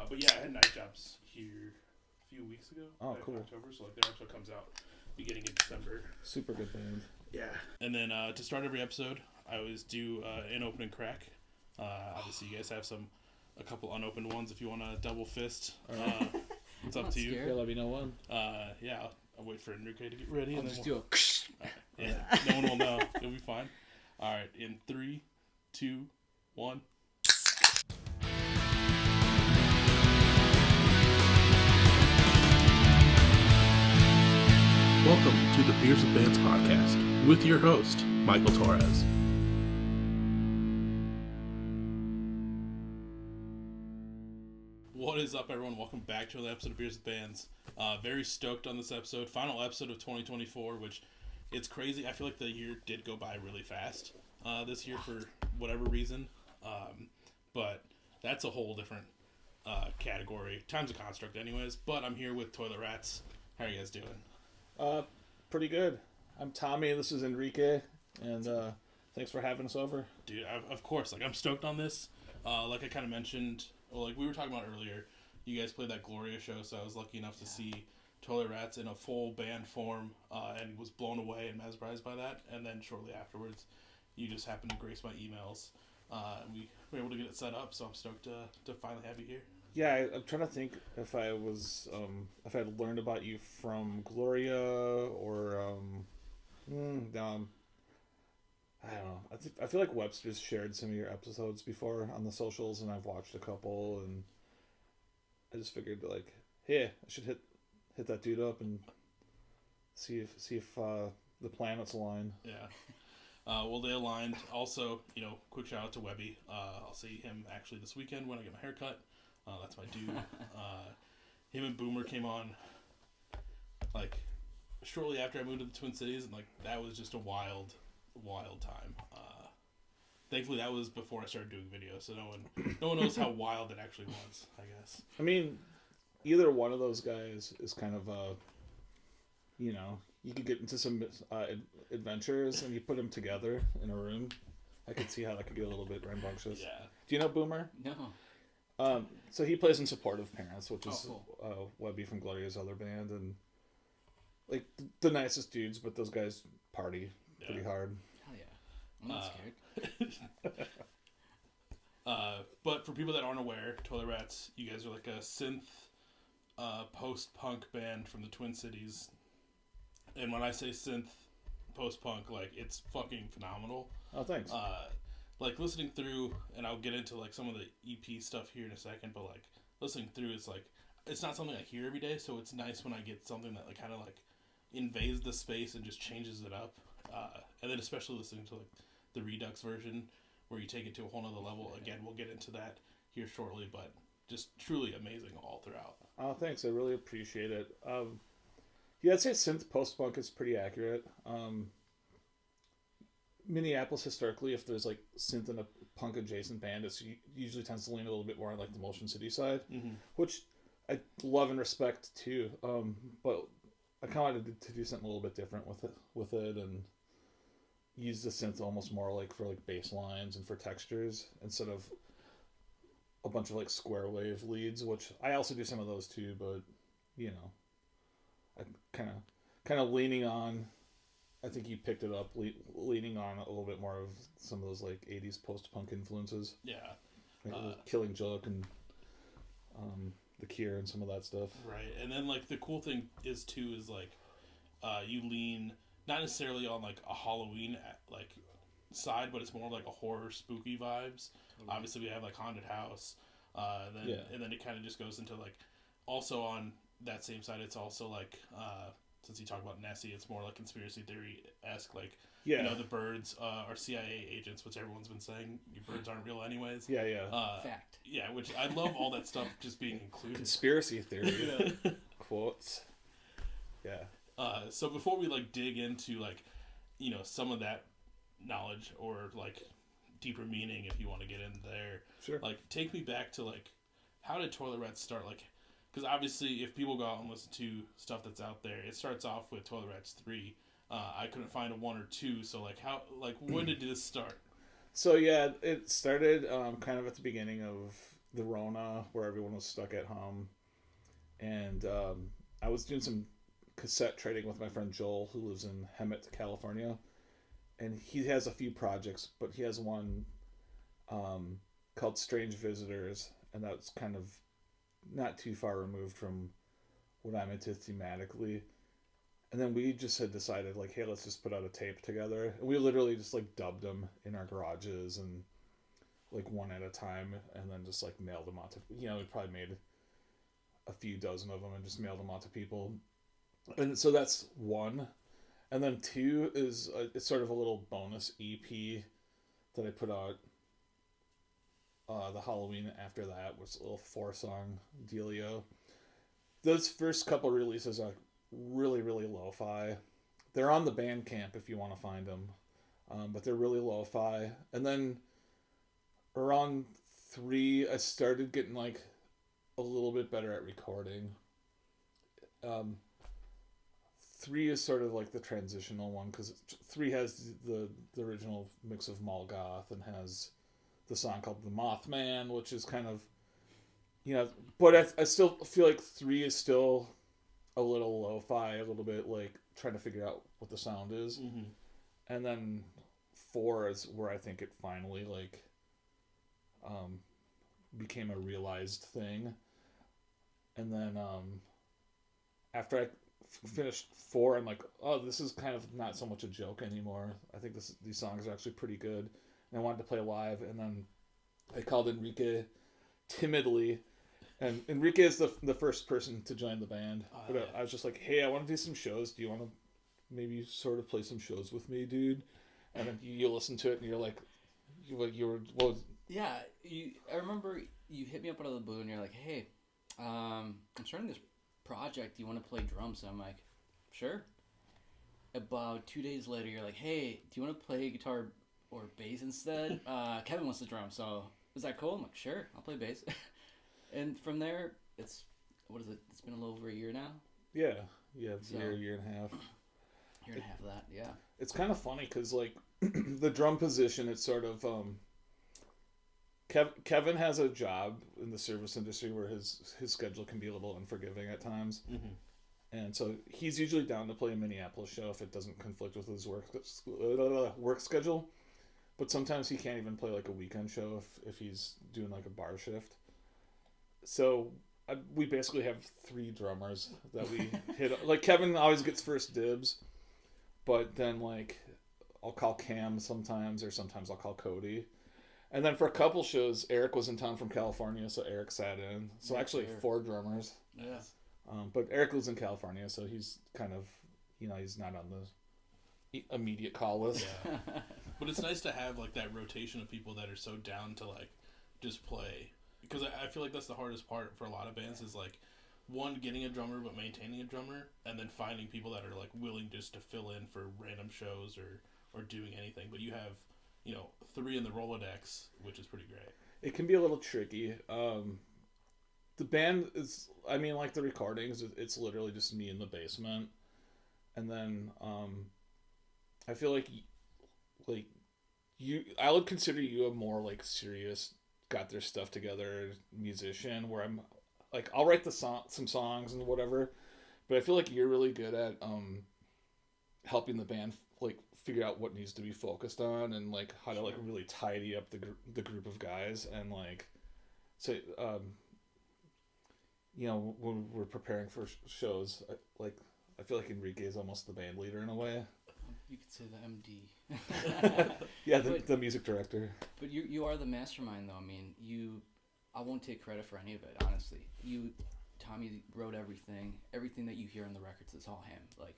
But yeah, I had night jobs here a few weeks ago. Oh, cool. In October, so like their episode comes out beginning of December. Super good band. Yeah. And then to start every episode, I always do an opening crack. Obviously, you guys have a couple unopened ones if you want to double fist. It's up to you. Yeah, let me know one. Yeah, I'll wait for Enrique to get ready. I'll and just then do a... Yeah, no one will know. It'll be fine. All right, in 3, 2, 1. Welcome to the Beers with Bands podcast with your host, Michael Torres. What is up, everyone? Welcome back to another episode of Beers with Bands. Very stoked on this episode. Final episode of 2024, which it's crazy. I feel like the year did go by really fast this year for whatever reason. But that's a whole different category. Time's a construct anyways. But I'm here with Toilet Rats. How are you guys doing? Pretty good. I'm Tommy, this is Enrique, and thanks for having us over. Dude, of course. Like, I'm stoked on this. Like I kind of mentioned, well, like we were talking about earlier, you guys played that Gloria show, so I was lucky enough to see Toilet Rats in a full band form, and was blown away and mesmerized by that. And then shortly afterwards, you just happened to grace my emails, and we were able to get it set up, so I'm stoked to finally have you here. Yeah, I'm trying to think if I was, if I had learned about you from Gloria or, I don't know. I feel like Webster's shared some of your episodes before on the socials, and I've watched a couple, and I just figured like, hey, I should hit that dude up and see if the planets align. Yeah. Well, they aligned. Also, quick shout out to Webby. I'll see him actually this weekend when I get my hair cut. That's my dude. Him and Boomer came on like shortly after I moved to the Twin Cities, and like that was just a wild time. Thankfully, that was before I started doing videos, so no one knows how wild it actually was, I guess. I mean, either one of those guys is kind of you could get into some adventures, and you put them together in a room. I could see how that could get a little bit rambunctious. Yeah. Do you know Boomer? No. So he plays in Supportive Parents, which is cool. Webby from Gloria's other band, and like the nicest dudes, but those guys party pretty hard. Hell yeah. I'm not scared. But for people that aren't aware, Toilet Rats, you guys are like a synth post-punk band from the Twin Cities. And when I say synth post-punk, like, it's fucking phenomenal. Oh, thanks. Like, listening through, and I'll get into, like, some of the EP stuff here in a second, but, like, listening through is, like, it's not something I hear every day, so it's nice when I get something that, like, kind of, like, invades the space and just changes it up. And then especially listening to, like, the Redux version, where you take it to a whole nother level. Again, we'll get into that here shortly, but just truly amazing all throughout. Oh, thanks. I really appreciate it. Yeah, I'd say synth post-punk is pretty accurate. Minneapolis, historically, if there's like synth in a punk-adjacent band, it usually tends to lean a little bit more on like the Motion City side, which I love and respect too. But I kind of wanted to do something a little bit different with it, and use the synth almost more like for like bass lines and for textures instead of a bunch of like square wave leads, which I also do some of those too, but I kind of leaning on, I think you picked it up, leaning on a little bit more of some of those like 80s post-punk influences. Yeah. Like Killing Joke and The Cure and some of that stuff. Right. And then like the cool thing is too is like you lean not necessarily on like a Halloween like side, but it's more like a horror spooky vibes. Obviously we have like Haunted House, and then it kind of just goes into like also on that same side it's also like since you talk about Nessie, it's more like conspiracy theory-esque, like the birds are CIA agents, which everyone's been saying your birds aren't real anyways. Fact. Yeah, which I love all that stuff just being included. Conspiracy theory quotes. Yeah. So before we like dig into like some of that knowledge or like deeper meaning, if you want to get in there, sure. Like take me back to like how did Toilet Rats start? Like, because obviously if people go out and listen to stuff that's out there, it starts off with Toilet Rats 3. I couldn't find a 1 or 2, so like when did this start? So yeah, it started kind of at the beginning of the Rona, where everyone was stuck at home. And I was doing some cassette trading with my friend Joel, who lives in Hemet, California. And he has a few projects, but he has one called Strange Visitors, and that's kind of not too far removed from what I'm into thematically. And then we just had decided, like, hey, let's just put out a tape together. And we literally just, like, dubbed them in our garages and, like, one at a time, and then just, like, mailed them out to, we probably made a few dozen of them and just mailed them out to people. And so that's one. And then two is, it's sort of a little bonus EP that I put out the Halloween after that, was a little 4-song dealio. Those first couple releases are really, really lo-fi. They're on the Bandcamp if you want to find them, but they're really lo-fi. And then around 3, I started getting like a little bit better at recording. 3 is sort of like the transitional one, because 3 has the original mix of Molgoth and has the song called The Mothman, which is kind of, but I still feel like 3 is still a little lo-fi, a little bit like trying to figure out what the sound is. Mm-hmm. And then 4 is where I think it finally like became a realized thing. And then after I finished 4, I'm like, oh, this is kind of not so much a joke anymore. I think these songs are actually pretty good, and I wanted to play live. And then I called Enrique timidly, and Enrique is the first person to join the band. But I was just like, hey, I want to do some shows. Do you want to maybe sort of play some shows with me, dude? And then you listen to it, and you're like, you were well. Yeah, I remember you hit me up out of the blue, and you're like, hey, I'm starting this project. Do you want to play drums? And I'm like, sure. About 2 days later, you're like, hey, do you want to play guitar or bass instead? Kevin wants to drum, so is that cool? I'm like, sure, I'll play bass. And from there, it's been a little over a year now. Yeah, so, year and a half. Year and a half of that, yeah. It's kind of funny because like the drum position, it's sort of Kevin has a job in the service industry where his schedule can be a little unforgiving at times. Mm-hmm. And so he's usually down to play a Minneapolis show if it doesn't conflict with his work schedule. But sometimes he can't even play like a weekend show if he's doing like a bar shift. So we basically have 3 drummers that we hit. Like Kevin always gets first dibs, but then like I'll call Cam sometimes, or sometimes I'll call Cody. And then for a couple shows, Eric was in town from California, so Eric sat in. So yeah, actually 4 drummers. Yeah. But Eric lives in California, so he's kind of, he's not on the immediate call list. Yeah. But it's nice to have like that rotation of people that are so down to like just play. Because I feel like that's the hardest part for a lot of bands is like, one, getting a drummer but maintaining a drummer, and then finding people that are like willing just to fill in for random shows or doing anything. But you have 3 in the Rolodex, which is pretty great. It can be a little tricky. The band is, like the recordings, it's literally just me in the basement. And then I feel like I would consider you a more like serious, got their stuff together musician, where I'm like, I'll write some songs and whatever, but I feel like you're really good at helping the band like figure out what needs to be focused on, and like how to like really tidy up the group of guys. And like so when we're preparing for shows, I feel like Enrique is almost the band leader in a way. You could say the MD. Yeah, the music director. But you are the mastermind, though. I mean, I won't take credit for any of it, honestly. Tommy wrote everything that you hear on the records. It's all him. Like,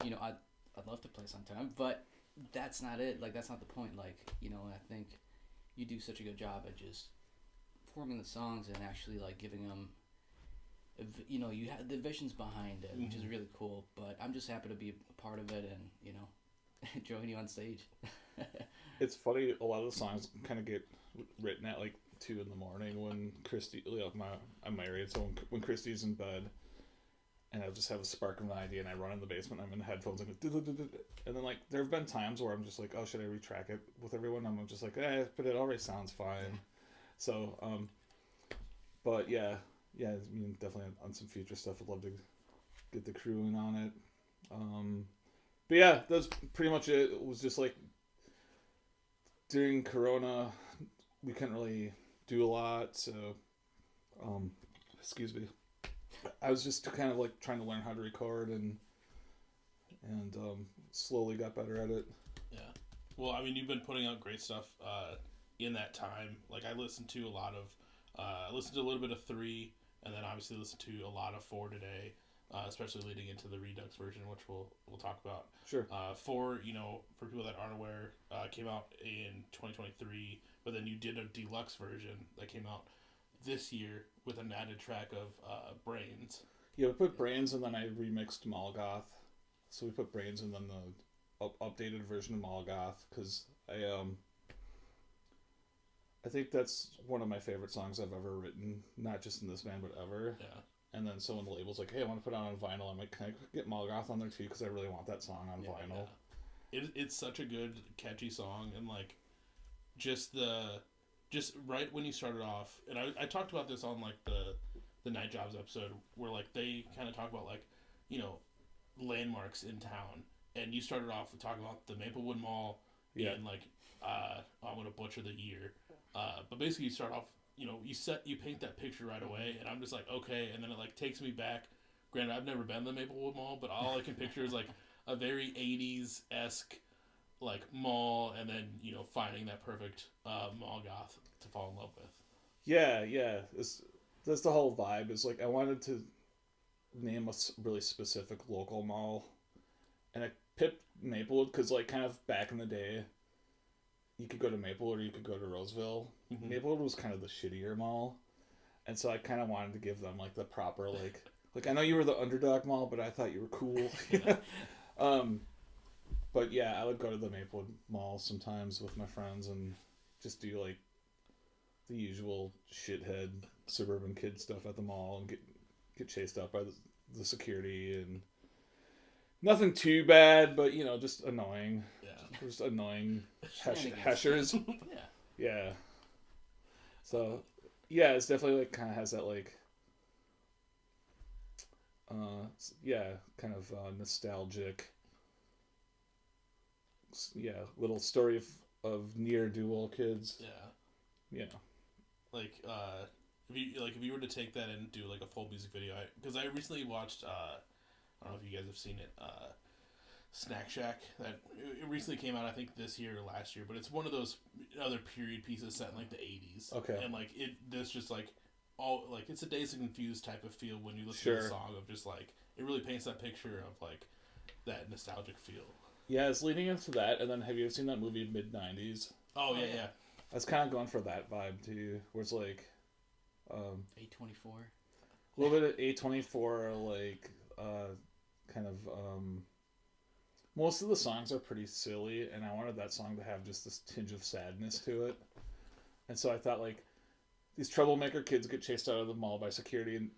I'd love to play sometime, but that's not it. Like, that's not the point. Like, I think you do such a good job at just forming the songs and actually like giving them. You have the visions behind it, which is really cool. But I'm just happy to be a part of it and join you on stage. It's funny. A lot of the songs kind of get written at like 2 a.m. when Christy. I'm married, so when Christy's in bed, and I'll just have a spark of an idea, and I run in the basement. I'm in headphones, and then like there have been times where I'm just like, oh, should I retrack it with everyone? I'm just like, but it already sounds fine. So But yeah, I mean, definitely on some future stuff. I'd love to get the crew in on it. But yeah, that's pretty much it. It was just like during Corona, we couldn't really do a lot, so excuse me. I was just kind of like trying to learn how to record and slowly got better at it. Yeah. Well, I mean, you've been putting out great stuff in that time. Like, I listened to a lot of, I listened to a little bit of 3, and then obviously listened to a lot of 4 today, especially leading into the Redux version, which we'll talk about. Sure. 4, for people that aren't aware, came out in 2023, but then you did a deluxe version that came out this year with an added track of Brains. Yeah, we put Brains and then I remixed Molgoth. So we put Brains and then the updated version of Molgoth because I think that's one of my favorite songs I've ever written, not just in this band but ever. Yeah. And then so when the label's like, hey, I want to put it on vinyl, I'm like, can I get Molgoth on there too? Because I really want that song on vinyl. Yeah. It's such a good, catchy song, and like just right when you started off, and I talked about this on like the Night Jobs episode where like they kind of talk about like landmarks in town, and you started off with talking about the Maplewood Mall and like I'm gonna butcher the year, but basically you start off, you paint that picture right away, and I'm just like, okay, and then it like takes me back. Granted, I've never been to the Maplewood Mall, but all I can picture is like a very 80s-esque like mall, and then finding that perfect mall goth to fall in love with. Yeah, that's the whole vibe. Is like I wanted to name a really specific local mall, and I picked Maplewood because like kind of back in the day, you could go to Maplewood or you could go to Roseville. Mm-hmm. Maplewood was kind of the shittier mall, and so I kind of wanted to give them like the proper like I know you were the underdog mall, but I thought you were cool. But yeah, I would go to the Maplewood Mall sometimes with my friends and just do like the usual shithead suburban kid stuff at the mall and get chased out by the security, and nothing too bad, but just annoying. Yeah, just annoying heshers. Yeah. So yeah, it's definitely like kind of has that like kind of nostalgic. Yeah, little story of near-dual kids. Yeah. Like if you were to take that and do like a full music video, because I recently watched I don't know if you guys have seen it, Snack Shack, that it recently came out I think this year or last year, but it's one of those other period pieces set in like the 80s. Okay. And like there's just like all like it's a Dazed and Confused type of feel when you listen to the song, of just like it really paints that picture of like that nostalgic feel. Yeah, it's leading into that, and then have you ever seen that movie Mid-90s? Oh yeah. I was kind of going for that vibe too, where it's like A24. A little bit of A24, like kind of most of the songs are pretty silly, and I wanted that song to have just this tinge of sadness to it. And so I thought like these troublemaker kids get chased out of the mall by security, and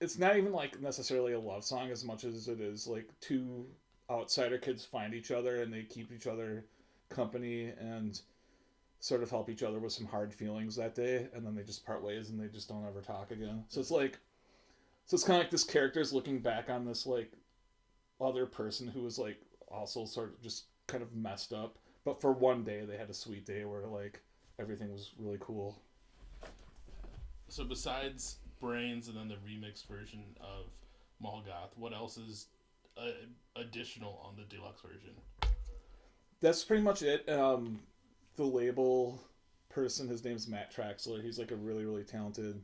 it's not even like necessarily a love song as much as it is like two outsider kids find each other and they keep each other company and sort of help each other with some hard feelings that day, and then they just part ways and they just don't ever talk again. So it's kind of like this character's looking back on this like other person who was like also sort of just kind of messed up, but for one day they had a sweet day where like everything was really cool. So besides Brains and then the remixed version of Molgoth, what else is additional on the deluxe version? That's pretty much it. The label person, his name's Matt Traxler. He's like a really, really talented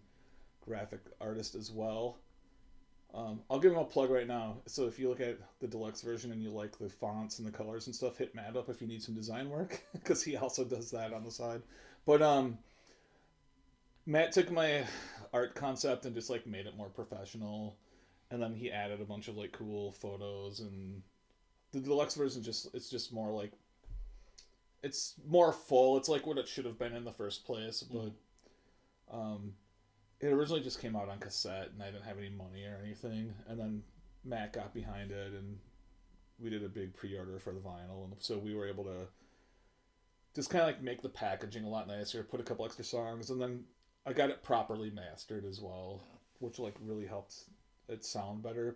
graphic artist as well. I'll give him a plug right now. So if you look at the deluxe version and you like the fonts and the colors and stuff, hit Matt up if you need some design work, because he also does that on the side. But Matt took my art concept and just like made it more professional, and then he added a bunch of like cool photos, and the deluxe version it's just more like it's more full. It's like what it should have been in the first place, but it originally just came out on cassette, and I didn't have any money or anything. And then Matt got behind it, and we did a big pre-order for the vinyl, and so we were able to just kind of like make the packaging a lot nicer, put a couple extra songs, and then I got it properly mastered as well, which like really helped it sound better.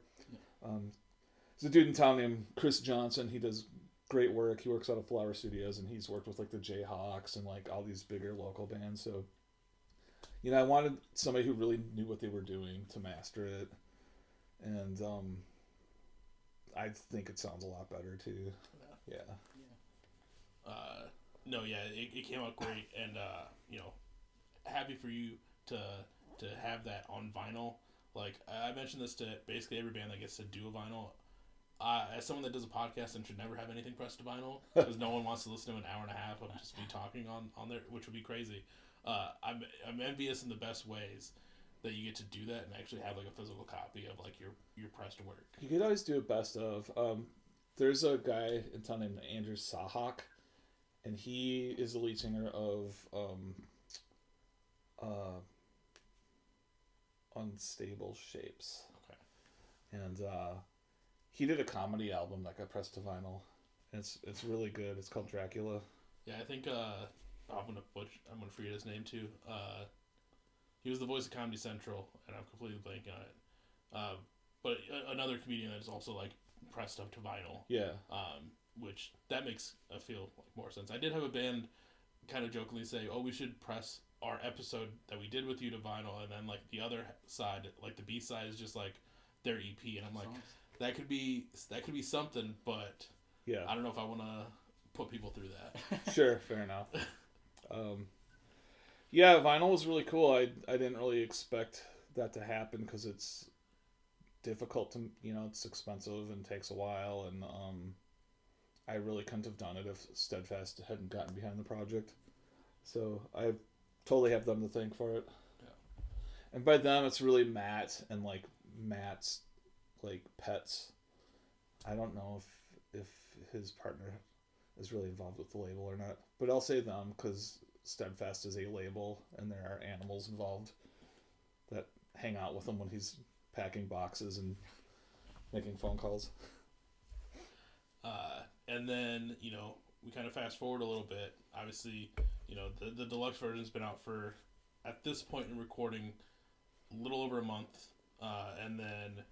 There's a dude in town named Chris Johnson. He does great work. He works out of Flower Studios, and he's worked with like the Jayhawks and like all these bigger local bands. So, I wanted somebody who really knew what they were doing to master it, and I think it sounds a lot better too. Yeah. No, yeah, it came out great, and happy for you to have that on vinyl. Like I mentioned this to basically every band that gets to do a vinyl. As someone that does a podcast and should never have anything pressed to vinyl, because no one wants to listen to an hour and a half of just me talking on there, which would be crazy. I'm envious in the best ways that you get to do that and actually have like a physical copy of like your pressed work. You could always do a best of. There's a guy in town named Andrew Sahak, and he is the lead singer of Unstable Shapes. Okay. And he did a comedy album that got pressed to vinyl. It's really good. It's called Dracula. Yeah, I think I'm gonna forget his name too. He was the voice of Comedy Central, and I'm completely blanking on it. But another comedian that is also like pressed up to vinyl. Yeah. Which that makes feel like more sense. I did have a band kind of jokingly say, "Oh, we should press our episode that we did with you to vinyl," and then like the other side, like the B side, is just like their EP, and I'm like, that could be something, but yeah, I don't know if I want to put people through that. Sure, fair enough. Yeah, vinyl was really cool. I didn't really expect that to happen because it's difficult to, it's expensive and takes a while, and I really couldn't have done it if Steadfast hadn't gotten behind the project. So I totally have them to thank for it. Yeah. And by them, it's really Matt and like Matt's like pets. I don't know if his partner is really involved with the label or not, but I'll say them because Steadfast is a label and there are animals involved that hang out with him when he's packing boxes and making phone calls. And then, we kind of fast forward a little bit. Obviously, the deluxe version's been out for, at this point in recording, a little over a month. And then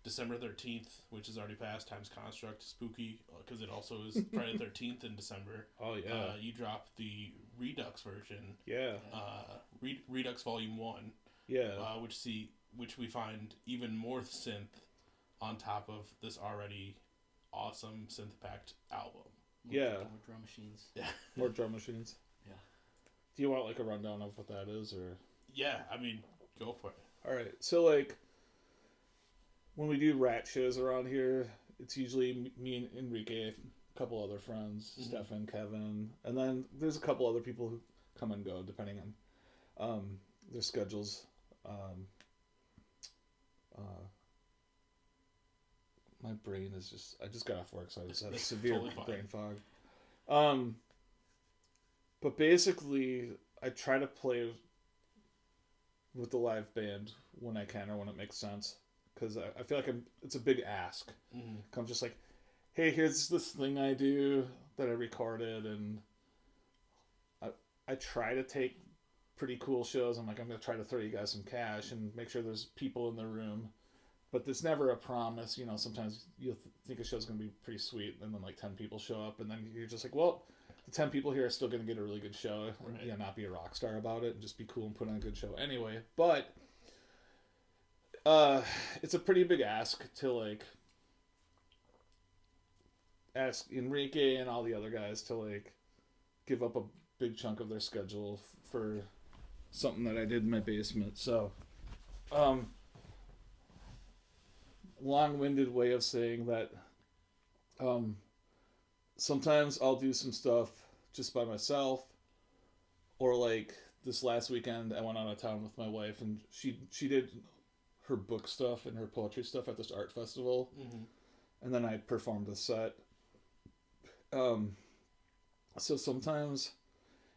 December 13th, which is already past, Times Construct, spooky, because it also is Friday the 13th in December. Oh, yeah. You dropped the Redux version. Yeah. Redux Vol.1. Yeah. Which we find even more synth on top of this already awesome synth-packed album. Yeah. More drum machines. Yeah. More drum machines. Yeah. Do you want like a rundown of what that is, or? Yeah, I mean, go for it. All right. So like, when we do rat shows around here, it's usually me and Enrique, a couple other friends, Stefan, Kevin, and then there's a couple other people who come and go depending on their schedules. My brain is I just got off work, so I just had severe Totally fine. brain fog. But basically, I try to play with the live band when I can or when it makes sense, because I feel like it's a big ask. I'm just like, hey, here's this thing I do that I recorded, and I try to take pretty cool shows. I'm like, I'm going to try to throw you guys some cash and make sure there's people in the room. But there's never a promise. Sometimes you'll think a show's going to be pretty sweet, and then like 10 people show up, and then you're just like, well, the 10 people here are still going to get a really good show. Right. And, not be a rock star about it and just be cool and put on a good show anyway. But it's a pretty big ask to like ask Enrique and all the other guys to like give up a big chunk of their schedule for something that I did in my basement. So, long-winded way of saying that sometimes I'll do some stuff just by myself, or like this last weekend I went out of town with my wife, and she did her book stuff and her poetry stuff at this art festival, and then I performed a set. So sometimes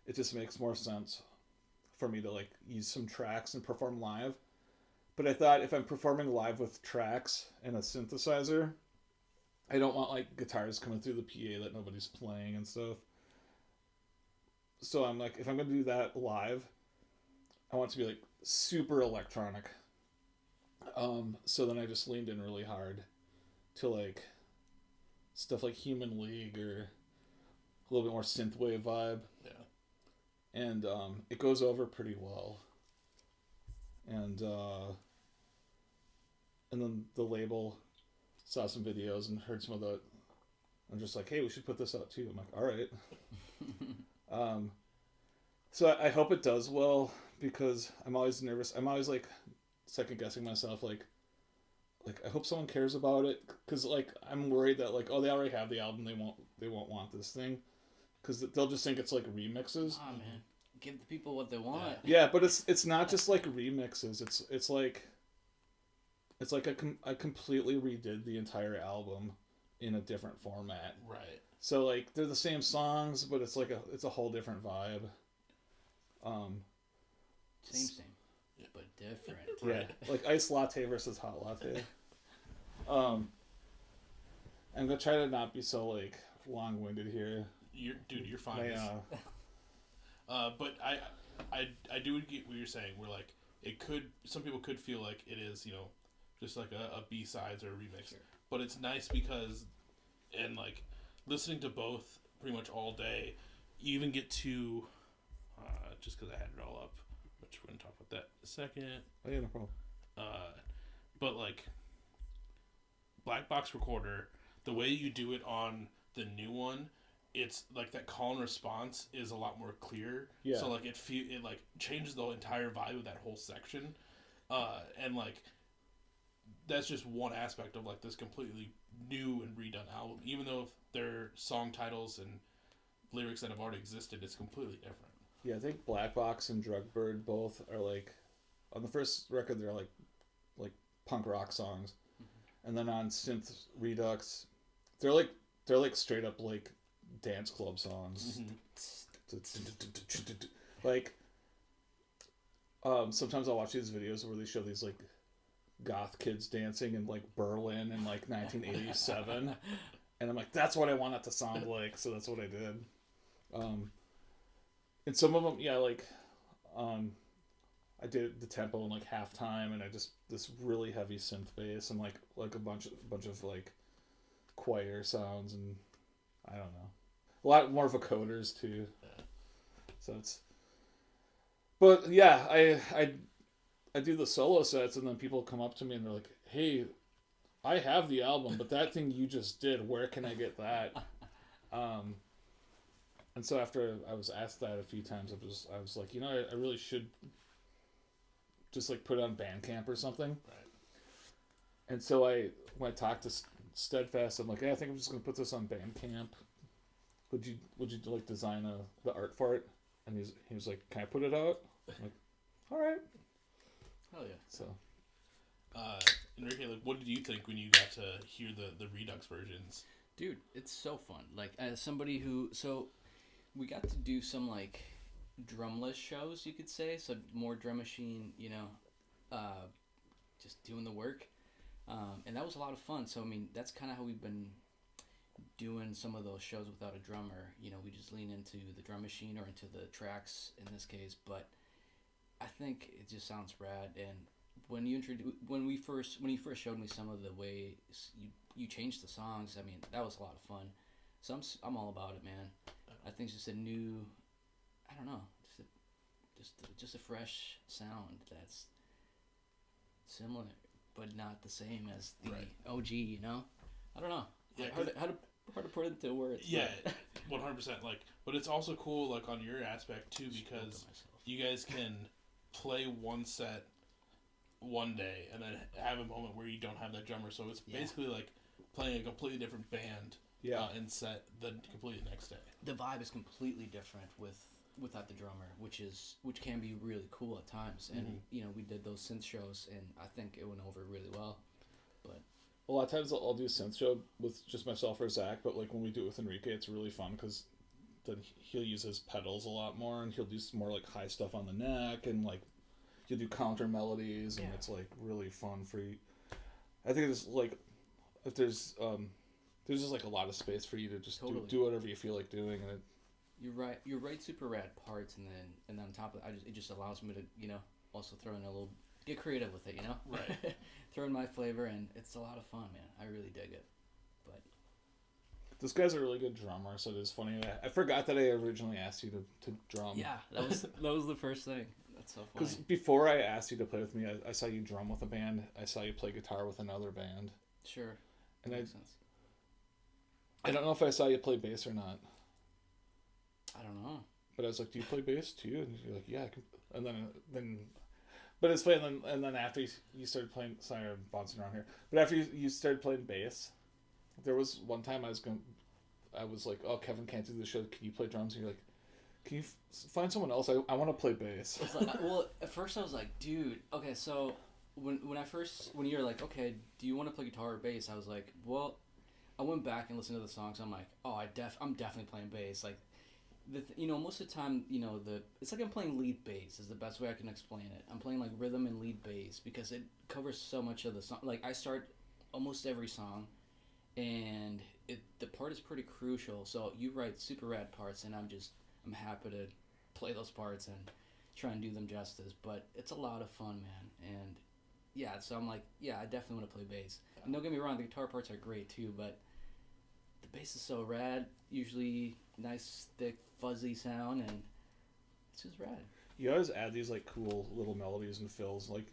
it just makes more sense for me to like use some tracks and perform live. But I thought if I'm performing live with tracks and a synthesizer, I don't want like guitars coming through the PA that nobody's playing and stuff. So I'm like, if I'm going to do that live, I want it to be like super electronic. So then I just leaned in really hard to like stuff like Human League or a little bit more synthwave vibe. Yeah. And it goes over pretty well. And then the label saw some videos and heard some of the. I'm just like, hey, we should put this out too. I'm like, all right. So I hope it does well because I'm always nervous. I'm always like second guessing myself. Like I hope someone cares about it because like I'm worried that like, oh, they already have the album. They won't want this thing because they'll just think it's like remixes. Oh man, give the people what they want. Yeah, but it's not just like remixes. It's like I completely redid the entire album in a different format. Right. So like they're the same songs, but it's like it's a whole different vibe. Same, but different. Yeah, like iced latte versus hot latte. I'm gonna try to not be so like long-winded here. You're fine. But I do get what you're saying. Where like some people could feel like it is, just like a B-sides or a remix. Sure. But it's nice because, and like listening to both pretty much all day, you even get to, just because I had it all up, which we're gonna talk about that in a second. Oh yeah, no problem. But like Black Box Recorder, the way you do it on the new one, it's like that call and response is a lot more clear. Yeah. So like it like changes the entire vibe of that whole section, and like that's just one aspect of like this completely new and redone album. Even though if they're song titles and lyrics that have already existed, it's completely different. Yeah, I think Black Box and Drug Bird both are like on the first record they're like punk rock songs, and then on Synth Redux, they're like straight up like dance club songs. Like, sometimes I'll watch these videos where they show these like goth kids dancing in like Berlin in like 1987, and I'm like, that's what I want it to sound like. So that's what I did. And some of them, yeah, like, I did the tempo in like halftime, and I just this really heavy synth bass and like a bunch of like choir sounds, and I don't know, a lot more vocoders too. So it's, but yeah, I do the solo sets, and then people come up to me and they're like, "Hey, I have the album, but that thing you just did, where can I get that?" And so after I was asked that a few times, I was like, I really should just like put it on Bandcamp or something. Right. And so when I talked to Steadfast, I'm like, hey, I think I'm just gonna put this on Bandcamp. Would you like design the art for it? And he was like, can I put it out? I'm like, all right. Hell yeah. So. Enrique, like, what did you think when you got to hear the Redux versions? Dude, it's so fun. Like, as somebody we got to do some like drumless shows, you could say, so more drum machine, just doing the work, and that was a lot of fun. So I mean, that's kind of how we've been doing some of those shows without a drummer. We just lean into the drum machine or into the tracks in this case. But I think it just sounds rad. And when you first showed me some of the ways you changed the songs, I mean, that was a lot of fun. So I'm all about it, man. I think it's just a new, I don't know, just a fresh sound that's similar but not the same as the OG. I don't know. Yeah, hard to put it into words. Yeah, 100%. Like, but it's also cool, like on your aspect too, because you guys can play one set one day and then have a moment where you don't have that drummer. So it's basically like playing a completely different band. Yeah. And set the completely next day. The vibe is completely different without the drummer, which can be really cool at times. And we did those synth shows, and I think it went over really well. But a lot of times I'll do a synth show with just myself or Zach, but like when we do it with Enrique, it's really fun because then he'll use his pedals a lot more, and he'll do some more like high stuff on the neck, and like he'll do counter melodies, and it's like really fun for you. I think it's like if there's just like a lot of space for you to just do whatever you feel like doing, and You write super rad parts, and then on top of it, it just allows me to also throw in a little, get creative with it, Right. Throw in my flavor, and it's a lot of fun, man. I really dig it. But this guy's a really good drummer, so it is funny. I forgot that I originally asked you to drum. yeah, that was the first thing. That's so funny. Because before I asked you to play with me, I saw you drum with a band. I saw you play guitar with another band. Sure. And Makes sense. I don't know if I saw you play bass or not. I don't know. But I was like, "Do you play bass too?" And you're like, "Yeah." I can. And then, but it's funny. And then after you started playing, sorry, I'm bouncing around here. But after you started playing bass, there was one time I was like, "Oh, Kevin can't do the show. Can you play drums?" And you're like, "Can you find someone else? I want to play bass." It's like, well, at first I was like, dude, okay, so when you were like, okay, do you want to play guitar or bass? I was like, well, I went back and listened to the songs. I'm like, oh, I'm definitely playing bass. Like, most of the time, it's like I'm playing lead bass is the best way I can explain it. I'm playing like rhythm and lead bass because it covers so much of the song. Like, I start almost every song, and the part is pretty crucial. So you write super rad parts, and I'm happy to play those parts and try and do them justice. But it's a lot of fun, man. And yeah, so I'm like, yeah, I definitely want to play bass. And don't get me wrong, the guitar parts are great too, but the bass is so rad. Usually nice, thick, fuzzy sound, and it's just rad. You always add these like cool little melodies and fills. Like,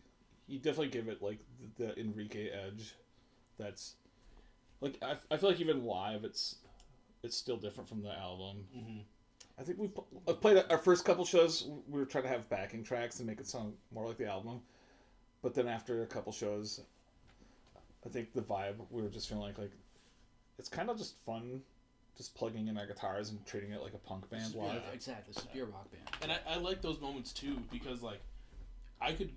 you definitely give it like the Enrique edge. That's like I feel like even live, it's still different from the album. Mm-hmm. I think we played our first couple shows. We were trying to have backing tracks and make it sound more like the album, but then after a couple shows, I think the vibe, we were just feeling like it's kind of just fun, just plugging in our guitars and treating it like a punk band live. Yeah, exactly. It's a pure rock band. And I like those moments too, because like I could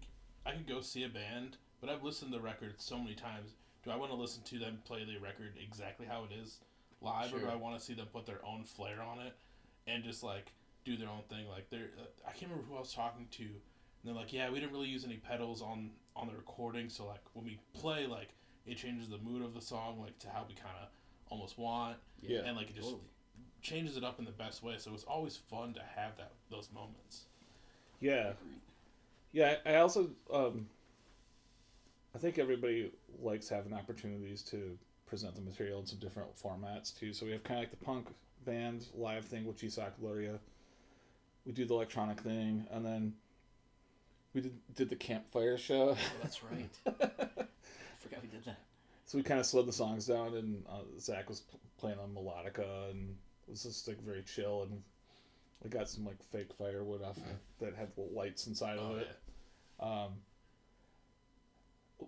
go see a band, but I've listened to the record so many times. Do I want to listen to them play the record exactly how it is live, Sure. or do I want to see them put their own flair on it and just like do their own thing? Like I can't remember who I was talking to, and they're like, "Yeah, we didn't really use any pedals on the recording, so like when we play, like it changes the mood of the song, like to how we kind of almost want, Yeah, and like it just changes it up in the best way. So it's always fun to have those moments." Yeah, yeah. I also I think everybody likes having opportunities to present the material in some different formats too. So we have kind of like the punk band live thing with G-Sock Gloria. We do the electronic thing, and then we did the campfire show. Oh, that's right. I forgot we did that. So we kind of slowed the songs down, and Zach was playing on melodica, and it was just like very chill, and we got some like fake firewood off that had lights inside of it. Yeah.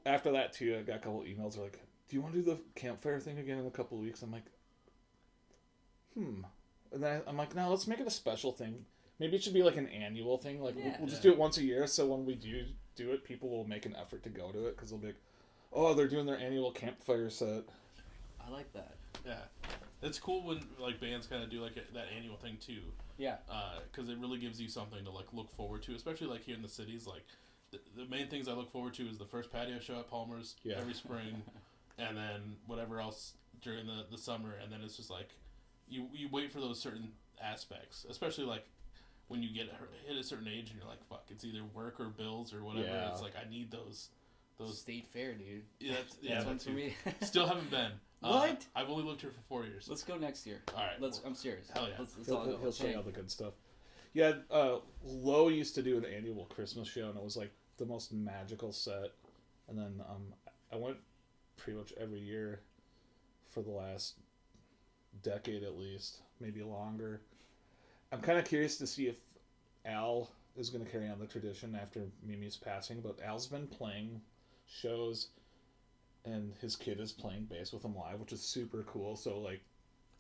After that too, I got a couple emails that were like, "Do you want to do the campfire thing again in a couple of weeks?" I'm like, And then I'm like, "No, let's make it a special thing. Maybe it should be like an annual thing. Like we'll just do it once a year. So when we do it, people will make an effort to go to it because they'll be like, oh, they're doing their annual campfire set." I like that. Yeah, it's cool when like bands kind of do like that annual thing too. Yeah. Because it really gives you something to like look forward to, especially like here in the cities. Like the main things I look forward to is the first patio show at Palmer's every spring, and then whatever else during the summer, and then it's just like you wait for those certain aspects, especially like when you hit a certain age and you're like, fuck, it's either work or bills or whatever. Yeah. It's like I need those State Fair, dude. Yeah, that's one for me. Still haven't been. What? I've only lived here for 4 years. Let's go next year. All right. I'm serious. Hell yeah. Let's all go. He'll show you all the good stuff. Yeah, Lowe used to do an annual Christmas show, and it was like the most magical set. And then I went pretty much every year for the last decade at least, maybe longer. I'm kind of curious to see if Al is going to carry on the tradition after Mimi's passing, but Al's been playing shows, and his kid is playing bass with him live, which is super cool. So like,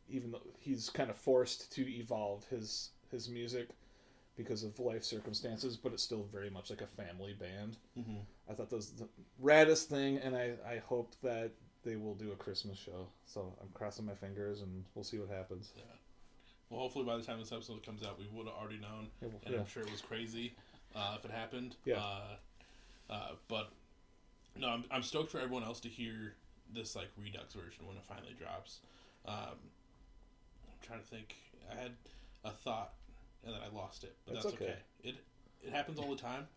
even though he's kind of forced to evolve his music because of life circumstances, but it's still very much like a family band. Mm-hmm. I thought that was the raddest thing, and I hope that they will do a Christmas show. So I'm crossing my fingers, and we'll see what happens. Yeah. Well, hopefully by the time this episode comes out, we would have already known, and I'm sure it was crazy if it happened. Yeah. But no, I'm stoked for everyone else to hear this like Redux version when it finally drops. I'm trying to think. I had a thought, and then I lost it. But That's that's okay. It happens all the time.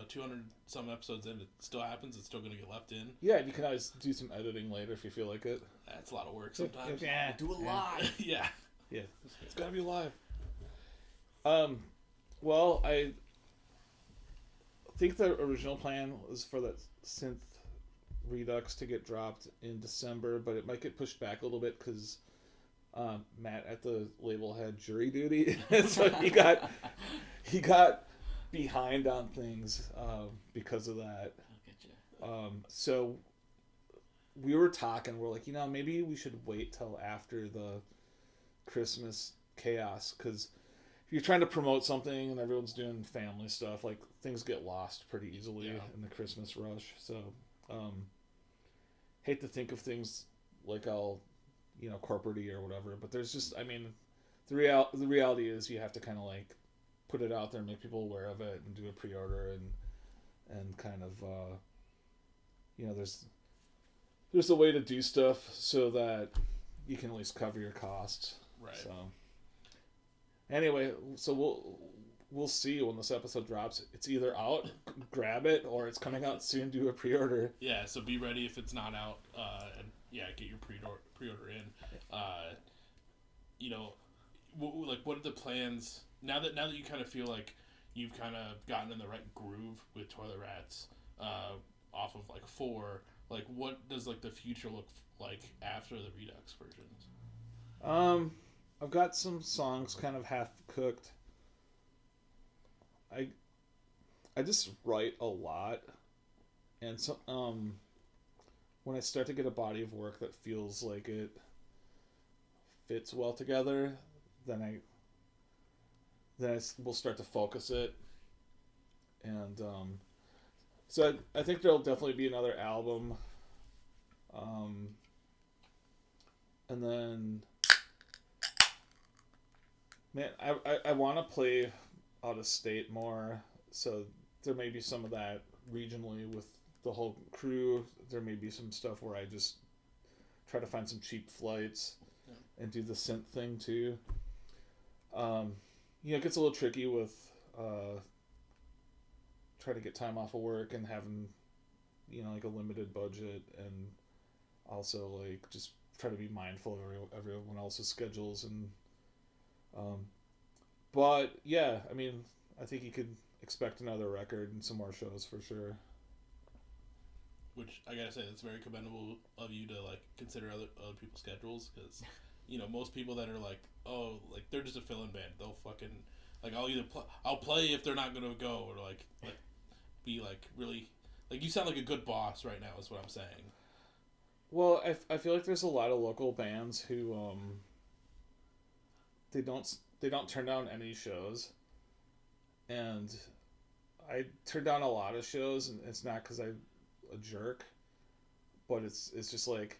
200 some episodes in, it still happens. It's still going to get left in. Yeah, and you can always do some editing later if you feel like it. That's a lot of work sometimes. Yeah. Do it live. Yeah. Yeah, it's gotta be live. Well, I think the original plan was for that Synth Redux to get dropped in December, but it might get pushed back a little bit because Matt at the label had jury duty, so he got behind on things because of that. So we were talking. We're like, maybe we should wait till after the Christmas chaos, because if you're trying to promote something and everyone's doing family stuff, like things get lost pretty easily in the Christmas rush. So hate to think of things like all corporate-y or whatever, but there's just, the reality is you have to kind of like put it out there and make people aware of it and do a pre-order and kind of there's a way to do stuff so that you can at least cover your costs. Right. So anyway, so we'll see when this episode drops. It's either out, grab it, or it's coming out soon. Do a pre-order. Yeah. So be ready if it's not out, and get your pre-order in. What are the plans now that you kind of feel like you've kind of gotten in the right groove with Toilet Rats, off of like 4? Like, what does like the future look like after the Redux versions? I've got some songs kind of half cooked. I just write a lot, and so when I start to get a body of work that feels like it fits well together, then I will start to focus it, and so I think there'll definitely be another album, and then. Man, I want to play out of state more, so there may be some of that regionally with the whole crew. There may be some stuff where I just try to find some cheap flights and do the synth thing too. It gets a little tricky with trying to get time off of work and having like a limited budget, and also like just try to be mindful of everyone else's schedules and. But yeah, I think you could expect another record and some more shows for sure. Which I gotta say, that's very commendable of you to like consider other people's schedules, because most people that are like, oh, like they're just a fill-in band, they'll fucking like I'll play if they're not gonna go, or like be like really like, you sound like a good boss right now is what I'm saying. Well, I feel like there's a lot of local bands who they don't turn down any shows, and I turn down a lot of shows, and it's not because I'm a jerk, but it's just like,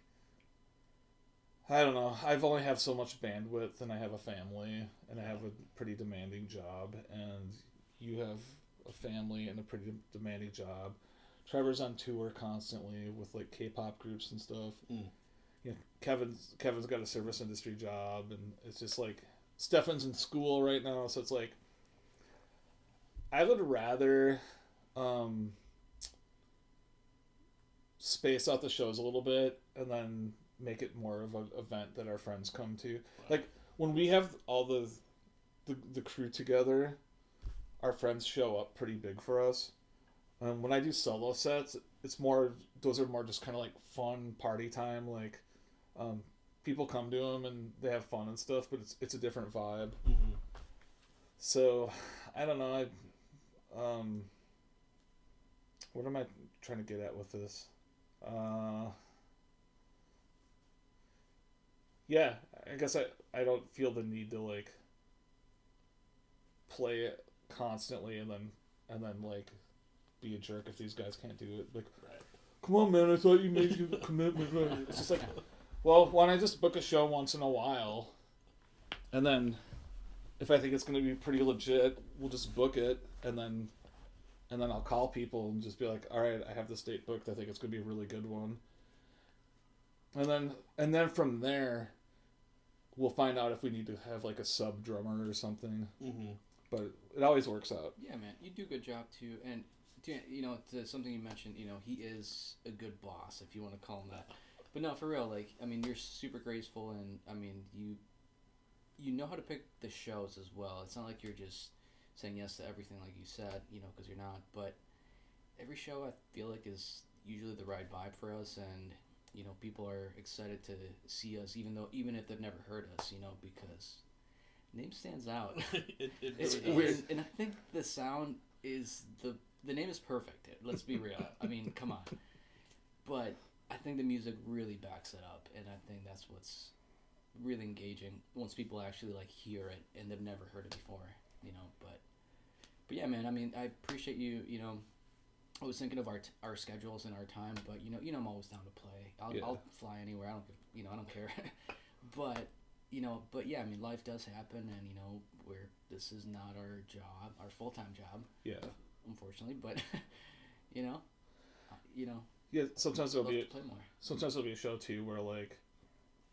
I don't know, I've only have so much bandwidth, and I have a family, and I have a pretty demanding job, and you have a family and a pretty demanding job. Trevor's on tour constantly with like K-pop groups and stuff. Kevin's got a service industry job, and it's just like Stefan's in school right now, so it's like I would rather space out the shows a little bit and then make it more of an event that our friends come to. Right. Like when we have all the crew together, our friends show up pretty big for us. When I do solo sets, those are more just kind of like fun party time, like people come to them and they have fun and stuff, but it's a different vibe. Mm-hmm. So I don't know. What am I trying to get at with this? Yeah, I guess I don't feel the need to like play it constantly and then like be a jerk if these guys can't do it. Like, right. Come on, man! I thought you made a commitment. It's just like, well, why don't I just book a show once in a while, and then if I think it's going to be pretty legit, we'll just book it, and then I'll call people and just be like, all right, I have this date booked. I think it's going to be a really good one. And then from there, we'll find out if we need to have like a sub drummer or something. Mm-hmm. But it always works out. Yeah, man, you do a good job too. And you know, to something you mentioned, you know, he is a good boss, if you want to call him that. But no, for real, like, I mean, you're super graceful, and I mean, you know how to pick the shows as well. It's not like you're just saying yes to everything, like you said, you know, because you're not. But every show, I feel like, is usually the right vibe for us, and you know, people are excited to see us, even if they've never heard us, you know, because name stands out. It's really weird. and I think the sound is the name is perfect. Let's be real. I mean, come on. But I think the music really backs it up, and I think that's what's really engaging once people actually like hear it and they've never heard it before, you know. But yeah, man. I mean, I appreciate you. You know, I was thinking of our schedules and our time, but you know, I'm always down to play. I'll fly anywhere. I don't care. But yeah, I mean, life does happen, and you know, this is not our job, our full-time job. Yeah. Unfortunately, but you know. Yeah, sometimes it'll be play more. sometimes it'll be a show too where like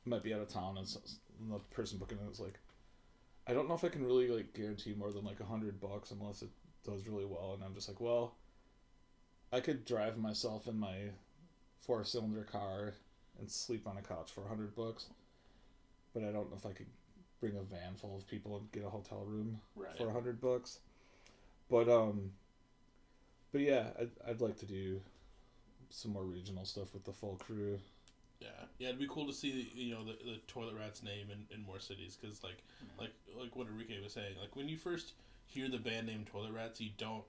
I might be out of town and the person booking it is like, I don't know if I can really like guarantee more than like $100 unless it does really well, and I'm just like, well, I could drive myself in my 4-cylinder car and sleep on a couch for $100, but I don't know if I could bring a van full of people and get a hotel room for $100. But yeah, I'd like to do some more regional stuff with the full crew. Yeah, it'd be cool to see the Toilet Rats name in more cities, because like what Enrique was saying, like when you first hear the band name Toilet Rats, you don't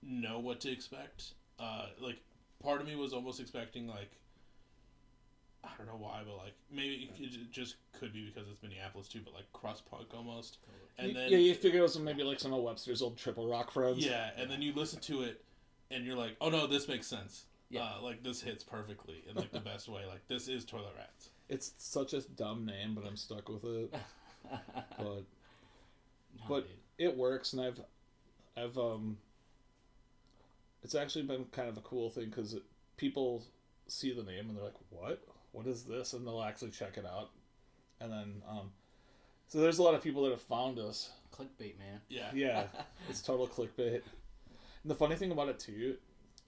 know what to expect. Like part of me was almost expecting like, I don't know why, but like maybe it just could be because it's Minneapolis too, but like crust punk almost. And then you figure it was maybe like some of Webster's old Triple Rock friends. Yeah, and then you listen to it, and you're like, oh no, this makes sense. Yeah, like this hits perfectly in like the best way. Like this is Toilet Rats. It's such a dumb name, but I'm stuck with it. But it works, and I've it's actually been kind of a cool thing because people see the name and they're like, what is this? And they'll actually check it out, and then so there's a lot of people that have found us. Clickbait, man. Yeah, it's total clickbait. And the funny thing about it too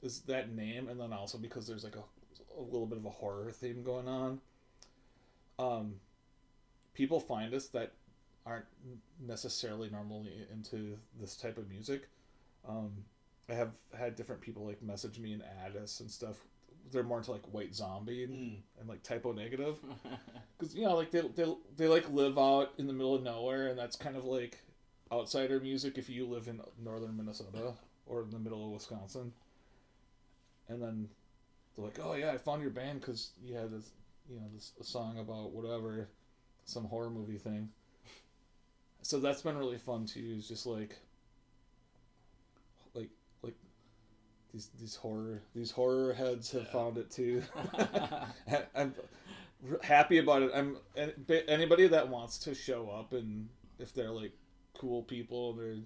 is that name, and then also because there's like a little bit of a horror theme going on. People find us that aren't necessarily normally into this type of music. I have had different people like message me and add us and stuff. They're more into like White Zombie and like Typo Negative, because like they like live out in the middle of nowhere, and that's kind of like outsider music if you live in northern Minnesota or in the middle of Wisconsin. And then they're like, oh yeah, I found your band because you had this a song about whatever, some horror movie thing. So that's been really fun too. Is just like these horror heads have found it too. I'm happy about it. Anybody that wants to show up, and if they're like cool people, they're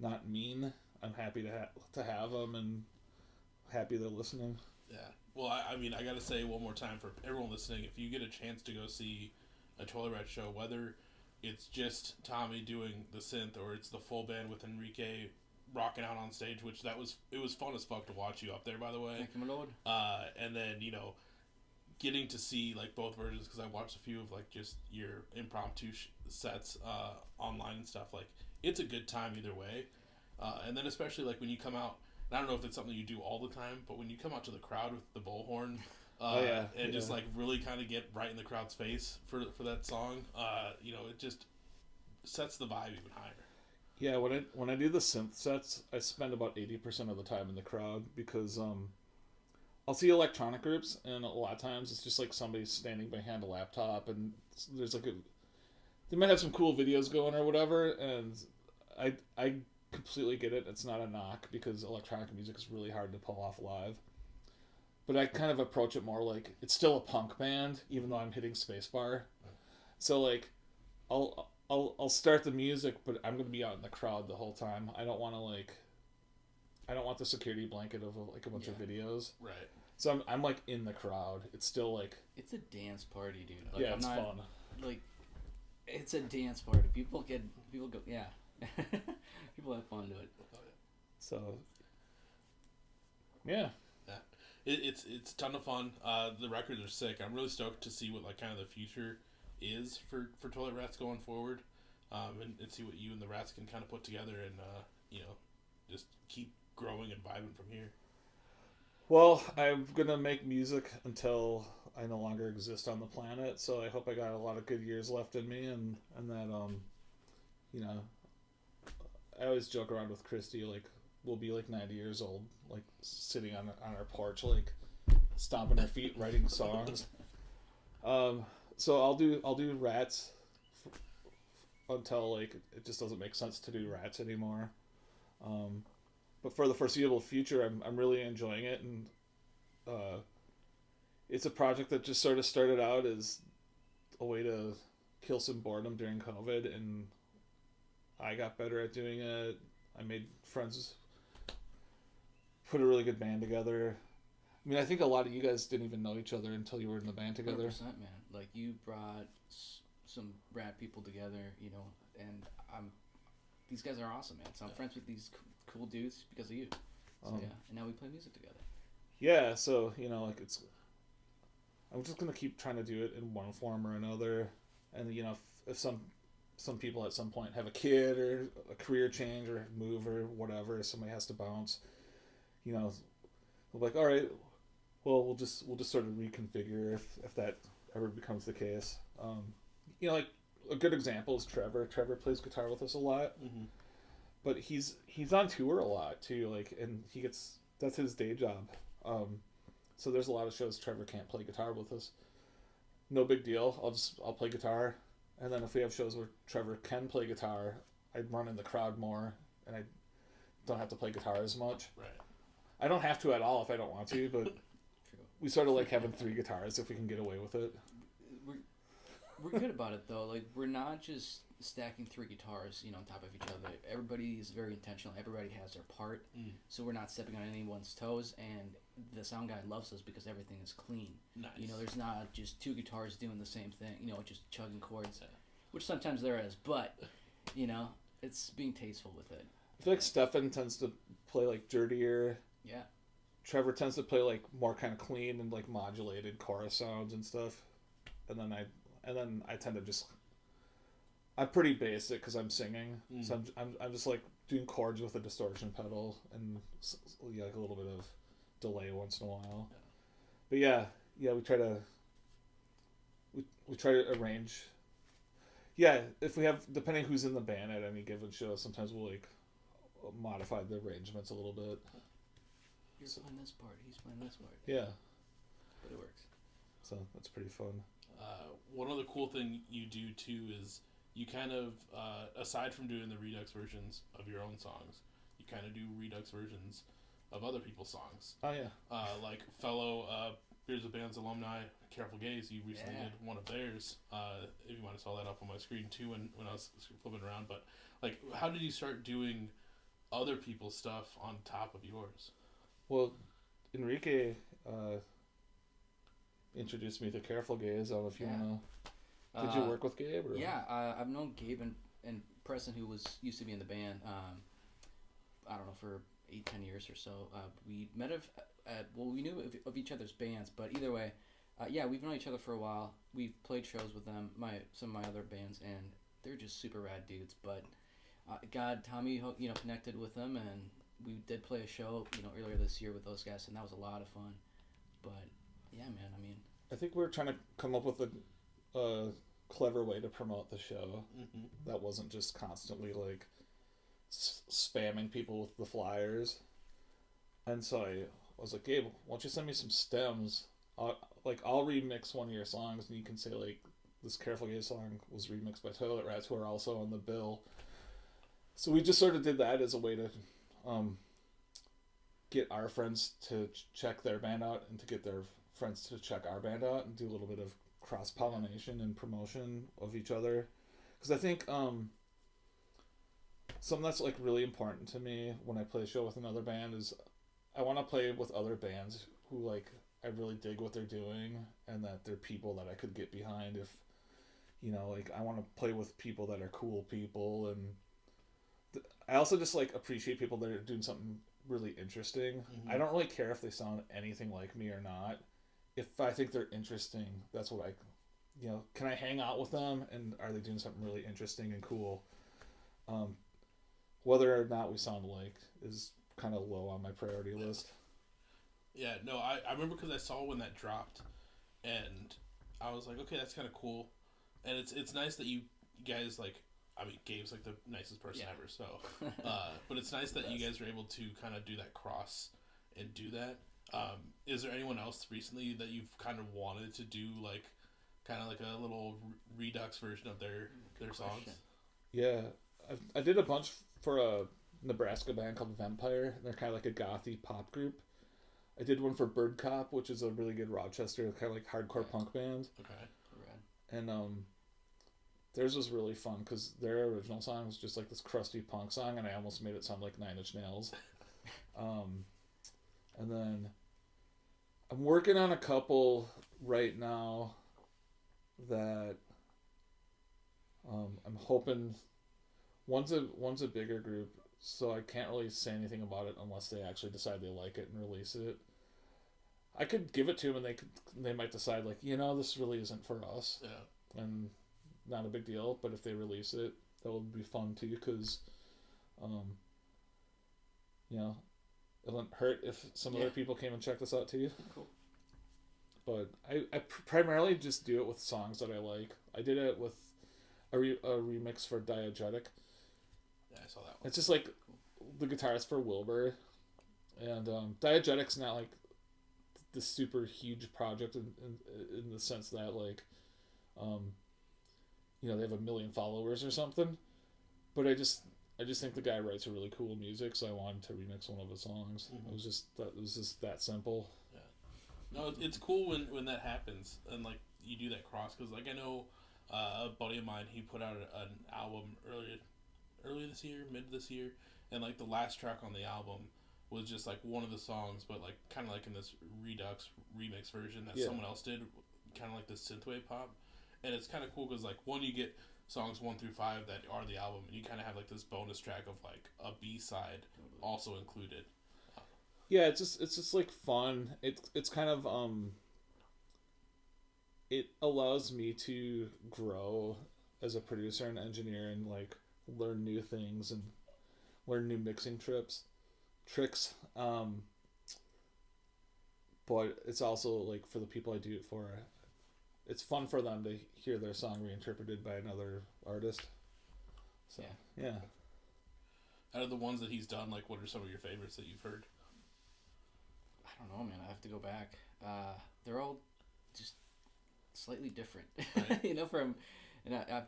not mean, I'm happy to have them, and happy they're listening. Yeah. Well, I mean, I gotta say one more time for everyone listening, if you get a chance to go see a Toilet Rat show, whether it's just Tommy doing the synth or it's the full band with Enrique rocking out on stage, which it was fun as fuck to watch you up there, by the way. Thank you, my lord. And then getting to see like both versions, because I watched a few of like just your impromptu sets online and stuff. Like it's a good time either way. And then especially like when you come out, and I don't know if it's something you do all the time, but when you come out to the crowd with the bullhorn, and just like really kind of get right in the crowd's face for that song, it just sets the vibe even higher. Yeah, when I do the synth sets, I spend about 80% of the time in the crowd, because I'll see electronic groups, and a lot of times it's just like somebody standing behind a laptop, and there's like they might have some cool videos going or whatever, and I completely get it. It's not a knock, because electronic music is really hard to pull off live. But I kind of approach it more like it's still a punk band, even though I'm hitting spacebar. So like, I'll start the music, but I'm going to be out in the crowd the whole time. I don't want the security blanket of like a bunch of videos. Right. So I'm like in the crowd. It's still like, it's a dance party, dude. Like, yeah, it's fun. Like, It's a dance party. People go, yeah. People have fun to it. So, yeah. It's a ton of fun. The records are sick. I'm really stoked to see what like kind of the future is for Toilet Rats going forward, and see what you and the Rats can kind of put together and just keep growing and vibing from here. Well, I'm gonna make music until I no longer exist on the planet. So I hope I got a lot of good years left in me, and that I always joke around with Christy like we'll be like 90 years old, like sitting on our porch, like stomping our feet, writing songs. So I'll do Rats until like it just doesn't make sense to do Rats anymore. But for the foreseeable future, I'm really enjoying it, and it's a project that just sort of started out as a way to kill some boredom during COVID, and I got better at doing it. I made friends, put a really good band together. I mean, I think a lot of you guys didn't even know each other until you were in the band together. 100%, man. Like, you brought some rad people together, and these guys are awesome, man. So I'm friends with these cool dudes because of you. So, yeah, and now we play music together. Yeah, so, like, I'm just going to keep trying to do it in one form or another. And, if some people at some point have a kid or a career change or move or whatever, somebody has to bounce, we're like, all right, well, we'll just sort of reconfigure if that ever becomes the case. Like a good example is Trevor. Trevor plays guitar with us a lot, but he's on tour a lot too. Like, and that's his day job. So there's a lot of shows Trevor can't play guitar with us. No big deal. I'll play guitar, and then if we have shows where Trevor can play guitar, I'd run in the crowd more, and I don't have to play guitar as much. Right. I don't have to at all if I don't want to, but we sort of like having 3 guitars if we can get away with it. We're good about it though. Like, we're not just stacking 3 guitars, on top of each other. Everybody is very intentional. Everybody has their part, so we're not stepping on anyone's toes. And the sound guy loves us because everything is clean. Nice. There's not just 2 guitars doing the same thing. Just chugging chords, which sometimes there is, but it's being tasteful with it. I feel like Stefan tends to play like dirtier. Yeah. Trevor tends to play like more kind of clean and like modulated chorus sounds and stuff, and then I tend to just. I'm pretty basic because I'm singing, so I'm just like doing chords with a distortion pedal and like a little bit of delay once in a while. Yeah. But yeah, we try to arrange. Yeah, if we have, depending who's in the band at any given show, sometimes we'll like modify the arrangements a little bit. You're playing this part, he's playing this part. Yeah. But it works. So that's pretty fun. One other cool thing you do too is you kind of, aside from doing the Redux versions of your own songs, you kind of do Redux versions of other people's songs. Oh yeah. Like fellow Beers of Bands alumni, Careful Gaze, you recently did one of theirs. If you want to saw that up on my screen too when I was flipping around. But like, how did you start doing other people's stuff on top of yours? Well, Enrique introduced me to Careful Gaze. I don't know if you want to... Did you work with Gabe? Or? Yeah, I've known Gabe and Preston, who used to be in the band, I don't know, for 8-10 years or so. We met we knew of each other's bands, but either way, we've known each other for a while. We've played shows with them, some of my other bands, and they're just super rad dudes. But Tommy, connected with them, and we did play a show, earlier this year with those guys, and that was a lot of fun. But yeah, man, I mean, I think we're trying to come up with a clever way to promote the show that wasn't just constantly like spamming people with the flyers. And so I was like, Gabe, why don't you send me some stems? I'll remix one of your songs, and you can say like, this Careful Gaze song was remixed by Toilet Rats, who are also on the bill. So we just sort of did that as a way to get our friends to check their band out and to get their friends to check our band out and do a little bit of cross-pollination and promotion of each other. Because I think something that's like really important to me when I play a show with another band is I want to play with other bands who like I really dig what they're doing and that they're people that I could get behind if you know, like I want to play with people that are cool people, and I also just like appreciate people that are doing something really interesting. Mm-hmm. I don't really care if they sound anything like me or not. If I think they're interesting, that's what I, you know, can I hang out with them, and are they doing something really interesting and cool? Whether or not we sound alike is kind of low on my priority list. Yeah, no, I remember because I saw when that dropped, and I was like, okay, that's kind of cool, and it's nice that you guys like. I mean, Gabe's like the nicest person ever, so. But it's nice that you guys were able to kind of do that cross and do that. Is there anyone else recently that you've kind of wanted to do like, kind of like a little Redux version of their songs? Yeah, I did a bunch for a Nebraska band called Vampire. They're kind of like a gothy pop group. I did one for Bird Cop, which is a really good Rochester kind of like hardcore punk band. Okay. And theirs was really fun because their original song was just like this crusty punk song, and I almost made it sound like Nine Inch Nails. And then I'm working on a couple right now that I'm hoping one's a bigger group, so I can't really say anything about it unless they actually decide they like it and release it. I could give it to them, and they might decide like, you know, this really isn't for us. Yeah. And not a big deal, but if they release it, that would be fun too, because you know, it wouldn't hurt if some other people came and checked this out too. Cool. But I primarily just do it with songs that I like. I did it with a remix for Diegetic. Yeah, I saw that one. It's just like the guitarist for Wilbur, and Diegetic's not like the super huge project in the sense that like you know, they have 1 million followers or something, but I just think the guy writes really cool music, so I wanted to remix one of his songs. Mm-hmm. It was just that simple. Yeah, no, it's cool when that happens and like you do that cross, because like I know a buddy of mine, he put out an album earlier this year, mid this year, and like the last track on the album was just like one of the songs, but like kind of like in this Redux remix version that someone else did, kind of like this synthwave pop. And it's kind of cool because, like, one, you get songs 1 through 5 that are the album, and you kind of have, like, this bonus track of, like, a B-side also included. Yeah, it's just like, fun. It's kind of, it allows me to grow as a producer and engineer and, like, learn new things and learn new mixing tricks. But it's also, like, for the people I do it for, it's fun for them to hear their song reinterpreted by another artist. So, yeah. Out of the ones that he's done, like, what are some of your favorites that you've heard? I don't know, man. I have to go back. They're all just slightly different, right? You know. And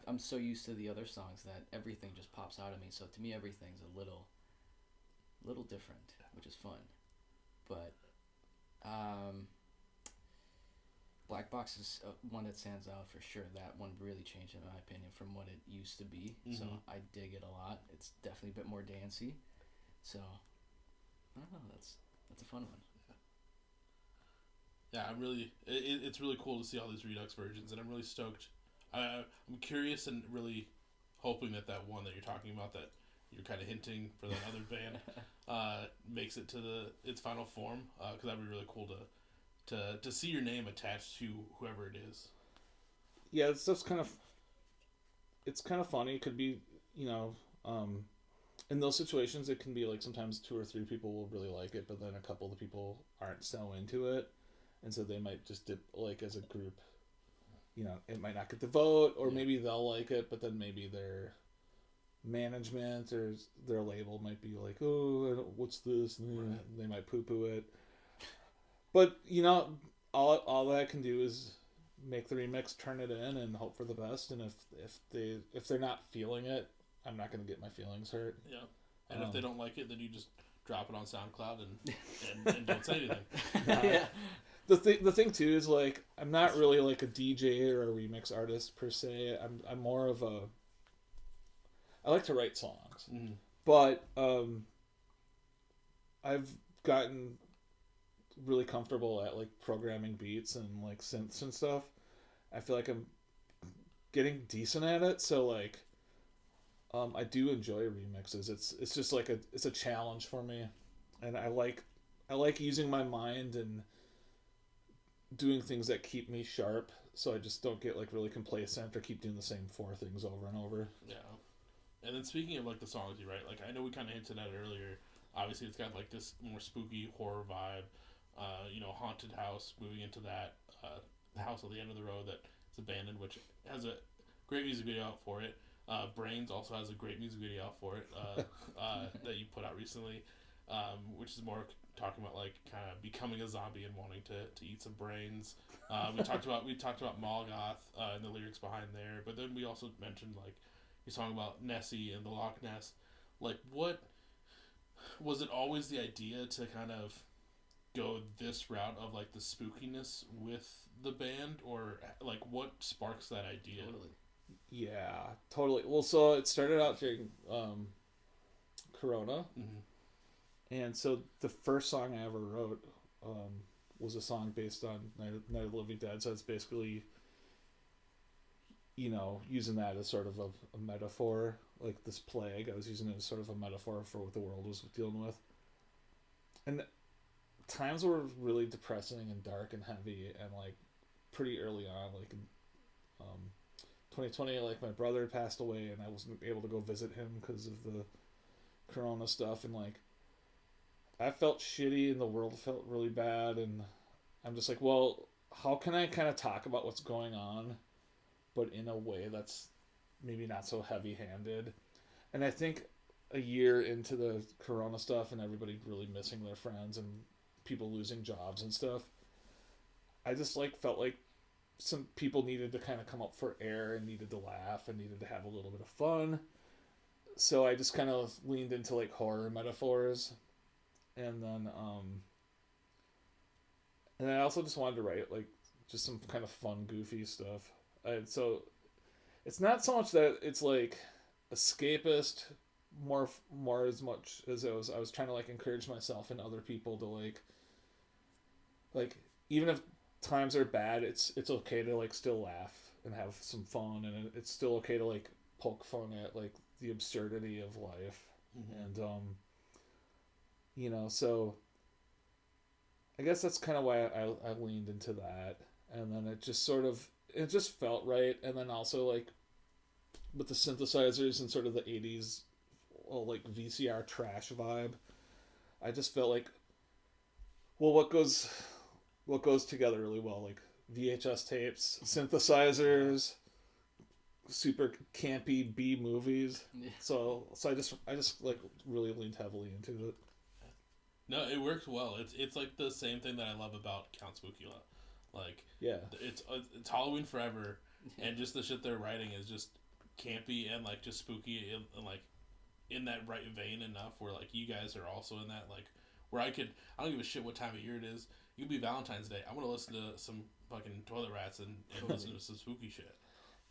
I'm so used to the other songs that everything just pops out of me. So to me, everything's a little different, which is fun. But Black Box is one that stands out for sure. That one really changed, in my opinion, from what it used to be. Mm-hmm. So I dig it a lot. It's definitely a bit more dancey. So I don't know. That's a fun one. Yeah, I'm really. It's really cool to see all these Redux versions, and I'm really stoked. I'm curious and really hoping that one that you're talking about, that you're kind of hinting for that other band, makes it to its final form. Because that'd be really cool to see your name attached to whoever it is. Yeah, it's just kind of funny. It could be, you know, in those situations, it can be like sometimes 2 or 3 people will really like it, but then a couple of the people aren't so into it, and so they might just dip, like, as a group. You know, it might not get the vote, or maybe they'll like it, but then maybe their management or their label might be like, oh, what's this? And they might poo-poo it. But, you know, all that I can do is make the remix, turn it in, and hope for the best. And if they're not feeling it, I'm not going to get my feelings hurt. Yeah. And if they don't like it, then you just drop it on SoundCloud and don't say anything. Yeah. The thing too is, like, I'm not really like a DJ or a remix artist per se. I'm more of I like to write songs, but I've gotten really comfortable at like programming beats and like synths and stuff. I feel like I'm getting decent at it. So like, I do enjoy remixes. It's just like it's a challenge for me, and I like using my mind and doing things that keep me sharp. So I just don't get like really complacent or keep doing the same 4 things over and over. Yeah. And then speaking of like the songs you write, like I know we kind of hinted at it earlier. Obviously, it's got like this more spooky horror vibe. Haunted house. Moving into that house at the end of the road that is abandoned, which has a great music video out for it. Brains also has a great music video out for it that you put out recently, which is more talking about like kind of becoming a zombie and wanting to eat some brains. We talked about Molgoth and the lyrics behind there, but then we also mentioned like your song about Nessie and the Loch Ness. Like, what was it always the idea to kind of go this route of like the spookiness with the band, or like what sparks that idea? Totally. Yeah, totally. Well, so it started out during Corona, and so the first song I ever wrote was a song based on Night of the Living Dead. So it's basically, using that as sort of a metaphor, like this plague. I was using it as sort of a metaphor for what the world was dealing with, and times were really depressing and dark and heavy, and like pretty early on, like in 2020, like my brother had passed away and I wasn't able to go visit him because of the Corona stuff, and like I felt shitty and the world felt really bad, and I'm just like, well, how can I kind of talk about what's going on but in a way that's maybe not so heavy-handed? And I think a year into the Corona stuff and everybody really missing their friends and people losing jobs and stuff, I just like felt like some people needed to kind of come up for air and needed to laugh and needed to have a little bit of fun. So I just kind of leaned into like horror metaphors, and then I also just wanted to write like just some kind of fun, goofy stuff. So it's not so much that it's like escapist, more as much as I was trying to like encourage myself and other people to like even if times are bad, it's okay to like still laugh and have some fun, and it's still okay to like poke fun at like the absurdity of life. And so I guess that's kind of why I leaned into that, and then it just felt right. And then also like with the synthesizers and sort of the 80s like VCR trash vibe, I just felt like, well, what goes together really well, like VHS tapes, synthesizers, super campy B movies. Yeah. So I just like really leaned heavily into it. No, it works well. It's like the same thing that I love about Count Spookula. Like, yeah, it's Halloween Forever, and just the shit they're writing is just campy and like just spooky and like in that right vein enough where like you guys are also in that, like, where I don't give a shit what time of year it is. It could be Valentine's Day. I'm gonna listen to some fucking Toilet Rats and listen to some spooky shit.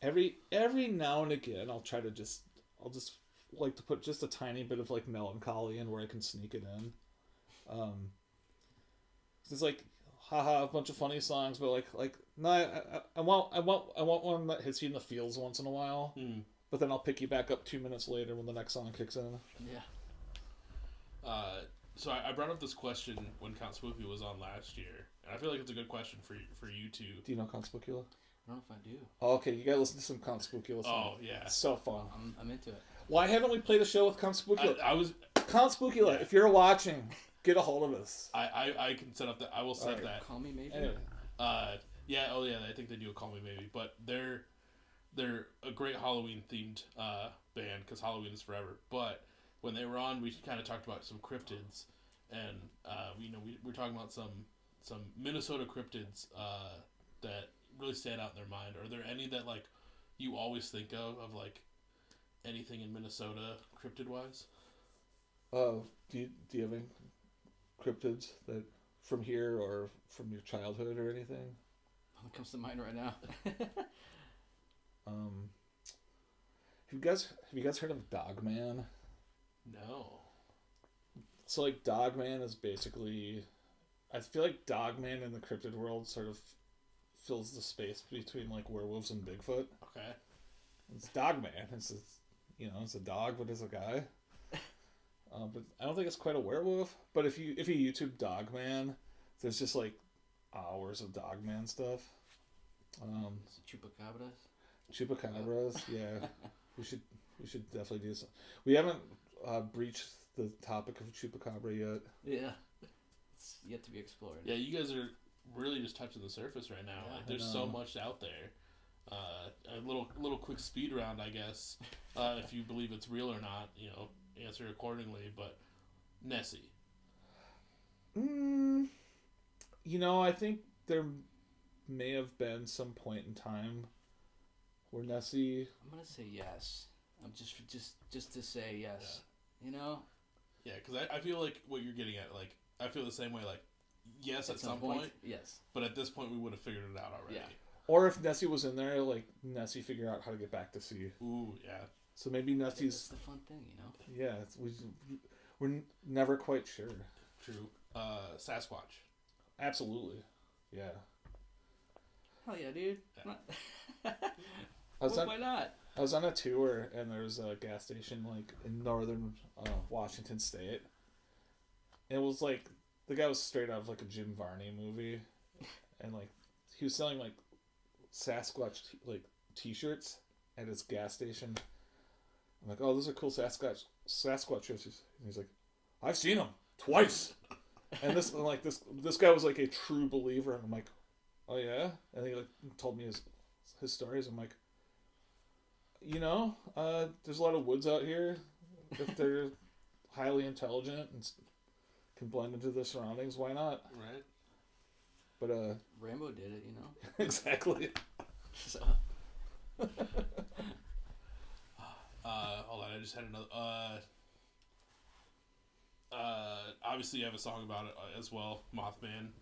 Every now and again, I'll just like to put just a tiny bit of like melancholy in where I can sneak it in. It's like, haha, a bunch of funny songs, but like no, I want one that hits you in the feels once in a while. But then I'll pick you back up 2 minutes later when the next song kicks in. Yeah. So I brought up this question when Count Spooky was on last year, and I feel like it's a good question for you two. Do you know Count Spookula? I don't know if I do. Oh, okay, you gotta listen to some Count Spookula songs. Oh yeah, it's so fun. I'm into it. Why haven't we played a show with Count Spookula? Count Spookula. Yeah. If you're watching, get a hold of us. I can set up that. I will set that. Call Me Maybe. Anyway. Yeah. Oh yeah. I think they do a Call Me Maybe, but they're a great Halloween themed band because Halloween is forever. But when they were on, we kind of talked about some cryptids. And we're talking about some Minnesota cryptids that really stand out in their mind. Are there any that like you always think of like anything in Minnesota cryptid wise? Do you have any cryptids that from here or from your childhood or anything? What comes to mind right now? Have you guys heard of Dogman? No. So, like, Dogman is basically... I feel like Dogman in the cryptid world sort of fills the space between, like, werewolves and Bigfoot. Okay. It's Dogman. It's a dog, but it's a guy. But I don't think it's quite a werewolf. But if you YouTube Dogman, there's just like hours of Dogman stuff. Chupacabras, yeah. We should definitely do some. We haven't breached the topic of Chupacabra yet. Yeah, it's yet to be explored. Yeah, you guys are really just touching the surface right now. Yeah, like, there's so much out there. A little quick speed round, I guess. If you believe it's real or not, answer accordingly. But Nessie. I think there may have been some point in time where Nessie. I'm gonna say yes. I'm just to say yes. Yeah. Yeah, because I feel like what you're getting at, like, I feel the same way. Like, yes, at some point. Yes. But at this point, we would have figured it out already. Yeah. Or if Nessie was in there, like Nessie figured out how to get back to sea. Ooh, yeah. So maybe Nessie's. That's the fun thing, Yeah, we're never quite sure. True. Sasquatch. Absolutely. Yeah. Hell yeah, dude. Yeah. Why not? I was on a tour and there was a gas station like in northern Washington State. And it was like the guy was straight out of like a Jim Varney movie, and like he was selling like Sasquatch T-shirts at his gas station. I'm like, oh, those are cool Sasquatch shirts. And he's like, I've seen them twice. And this guy was like a true believer, and I'm like, oh yeah, and he like told me his stories. I'm like, there's a lot of woods out here. If they're highly intelligent and can blend into their surroundings, why not? Right. But Rambo did it, Exactly. So. Hold on, I just had another. Obviously, you have a song about it as well, Mothman.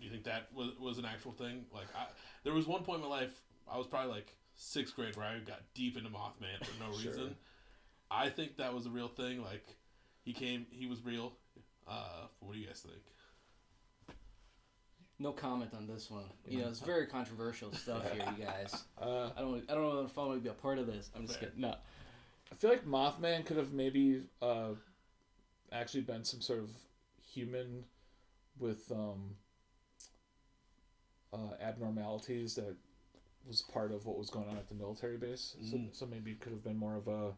Do you think that was an actual thing? Like, there was one point in my life, I was probably like 6th grade, where I got deep into Mothman for no Sure. reason. I think that was a real thing. Like, he was real. What do you guys think? No comment on this one. It's very controversial stuff here, you guys. I don't know if I want to be a part of this. I'm just kidding. No. I feel like Mothman could have maybe actually been some sort of human with abnormalities that was part of what was going on at the military base. So maybe it could have been more of a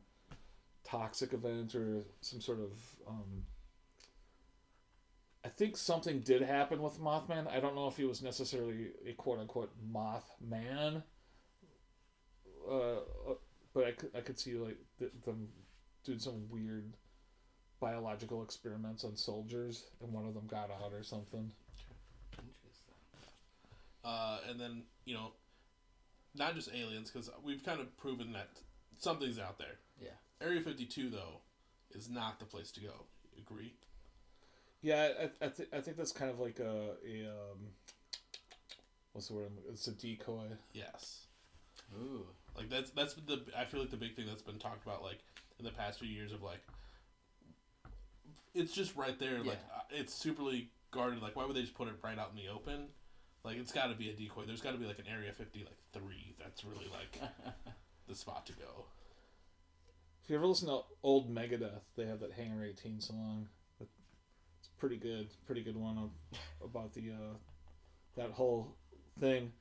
toxic event or some sort of... I think something did happen with Mothman. I don't know if he was necessarily a quote-unquote Mothman. But I could see like them doing some weird biological experiments on soldiers, and one of them got out or something. And then, not just aliens, because we've kind of proven that something's out there. Yeah. Area 52, though, is not the place to go. You agree? Yeah, I think that's kind of like a what's the word? It's a decoy. Yes. Ooh. Like that's I feel like the big thing that's been talked about like in the past few years of like it's just right there. Yeah. Like it's superly guarded. Like why would they just put it right out in the open? Like it's got to be a decoy. There's got to be like an Area 50 like 3. That's really like the spot to go. If you ever listen to old Megadeth, they have that Hangar 18 song. It's pretty good one about the that whole thing,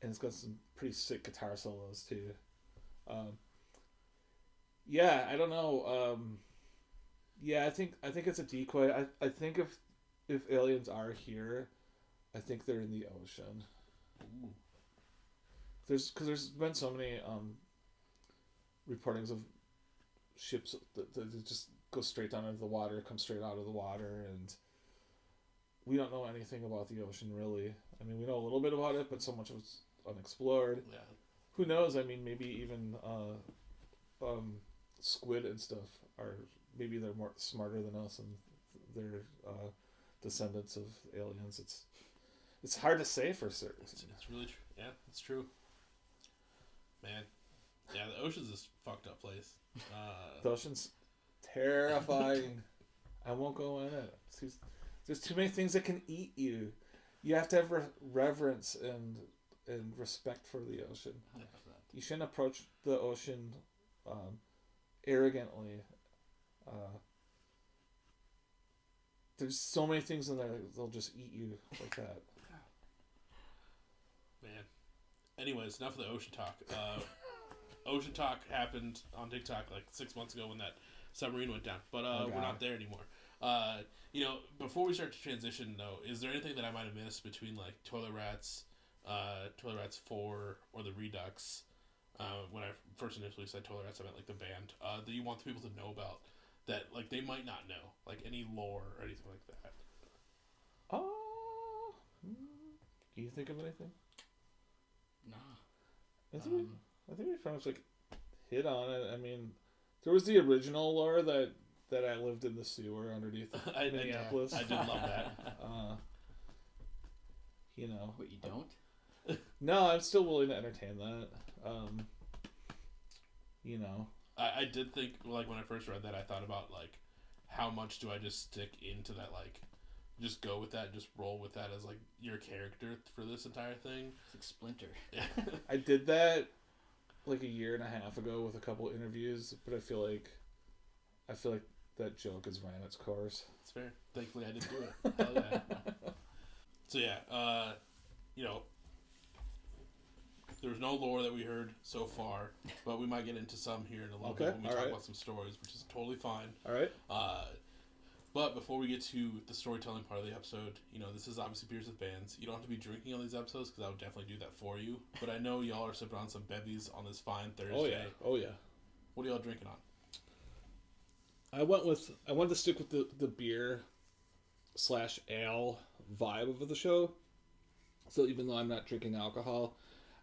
and it's got some pretty sick guitar solos too. Yeah, I don't know. Yeah, I think it's a decoy. I think if aliens are here, I think they're in the ocean. Ooh. There's been so many reportings of ships that just go straight down into the water, come straight out of the water, and we don't know anything about the ocean really. I mean, we know a little bit about it, but so much of it's unexplored. Yeah. Who knows? I mean, maybe even squid and stuff maybe they're more smarter than us, and they're descendants of aliens. It's hard to say for certain. It's really true. Yeah, it's true. Man, yeah, the ocean's this fucked up place. The ocean's terrifying. I won't go in it. There's too many things that can eat you. You have to have reverence and respect for the ocean. 100%. you shouldn't approach the ocean arrogantly. There's so many things in there they'll just eat you like that. Man. Anyways, enough of the ocean talk. Ocean talk happened on TikTok like 6 months ago when that submarine went down, but we're not there anymore. Before we start to transition though, is there anything that I might have missed between like Toilet Rats 4, or the Redux? When I first initially said Toilet Rats, I meant like the band that you want the people to know about that like they might not know, like any lore or anything like that. Can you think of anything? Nah. I think we pretty much like hit on it. I mean, there was the original lore that I lived in the sewer underneath Minneapolis. I did love that. What, you don't? No, I'm still willing to entertain that. I did think, like, when I first read that, I thought about, like, how much do I just stick into that, like, just go with that, just roll with that as, like, your character for this entire thing. It's like Splinter. I did that, like, a year and a half ago with a couple of interviews, but I feel like that joke has ran its course. It's fair. Thankfully, I didn't do it. Hell yeah. So, yeah, there's no lore that we heard so far, but we might get into some here in a little bit when we talk about some stories, which is totally fine. All right. But before we get to the storytelling part of the episode, this is obviously Beers with Bands. You don't have to be drinking on these episodes because I would definitely do that for you. But I know y'all are sipping on some bevies on this fine Thursday. Oh yeah. What are y'all drinking on? I wanted to stick with the beer / ale vibe of the show. So even though I'm not drinking alcohol,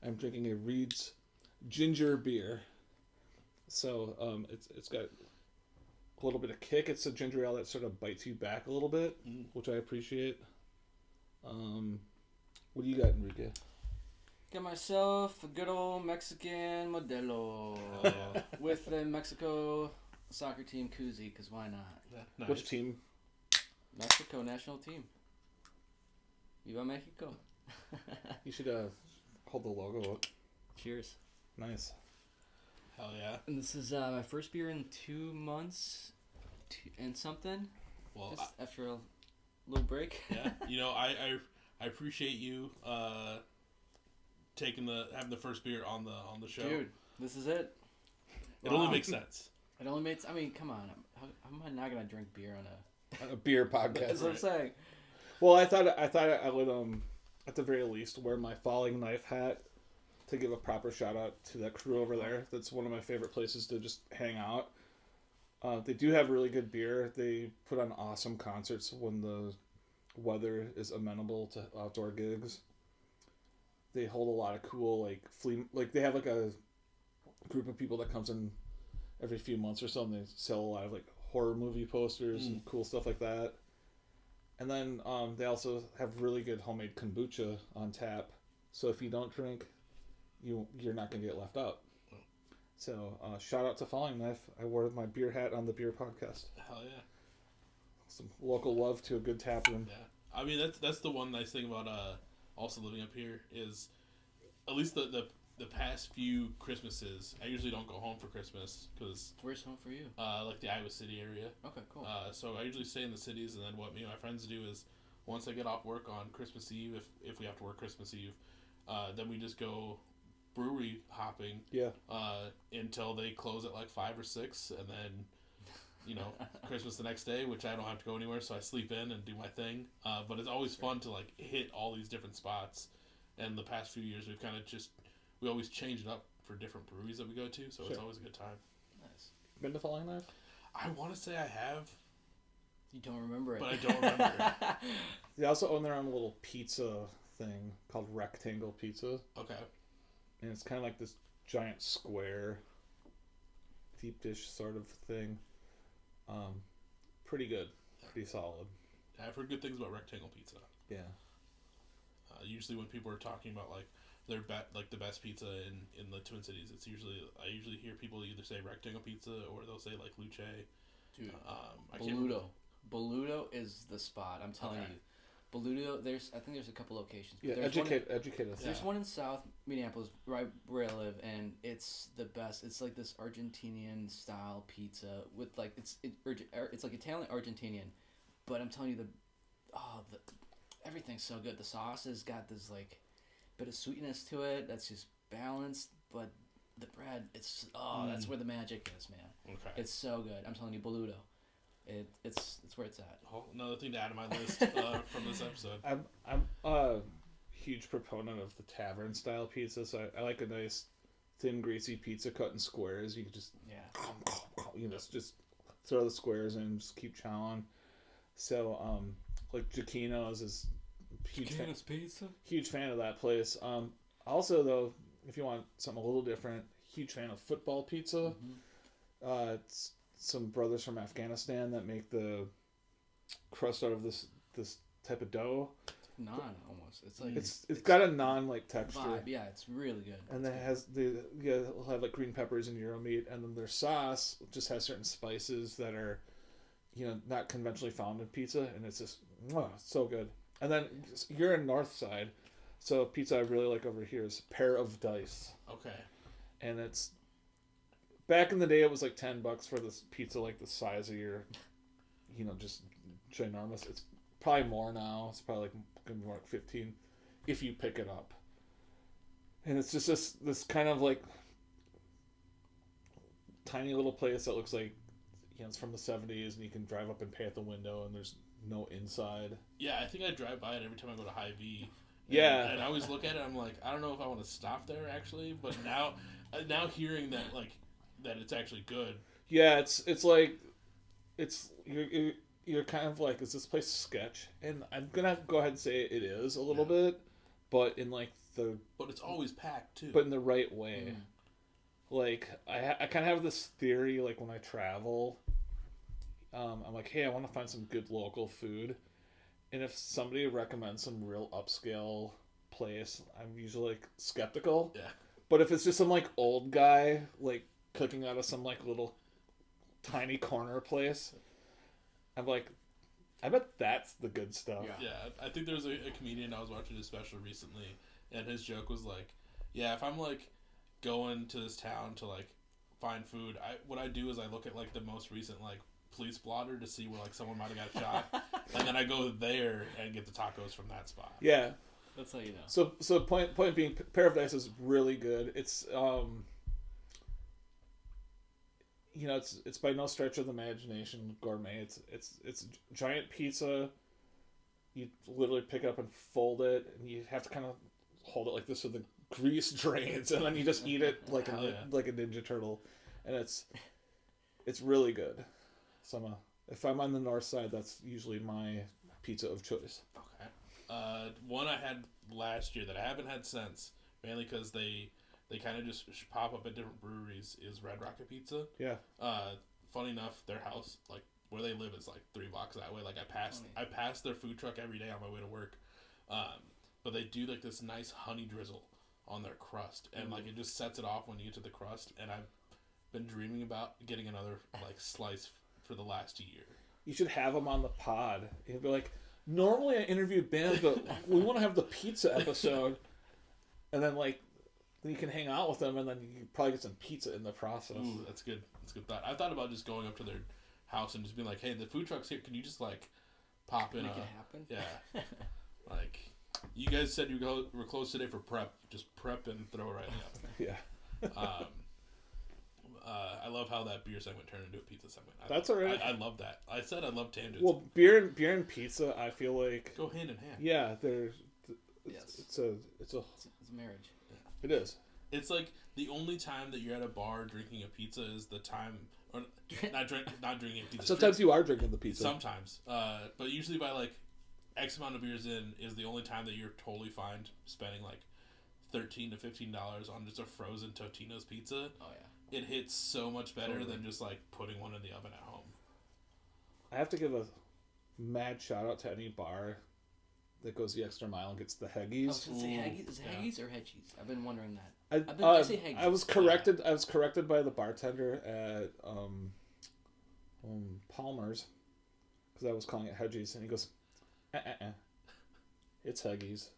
I'm drinking a Reed's ginger beer. So it's got a little bit of kick. It's a ginger ale that sort of bites you back a little bit, which I appreciate. What do you got, Enrique? Got myself a good old Mexican Modelo with the Mexico soccer team koozie, because why not? Yeah, nice. Which team? Mexico national team. Viva Mexico. You should hold the logo up. Cheers. Nice. Hell yeah. And this is my first beer in 2 months and something. Well, just after a little break. Yeah. I appreciate you having the first beer on the show. Dude, this is it. It only makes sense. It only makes. I mean, come on. How am I not gonna drink beer on a beer podcast? That's what I'm saying. Well, I thought I would at the very least wear my falling knife hat to give a proper shout out to that crew over there. That's one of my favorite places to just hang out. They do have really good beer. They put on awesome concerts when the weather is amenable to outdoor gigs. They hold a lot of cool they have like a group of people that comes in every few months or something. They sell a lot of like horror movie posters and cool stuff like that. And then they also have really good homemade kombucha on tap. So if you don't drink, you're not going to get left out. So shout out to Falling Knife. I wore my beer hat on the beer podcast. Hell yeah. Some local love to a good tap room. Yeah. I mean, that's the one nice thing about also living up here is at least the past few Christmases, I usually don't go home for Christmas because... Where's home for you? Like the Iowa City area. Okay, cool. So I usually stay in the cities, and then what me and my friends do is once I get off work on Christmas Eve, if we have to work Christmas Eve, then we just go brewery hopping. Yeah. Until they close at like 5 or 6, and then Christmas the next day, which I don't have to go anywhere, so I sleep in and do my thing. But it's always fun to like hit all these different spots. And the past few years, we've kind of we always change it up for different breweries that we go to, so It's always a good time. Nice. Been to Falling Knife? I want to say I have. You don't remember it. But I don't remember it. They also own their own little pizza thing called Rectangle Pizza. Okay. And it's kind of like this giant square, deep dish sort of thing. Pretty good. Pretty solid. I've heard good things about Rectangle Pizza. Yeah. Usually when people are talking about like the best pizza in the Twin Cities, I usually hear people either say Rectangle Pizza or they'll say like Luce. Dude, Boluto is the spot. I'm telling you. Boludo, I think there's a couple locations. Yeah, There's educate us. There's one in South Minneapolis, right where I live, and it's the best. It's like this Argentinian style pizza with like it's like Italian Argentinian, but I'm telling you everything's so good. The sauce has got this like bit of sweetness to it that's just balanced, but the bread, that's where the magic is, man. Okay. It's so good. I'm telling you, Boludo. It's where it's at. Oh, another thing to add to my list from this episode. I'm a huge proponent of the tavern style pizza, so I like a nice thin greasy pizza cut in squares. You can just just throw the squares in and just keep chowing. So like Giacchino's is huge fan of that place. Also though, if you want something a little different, huge fan of football pizza. It's some brothers from Afghanistan that make the crust out of this type of dough. Naan almost. It's like it's got a naan like texture. Vibe. Yeah, it's really good. And then it has they'll have like green peppers and gyro meat, and then their sauce just has certain spices that are, not conventionally found in pizza, and it's just so good. And then you're in North Side, so pizza I really like over here is Pair of Dice. Okay. And it's back in the day, it was like $10 for this pizza, like the size of your, just ginormous. It's probably more now. It's probably gonna be more like 15 if you pick it up. And it's just this kind of like tiny little place that looks like, it's from the 70s, and you can drive up and pay at the window, and there's no inside. Yeah, I think I drive by it every time I go to Hy-Vee. Yeah. And I always look at it, I'm like, I don't know if I want to stop there actually, but now hearing that that it's actually good. Yeah, it's like you're kind of like, is this place sketch? And I'm gonna go ahead and say it is a little bit, but in like but it's always packed too. But in the right way. Like I kind of have this theory, like when I travel, I'm like, hey, I want to find some good local food, and if somebody recommends some real upscale place, I'm usually like skeptical. Yeah. But if it's just some like old guy like cooking out of some like little tiny corner place, I'm like, I bet that's the good stuff. Yeah, I think there was a comedian I was watching his special recently, and his joke was like, yeah, if I'm like going to this town to like find food, what I do is I look at like the most recent like police blotter to see where like someone might have got shot, and then I go there and get the tacos from that spot. Yeah. That's how you know. So point being, Pair of Dice is really good. It's it's by no stretch of the imagination gourmet. It's giant pizza. You literally pick it up and fold it, and you have to kind of hold it like this so the grease drains, and then you just eat it like a Ninja Turtle, and it's really good. So if I'm on the north side, that's usually my pizza of choice. Okay. One I had last year that I haven't had since, mainly because they kind of just pop up at different breweries, is Red Rocket Pizza. Yeah. Funny enough, their house, like where they live, is like 3 blocks that way. Like I pass their food truck every day on my way to work. But they do like this nice honey drizzle on their crust, and like it just sets it off when you get to the crust. And I've been dreaming about getting another like slice for the last year. You should have them on the pod. You'd be like, normally I interview bands, but we want to have the pizza episode, and then you can hang out with them, and then you probably get some pizza in the process. Ooh, that's good. That's a good thought. I thought about just going up to their house and just being like, "Hey, the food truck's here. Can you just like pop in?" Make it happen. Yeah. Like, you guys said were closed today for prep. Just prep and throw it right in. Yeah. I love how that beer segment turned into a pizza segment. That's all right. I love that. I said I love tangents. Well, beer and pizza, I feel like go hand in hand. Yeah, Yes. It's a marriage. Yeah. It is. It's like the only time that you're at a bar drinking a pizza is the time, or not drinking a pizza. Sometimes you are drinking the pizza. Sometimes, but usually by like X amount of beers in is the only time that you're totally fine spending like $13 to $15 on just a frozen Totino's pizza. Oh yeah. It hits so much better than just like putting one in the oven at home. I have to give a mad shout out to any bar that goes the extra mile and gets the Heggies. I was gonna say Heggies. Is it Heggies or Hedgies? I've been wondering that. I say Heggies. I was corrected. I was corrected by the bartender at Palmer's because I was calling it Hedgies, and he goes, It's Heggy's.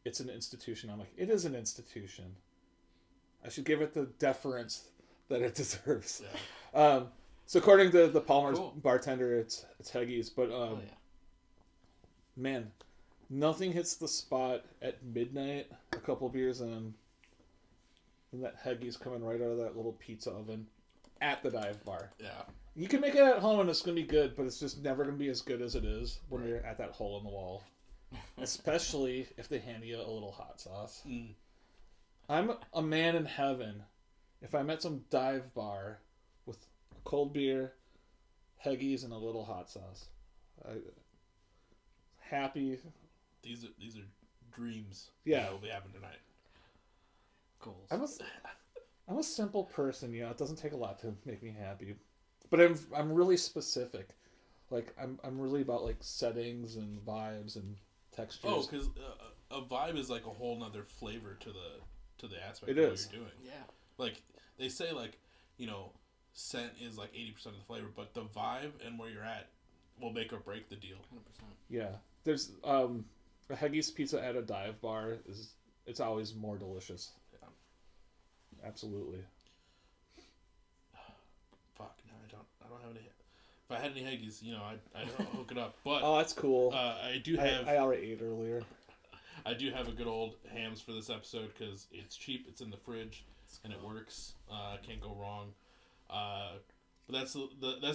It's an institution. I'm like, it is an institution. I should give it the deference that it deserves. Yeah. So according to the Palmer's Cool. bartender, it's Heggy's. But Oh yeah. man, nothing hits the spot at midnight. A couple beers in, and that Heggy's coming right out of that little pizza oven at the dive bar. Yeah. You can make it at home and it's going to be good, but it's just never going to be as good as it is when Right. you're at that hole in the wall. Especially if they hand you a little hot sauce. Mm. I'm a man in heaven if I'm at some dive bar with a cold beer, Heggy's, and a little hot sauce. Happy. These are dreams. Yeah. That will be happening tonight. Goals. I'm a simple person, you know. It doesn't take a lot to make me happy, but I'm really specific. Like I'm really about like settings and vibes and textures. Oh, because a vibe is like a whole nother flavor to the aspect It of is. what you're doing. Yeah. Like they say, like, you know, scent is like 80% of the flavor, but the vibe and where you're at will make or break the deal. 100%. Yeah, there's a Heggy's pizza at a dive bar it's always more delicious. Yeah. Absolutely. Fuck, no, I don't have any. If I had any Heggies, you know, I'd hook it up. But Oh, that's cool. I do have. I already ate earlier. I do have a good old hams for this episode because it's cheap, it's in the fridge, and it works. Can't go wrong. But that's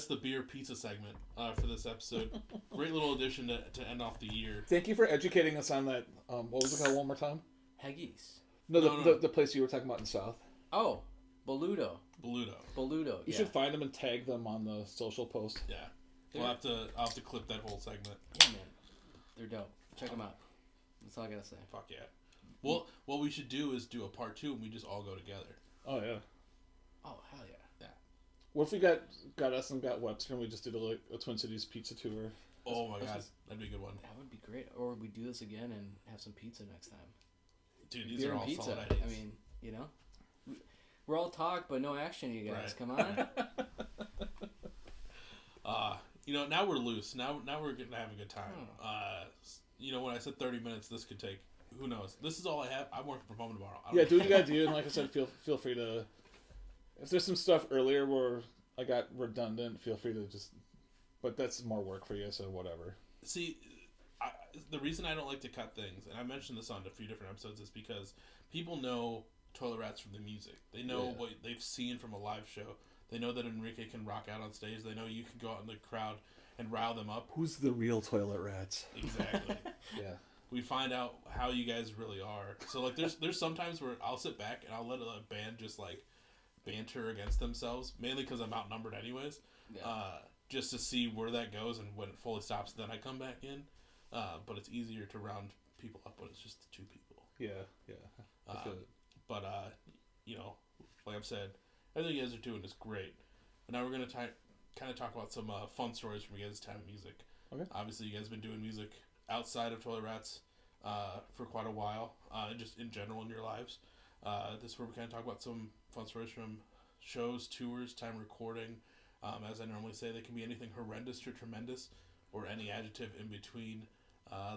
the beer pizza segment for this episode. Great little addition to end off the year. Thank you for educating us on that. What was it called one more time? Heggies. No. The place you were talking about in South. Oh, Boludo. Boludo. You should find them and tag them on the social post. Yeah. I'll have to clip that whole segment. Yeah, man. They're dope. Check them out. That's all I gotta say. Fuck yeah. Well, what we should do is do a part 2 and we just all go together. Oh yeah. Oh, hell yeah. What if we got us and got Webster and we just did a Twin Cities pizza tour? Oh my god, that'd be a good one. That would be great. Or we do this again and have some pizza next time. Dude, these Beer are and all pizza. solid ideas. I mean, you know? We're all talk, but no action, you guys. Right. Come on. You know, now we're loose. Now we're getting to have a good time. You know, when I said 30 minutes, this could take, who knows? This is all I have. I'm working from home tomorrow. Yeah, do what you gotta do, and like I said, feel free to. If there's some stuff earlier where I got redundant, feel free to just. But that's more work for you, so whatever. See, the reason I don't like to cut things, and I mentioned this on a few different episodes, is because people know Toilet Rats from the music. They know what they've seen from a live show. They know that Enrique can rock out on stage. They know you can go out in the crowd and rile them up. Who's the real Toilet Rats? Exactly. Yeah. We find out how you guys really are. So like, there's sometimes where I'll sit back and I'll let a band just like banter against themselves, mainly because I'm outnumbered anyways. Yeah. Just to see where that goes and when it fully stops, then I come back in. But it's easier to round people up when it's just the two people. Yeah. I feel it. But you know, like I've said, everything you guys are doing is great. And now we're gonna kind of talk about some fun stories from you guys' time in music. Okay. Obviously, you guys have been doing music outside of Toilet Rats for quite a while, just in general in your lives. This is where we kind of talk about some fun stories from shows, tours, time recording. As I normally say, they can be anything horrendous to tremendous, or any adjective in between.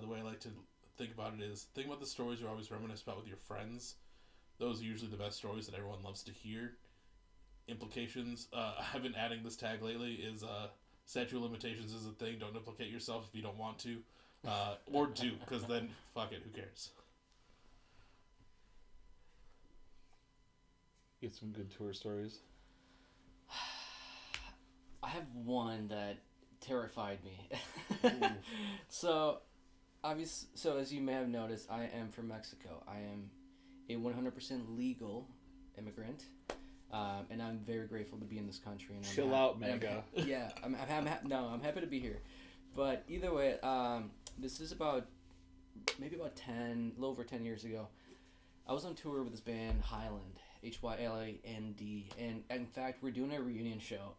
The way I like to think about it is, think about the stories you always reminisce about with your friends. Those are usually the best stories that everyone loves to hear. Implications. I've been adding this tag lately, is statute of limitations is a thing. Don't implicate yourself if you don't want to. Or do, because then, fuck it, who cares? Get some good tour stories. I have one that terrified me. So as you may have noticed, I am from Mexico. I am a 100% legal immigrant, and I'm very grateful to be in this country. And Chill out, Mega. Yeah, I'm happy to be here. But either way, this is maybe about 10, a little over 10 years ago. I was on tour with this band, Highland, Hyland, and in fact, we're doing a reunion show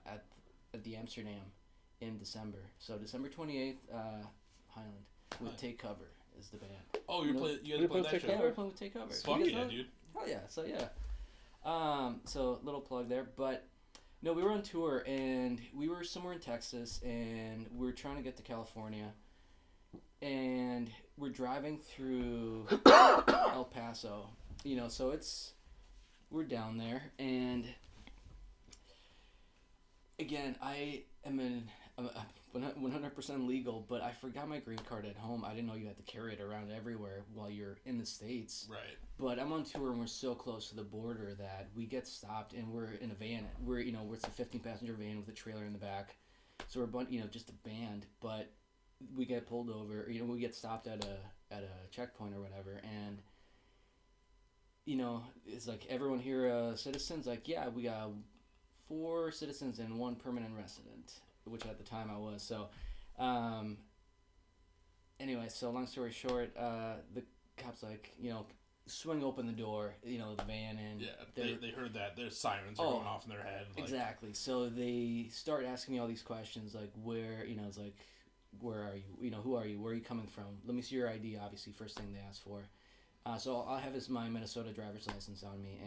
at the Amsterdam in December. So December 28th, Highland with Take Cover is the band. Oh, you guys played that show? Yeah, we're playing with Take Cover. Fuck yeah, dude. Hell yeah! So yeah, so little plug there, but no, we were on tour and we were somewhere in Texas and we were trying to get to California, and we're driving through El Paso, so we're down there, and again, I'm 100% legal, but I forgot my green card at home. I didn't know you had to carry it around everywhere while you're in the States. Right. But I'm on tour and we're so close to the border that we get stopped and we're in a van. It's a 15-passenger van with a trailer in the back. So we're just a band, but we get pulled over. We get stopped at a checkpoint or whatever, and it's like, everyone here citizens? Like, yeah, we got 4 citizens and 1 permanent resident, which at the time I was. So, anyway, so long story short, the cops swing open the door, the van, and they heard that there's sirens are going off in their head. Exactly. So they start asking me all these questions, like, where, it's like, where are you? Who are you? Where are you coming from? Let me see your ID. Obviously, first thing they ask for. So all I have is my Minnesota driver's license on me,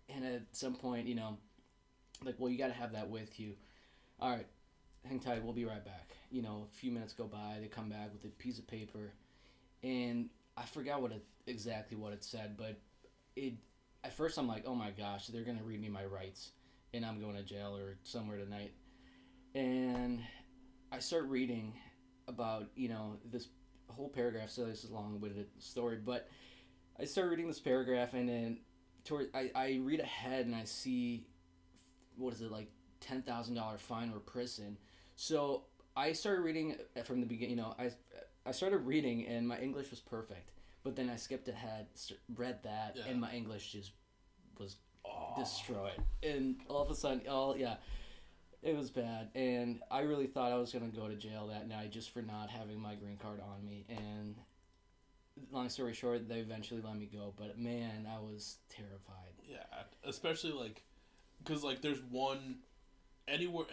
and at some point, like, well, you got to have that with you. All right, hang tight. We'll be right back. A few minutes go by. They come back with a piece of paper, and I forgot exactly what it said, but at first I'm like, oh my gosh, they're gonna read me my rights, and I'm going to jail or somewhere tonight. And I start reading about this whole paragraph. So this is a long-winded story, but I start reading this paragraph, and then I read ahead and I see, what is it, like $10,000 fine or prison. So I started reading from the beginning. I started reading and my English was perfect, but then I skipped ahead, read that, and my English just was destroyed. And all of a sudden, it was bad. And I really thought I was going to go to jail that night just for not having my green card on me. And long story short, they eventually let me go. But man, I was terrified. Yeah, especially because there's one anywhere.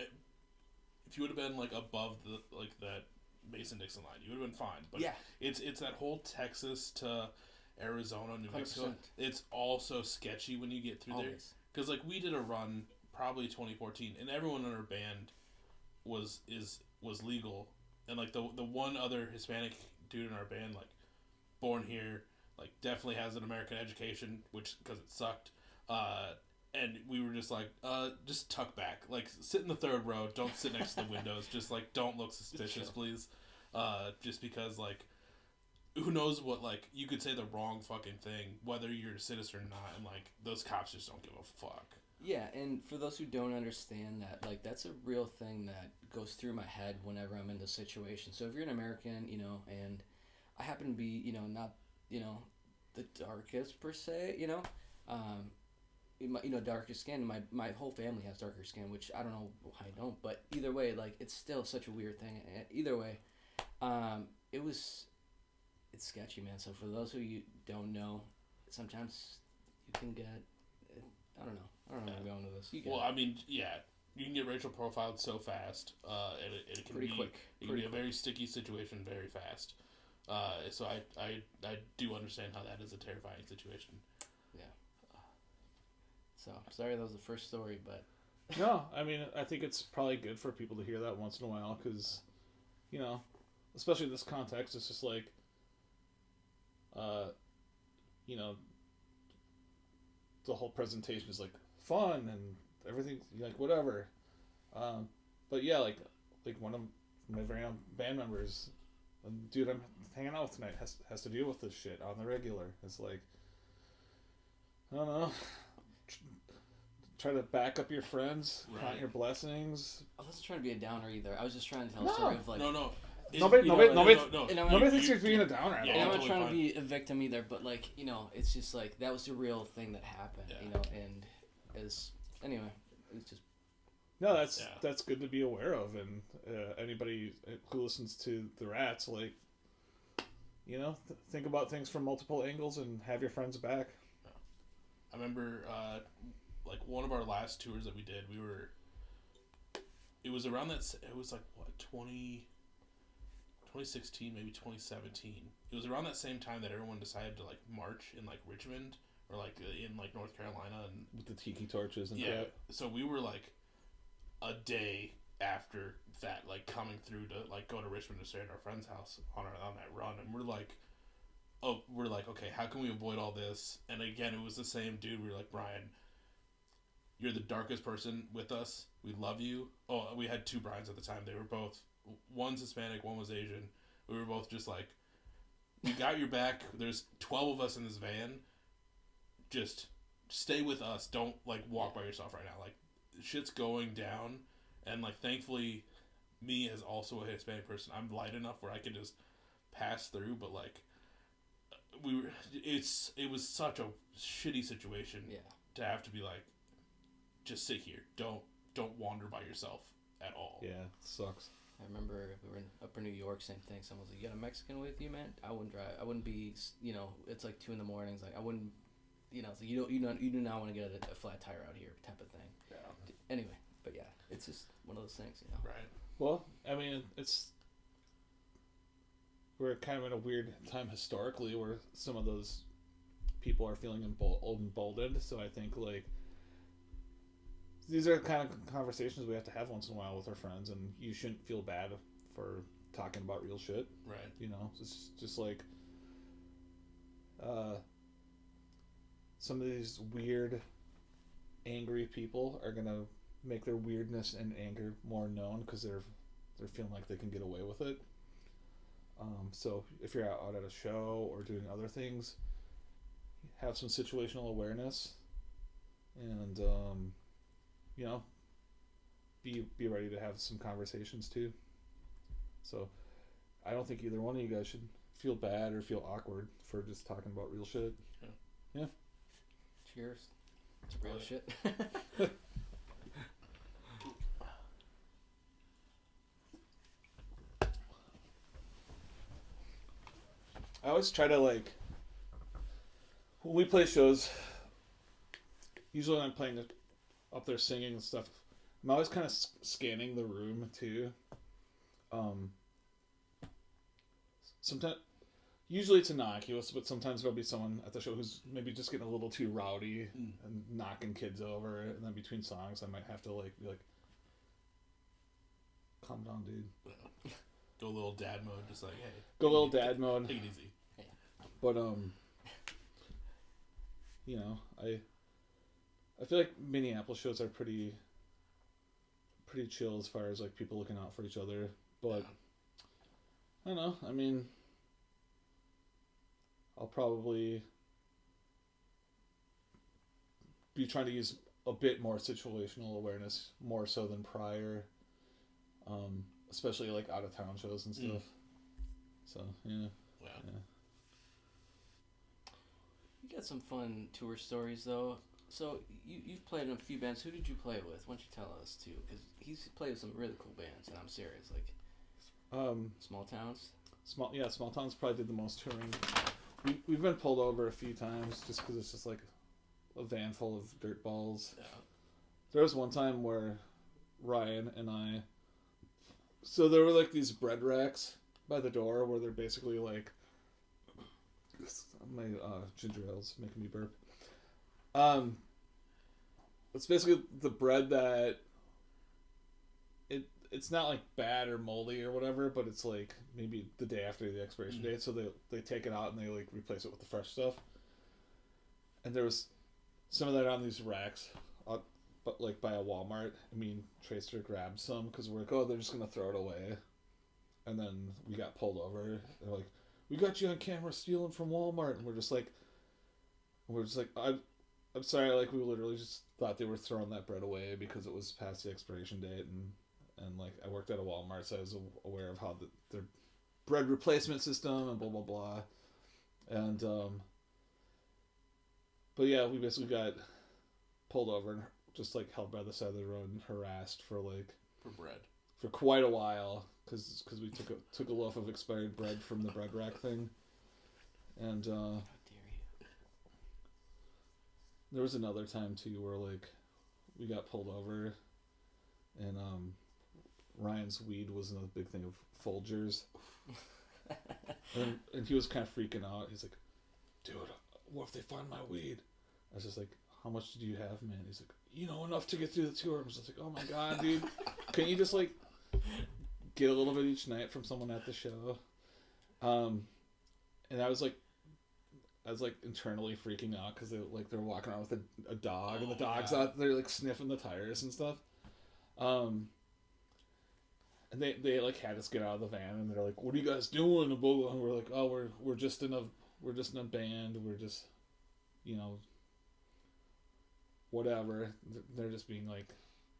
If you would have been above that Mason-Dixon line, you would have been fine. But it's that whole Texas to Arizona, New Mexico. 100%. It's also sketchy when you get through there. Because we did a run probably 2014, and everyone in our band was legal, and the one other Hispanic dude in our band, born here, definitely has an American education, which because it sucked. And we were just tuck back. Sit in the third row. Don't sit next to the windows. Just, don't look suspicious, please. Just because, who knows what, you could say the wrong fucking thing, whether you're a citizen or not, and, those cops just don't give a fuck. Yeah, and for those who don't understand that, that's a real thing that goes through my head whenever I'm in this situation. So if you're an American, and I happen to be, not, the darkest per se, darker skin. My whole family has darker skin, which I don't know why I don't, but either way, it's still such a weird thing. Either way, it's sketchy, man. So for those who you don't know, sometimes you can get, I don't know where I'm going with this. You can get racial profiled so fast, and it can pretty be quick. It can be a very sticky situation very fast. So I do understand how that is a terrifying situation. So, sorry that was the first story, but... No, I mean, I think it's probably good for people to hear that once in a while, because, especially in this context, it's just the whole presentation is, fun and everything, whatever. But yeah, one of my very own band members, a dude I'm hanging out with tonight, has to deal with this shit on the regular. It's I don't know... Try to back up your friends, count your blessings. I wasn't trying to be a downer either. I was just trying to tell a story of No. Nobody thinks you're being a downer. And I'm not trying to be a victim either, but it's just that was the real thing that happened, and anyway, it's just. No, that's good to be aware of, and anybody who listens to the Rats, think about things from multiple angles and have your friends back. I remember, one of our last tours that we did, it was around that, it was 2016, maybe 2017. It was around that same time that everyone decided to, march in, Richmond, or, in, North Carolina. And with the tiki torches and crap. So we were, a day after that, like coming through to like go to Richmond to stay at our friend's house on that run, and we're like, okay, how can we avoid all this? And again, it was the same dude. We were like, Brian, you're the darkest person with us. We love you. Oh, we had 2 Brians at the time. They were both, one's Hispanic, one was Asian. We were both just like, we got your back. There's 12 of us in this van. Just stay with us. Don't like walk by yourself right now. Like, shit's going down. And like, thankfully, me as also a Hispanic person, I'm light enough where I can just pass through. But like, it was such a shitty situation to have to be like, just sit here. Don't wander by yourself at all. Yeah, it sucks. I remember we were in upper New York, same thing. Someone was like, you got a Mexican with you, man? I wouldn't drive. I wouldn't be, it's like 2 in the morning. It's like, I wouldn't, it's like, you do not want to get a flat tire out here type of thing. Yeah. Anyway, but yeah, it's just one of those things, Right. Well, I mean, we're kind of in a weird time historically where some of those people are feeling emboldened. So I think like these are the kind of conversations we have to have once in a while with our friends, and you shouldn't feel bad for talking about real shit. Right. It's just like some of these weird, angry people are gonna make their weirdness and anger more known because they're feeling like they can get away with it. So if you're out at a show or doing other things, have some situational awareness, and be ready to have some conversations too. So I don't think either one of you guys should feel bad or feel awkward for just talking about real shit. Yeah. Cheers. It's real shit. I always try to like, when we play shows, usually when I'm playing up there singing and stuff, I'm always kind of scanning the room too. Sometimes, usually it's innocuous, but sometimes there'll be someone at the show who's maybe just getting a little too rowdy and knocking kids over, and then between songs I might have to like be like, calm down, dude. Go a little dad mode, just like, hey. Go a little dad mode. Take it easy. But I feel like Minneapolis shows are pretty chill as far as like people looking out for each other. But I don't know. I mean, I'll probably be trying to use a bit more situational awareness, more so than prior. Especially like out of town shows and stuff. So yeah. You got some fun tour stories though. So you've played in a few bands. Who did you play with? Why don't you tell us too? Because he's played with some really cool bands, and I'm serious. Like, small towns. Small towns probably did the most touring. We've been pulled over a few times just because it's just like a van full of dirt balls. Yeah. There was one time where Ryan and I. So there were like these bread racks by the door where they're basically like. My ginger ale's making me burp. It's basically the bread that it's not like bad or moldy or whatever, but it's like maybe the day after the expiration date, so they take it out and they like replace it with the fresh stuff. And there was some of that on these racks, but like by a Walmart. I mean, Tracer grabbed some because we're like, oh, they're just gonna throw it away, and then we got pulled over. They're like, we got you on camera stealing from Walmart, and we're just like, I'm sorry, like we literally just thought they were throwing that bread away because it was past the expiration date, and like I worked at a Walmart, so I was aware of how their bread replacement system and blah blah blah, and but yeah, we basically got pulled over and just like held by the side of the road and harassed for bread for quite a while because we took a loaf of expired bread from the bread rack thing, and How dare you? there was another time too where like we got pulled over, and Ryan's weed was in a big thing of Folgers, and he was kind of freaking out. He's like, "Dude, what if they find my weed?" I was just like, how much did you have, man? He's like, enough to get through the tour. I was just like, oh my god, dude. Can you just, like, get a little bit each night from someone at the show? And I was like internally freaking out because they're walking around with a dog, and the dog's out there, like, sniffing the tires and stuff. And they like had us get out of the van, and they're like, "What are you guys doing?" And blah, blah. And we're like, "Oh, we're just in a band. We're just, whatever." They're just being like,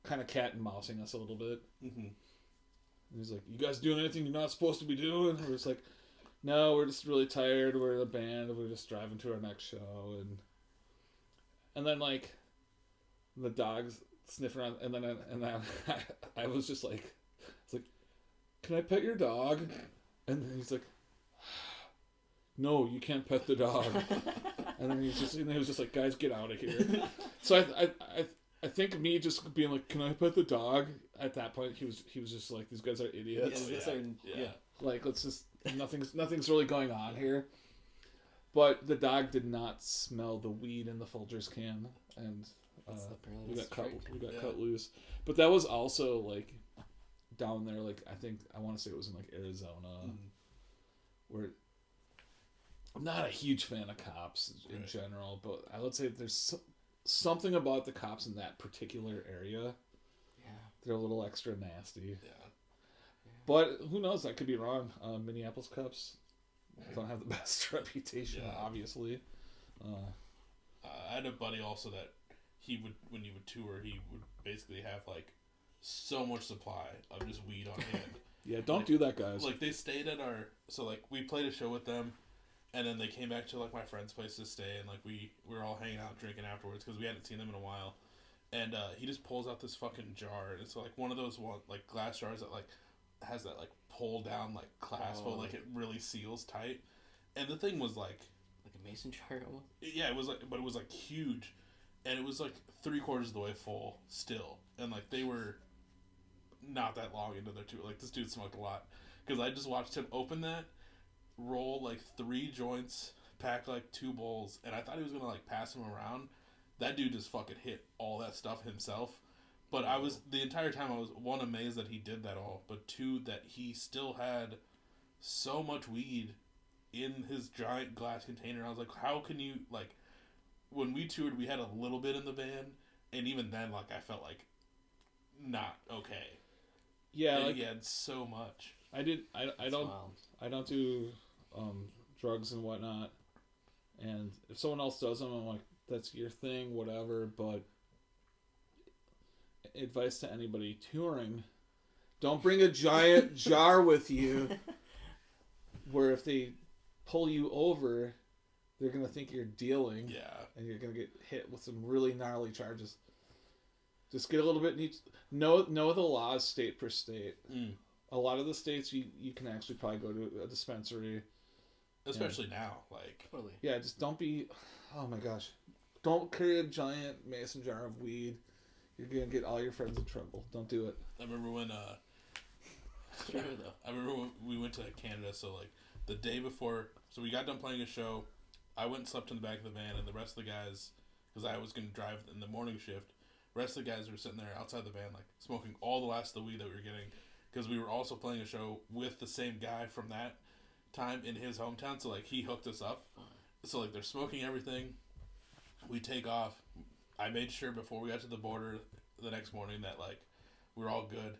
kind of cat and mousing us a little bit. Mm-hmm. And he's like, "You guys doing anything you're not supposed to be doing?" And we're just like, "No, we're just really tired. We're in a band. We're just driving to our next show." And then, like, the dog's sniffing around, and then I was just like, "Can I pet your dog?" And then he's like, "No, you can't pet the dog." And then he was just like, "Guys, get out of here." So I think me just being like, "Can I pet the dog?" At that point, he was just like, "These guys are idiots." Yeah. Like, let's just nothing's really going on here. But the dog did not smell the weed in the Folgers can, and we got cut loose. But that was also, like, down there, like, I want to say it was in, like, Arizona, where I'm not a huge fan of cops in general, but I would say there's something about the cops in that particular area. Yeah, they're a little extra nasty. Yeah. But who knows? I could be wrong. Minneapolis cops don't have the best reputation, obviously. I had a buddy also that when he would tour, he would basically have, like, so much supply of just weed on hand. Yeah, don't do that, guys. Like, they stayed at we played a show with them, and then they came back to, like, my friend's place to stay, and, like, we were all hanging out drinking afterwards because we hadn't seen them in a while. And he just pulls out this fucking jar, and it's, like, one of those like glass jars that, like, has that, like, pull down, like, clasp, but, like, it really seals tight. And the thing was, like a mason jar almost? Yeah, it was, like, but it was, like, huge. And it was, like, 3/4 of the way full still. And, like, they were not that long into their tour. Like, this dude smoked a lot. Because I just watched him open that, roll, like, 3 joints, pack, like, 2 bowls, and I thought he was going to, like, pass him around. That dude just fucking hit all that stuff himself. But the entire time I was, 1, amazed that he did that all, but 2, that he still had so much weed in his giant glass container. I was like, how can you, like, when we toured, we had a little bit in the van, and even then, like, I felt like not okay. Yeah, and like, he had so much. I don't do drugs and whatnot, and if someone else does them, I'm like, that's your thing, whatever. But advice to anybody touring: don't bring a giant jar with you, where if they pull you over, they're gonna think you're dealing. Yeah. And you're gonna get hit with some really gnarly charges. Just get a little bit neat. Know the laws state per state. A lot of the states you can actually probably go to a dispensary. Especially now, like. Totally. Yeah, just don't be. Oh my gosh, don't carry a giant mason jar of weed. You're gonna get all your friends in trouble. Don't do it. I remember when. True though. I remember when we went to Canada. So, like, the day before, so we got done playing a show. I went and slept in the back of the van, and the rest of the guys, because I was going to drive in the morning shift, the rest of the guys were sitting there outside the van, like, smoking all the last of the weed that we were getting, because we were also playing a show with the same guy from that time in his hometown, so, like, he hooked us up. So, like, they're smoking everything. We take off. I made sure before we got to the border the next morning that, like, we were all good.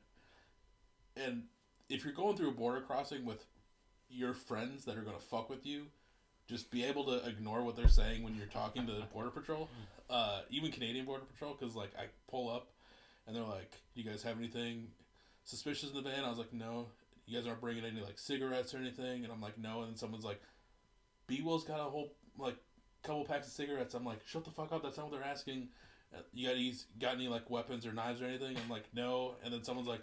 And if you're going through a border crossing with your friends that are going to fuck with you, just be able to ignore what they're saying when you're talking to the Border Patrol, even Canadian Border Patrol, because, like, I pull up, and they're like, do you guys have anything suspicious in the van? I was like, no. You guys aren't bringing any, like, cigarettes or anything? And I'm like, no. And then someone's like, B-Will's got a whole, like, couple packs of cigarettes. I'm like, shut the fuck up, that's not what they're asking. You got any, like, weapons or knives or anything? I'm like, no. And then someone's like,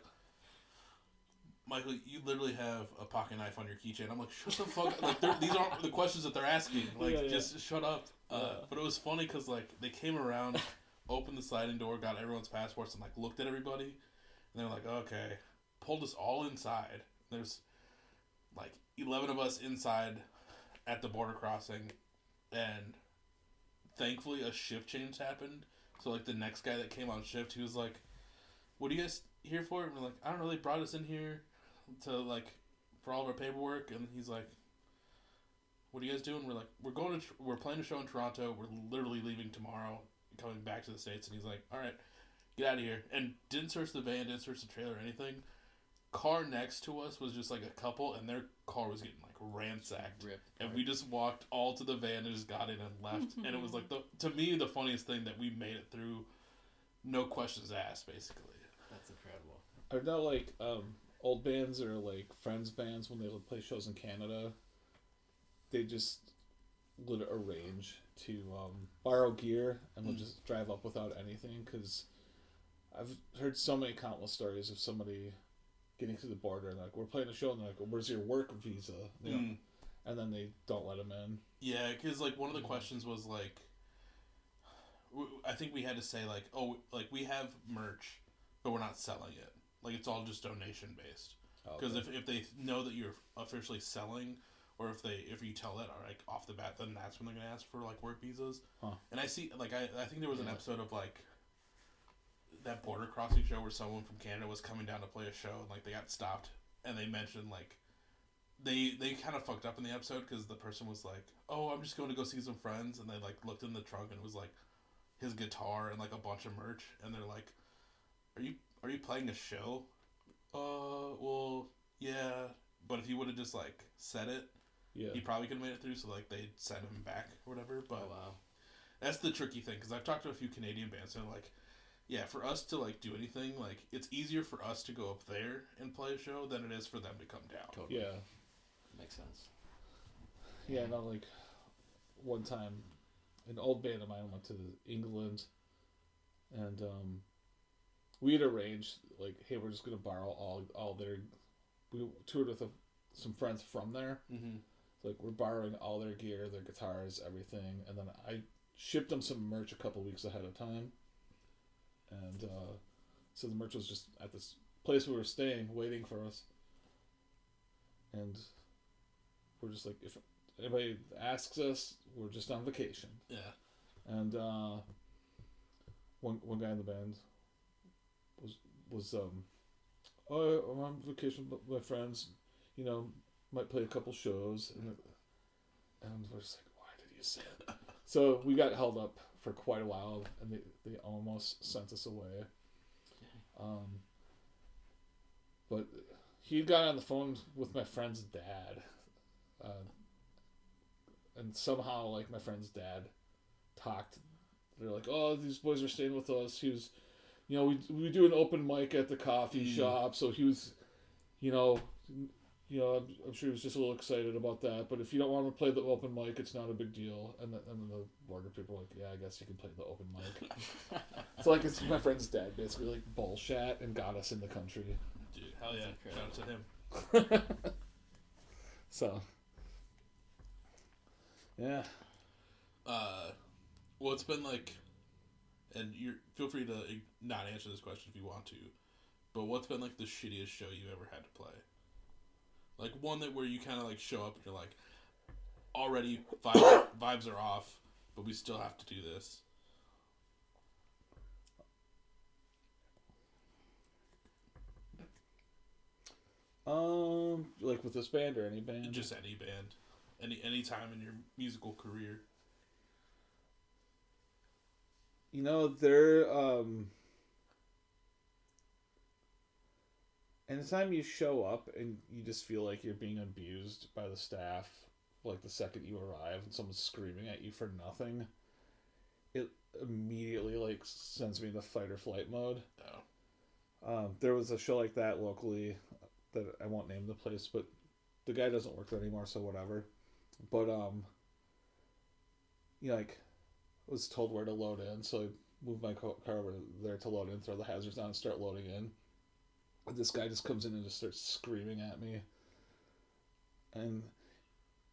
Michael, you literally have a pocket knife on your keychain. I'm like, shut the fuck up. Like, these aren't the questions that they're asking. Like, just shut up. But it was funny because, like, they came around, opened the sliding door, got everyone's passports, and, like, looked at everybody. And they were like, okay. Pulled us all inside. There's, like, 11 of us inside at the border crossing. And thankfully a shift change happened. So like the next guy that came on shift, he was like, "What are you guys here for?" And we're like, "I don't know. They brought us in here to like for all of our paperwork." And he's like, "What are you guys doing?" We're like, "We're playing a show in Toronto. We're literally leaving tomorrow, coming back to the States." And he's like, "All right, get out of here." And didn't search the van, didn't search the trailer or anything. Car next to us was just like a couple, and their car was getting like ransacked. Ripped. And we just walked all to the van and just got in and left. And it was like to me the funniest thing that we made it through, no questions asked, basically. That's incredible. Are there like old bands or like friends bands when they would play shows in Canada? They just would arrange to borrow gear and would just drive up without anything, because I've heard so many countless stories of somebody getting to the border and like, we're playing a show, and they're like, well, where's your work visa? You know? And then they don't let them in. Yeah, because like one of the questions was like, I think we had to say like, oh, like we have merch, but we're not selling it. Like it's all just donation based. Because if they know that you're officially selling, or if you tell that like off the bat, then that's when they're gonna ask for like work visas. And I see like I think there was an episode of like that border crossing show where someone from Canada was coming down to play a show, and like they got stopped, and they mentioned like they kind of fucked up in the episode because the person was like, "Oh, I'm just going to go see some friends," and they like looked in the trunk and it was like his guitar and like a bunch of merch, and they're like, "Are you playing a show?" Well, yeah, but if he would have just like said it, he probably could have made it through. So like they sent him back or whatever. But that's the tricky thing, because I've talked to a few Canadian bands and like, yeah, for us to like do anything, like it's easier for us to go up there and play a show than it is for them to come down. Totally. Yeah. Makes sense. Yeah, no, like one time an old band of mine went to England, and we had arranged like, hey, we're just gonna borrow all their. We toured with some friends from there. So, like we're borrowing all their gear, their guitars, everything, and then I shipped them some merch a couple weeks ahead of time. And so the merch was just at this place we were staying, waiting for us. And we're just like, if anybody asks us, we're just on vacation. Yeah. And one guy in the band was oh, I'm on vacation with my friends, you know, might play a couple shows, and we're just like, why did you say it? So we got held up for quite a while, and they almost sent us away. But he got on the phone with my friend's dad, and somehow like my friend's dad talked. They're like, oh, these boys are staying with us. He was, you know, we do an open mic at the coffee shop, so he was, you know, I'm sure he was just a little excited about that. But if you don't want to play the open mic, it's not a big deal. And then the border people were like, yeah, I guess you can play the open mic. So like, it's my friend's dad basically like bullshit and got us in the country. Dude, hell yeah! Shout out to him. So, yeah. Well, it's been like, and feel free to not answer this question if you want to, but what's been like the shittiest show you ever had to play? Like one where you kind of like show up and you're like, already vibes are off, but we still have to do this. Like with this band or any band? Just any band, any time in your musical career. You know, they're anytime you show up and you just feel like you're being abused by the staff, like the second you arrive and someone's screaming at you for nothing, it immediately like sends me into fight or flight mode. There was a show like that locally that I won't name the place, but the guy doesn't work there anymore, so whatever. But you know, like, I was told where to load in, so I moved my car over there to load in, throw the hazards on, and start loading in. And this guy just comes in and just starts screaming at me. And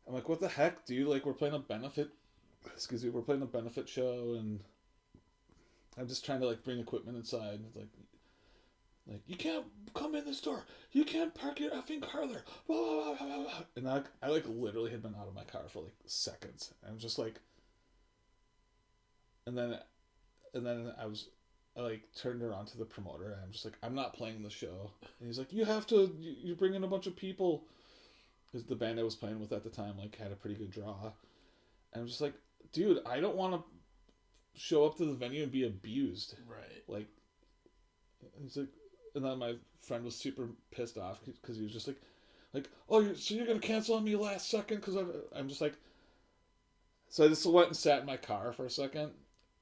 I'm like, what the heck, dude? Like, we're playing a benefit show, and I'm just trying to, like, bring equipment inside. It's like, you can't come in this door. You can't park your effing car there. Blah, blah, blah, blah, blah. And I like, literally had been out of my car for, like, seconds. And I'm just like, and then I like turned around to the promoter and I'm just like, I'm not playing the show. And he's like, you have to. You bring in a bunch of people. Because the band I was playing with at the time like had a pretty good draw. And I'm just like, dude, I don't want to show up to the venue and be abused. Right. Like, he's like, and then my friend was super pissed off because he was just like, oh, so you're gonna cancel on me last second? Because I'm just like, so I just went and sat in my car for a second,